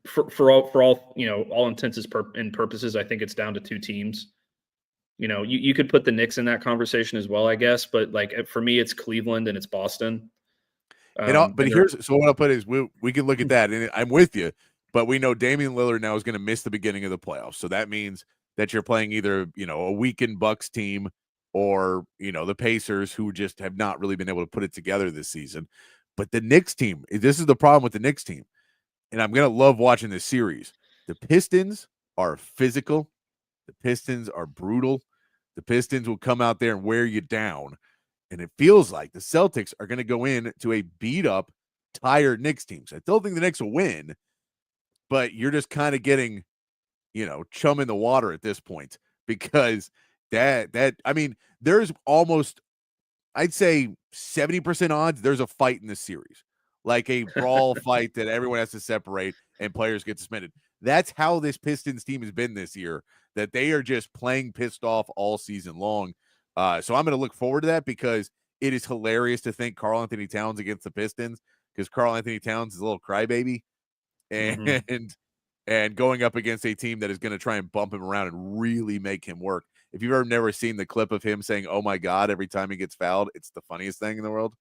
for all intents and purposes, I think it's down to two teams. You could put the Knicks in that conversation as well, I guess, but like for me, it's Cleveland and it's Boston. But what I'll put is we can look at that, and I'm with you, but we know Damian Lillard now is going to miss the beginning of the playoffs, so that means that you're playing either a weakened Bucks team or the Pacers, who just have not really been able to put it together this season. But the Knicks team, this is the problem with the Knicks team, and I'm going to love watching this series. The Pistons are physical. The Pistons are brutal. The Pistons will come out there and wear you down. And it feels like the Celtics are going to go in to a beat-up, tired Knicks team. So I don't think the Knicks will win, but you're just kind of getting, chum in the water at this point, because there's almost, I'd say 70% odds there's a fight in this series, like a brawl fight that everyone has to separate and players get suspended. That's how this Pistons team has been this year, that they are just playing pissed off all season long. So I'm going to look forward to that, because it is hilarious to think Karl Anthony Towns against the Pistons, because Karl Anthony Towns is a little crybaby, and going up against a team that is going to try and bump him around and really make him work. If you've ever never seen the clip of him saying, "Oh my God," every time he gets fouled, it's the funniest thing in the world,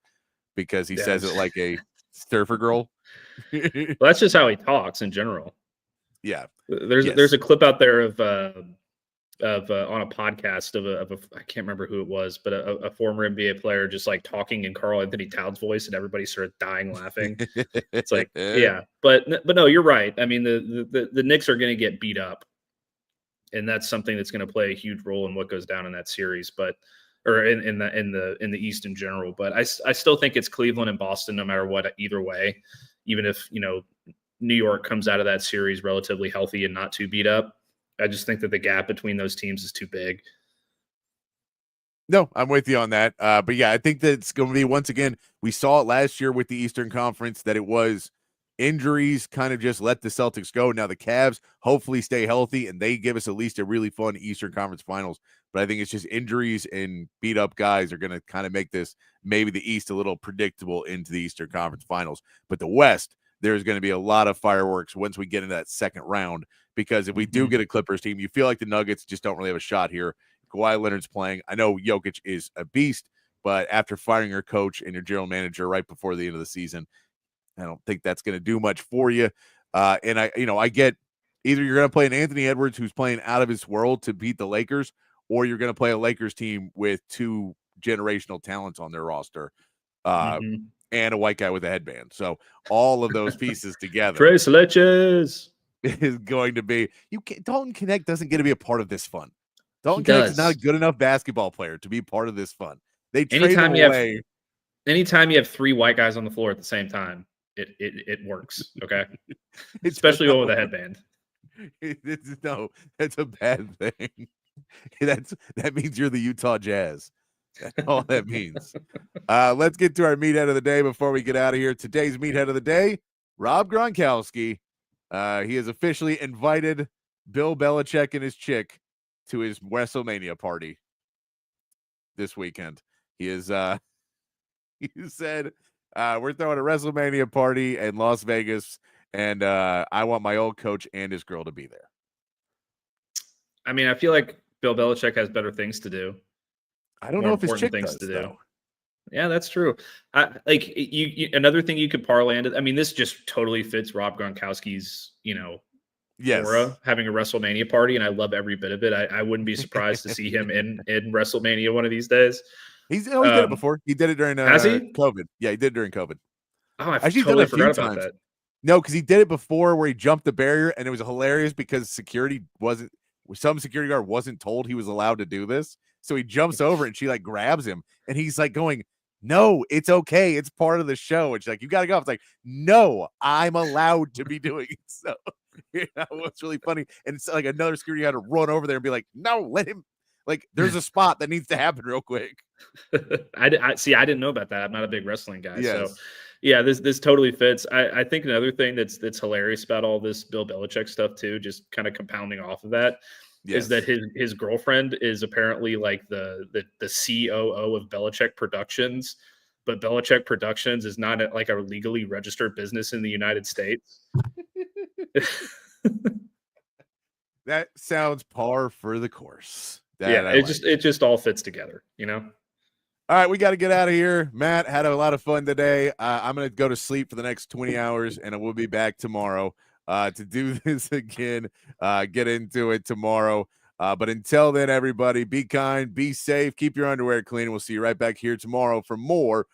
because he says it like a surfer girl. Well, that's just how he talks in general. Yeah. There's a clip out there of on a podcast of a I can't remember who it was, but a former NBA player just like talking in Karl Anthony Towns' voice, and everybody started dying laughing. It's like, yeah, but no, you're right. I mean, the Knicks are going to get beat up, and that's something that's going to play a huge role in what goes down in that series, or in the East in general. But I still think it's Cleveland and Boston, no matter what, either way. Even if New York comes out of that series relatively healthy and not too beat up, I just think that the gap between those teams is too big. No, I'm with you on that. But yeah, I think that it's going to be, once again, we saw it last year with the Eastern Conference, that it was injuries kind of just let the Celtics go. Now the Cavs hopefully stay healthy, and they give us at least a really fun Eastern Conference Finals. But I think it's just injuries and beat up guys are going to kind of make this, maybe the East, a little predictable into the Eastern Conference Finals. But the West, there's going to be a lot of fireworks once we get into that second round, because if we do get a Clippers team, you feel like the Nuggets just don't really have a shot here. Kawhi Leonard's playing. I know Jokic is a beast, but after firing your coach and your general manager right before the end of the season, I don't think that's going to do much for you. And I get, either you're going to play an Anthony Edwards who's playing out of his world to beat the Lakers, or you're going to play a Lakers team with two generational talents on their roster, and a white guy with a headband. So all of those pieces together, Tres Leches, is going to be, Dalton Connect doesn't get to be a part of this fun. Dalton Connect is not a good enough basketball player to be part of this fun. They trade him away. Anytime you have three white guys on the floor at the same time, it works. Okay. Especially one with a headband. No, that's a bad thing. That means you're the Utah Jazz. That's all that means. Let's get to our meathead of the day before we get out of here. Today's meathead of the day, Rob Gronkowski. He has officially invited Bill Belichick and his chick to his WrestleMania party this weekend. He said, we're throwing a WrestleMania party in Las Vegas, and I want my old coach and his girl to be there. I mean, I feel like Bill Belichick has better things to do. I don't know if his chick does, though. Yeah, that's true. Another thing you could parlay into. I mean, this just totally fits Rob Gronkowski's, aura having a WrestleMania party, and I love every bit of it. I wouldn't be surprised to see him in WrestleMania one of these days. He did it before. He did it during has he? COVID. Yeah, he did it during COVID. Oh, I totally forgot about that. No, because he did it before where he jumped the barrier, and it was hilarious because some security guard wasn't told he was allowed to do this. So he jumps over and she like grabs him, and he's like going, "No, it's okay. It's part of the show." And she's like, "You got to go." It's like, "No, I'm allowed to be doing it." So that was really funny. And it's like another security guard to run over there and be like, "No, let him." Like, there's a spot that needs to happen real quick. I see. I didn't know about that. I'm not a big wrestling guy. Yes. So yeah, this totally fits. I think another thing that's hilarious about all this Bill Belichick stuff too, just kind of compounding off of that, is that his girlfriend is apparently like the COO of Belichick Productions, but Belichick Productions is not like a legally registered business in the United States. That sounds par for the course. It just all fits together, you know. All right, we got to get out of here. Matt had a lot of fun today. I'm going to go to sleep for the next 20 hours, and we'll be back tomorrow to do this again, get into it tomorrow. But until then, everybody, be kind, be safe, keep your underwear clean. We'll see you right back here tomorrow for more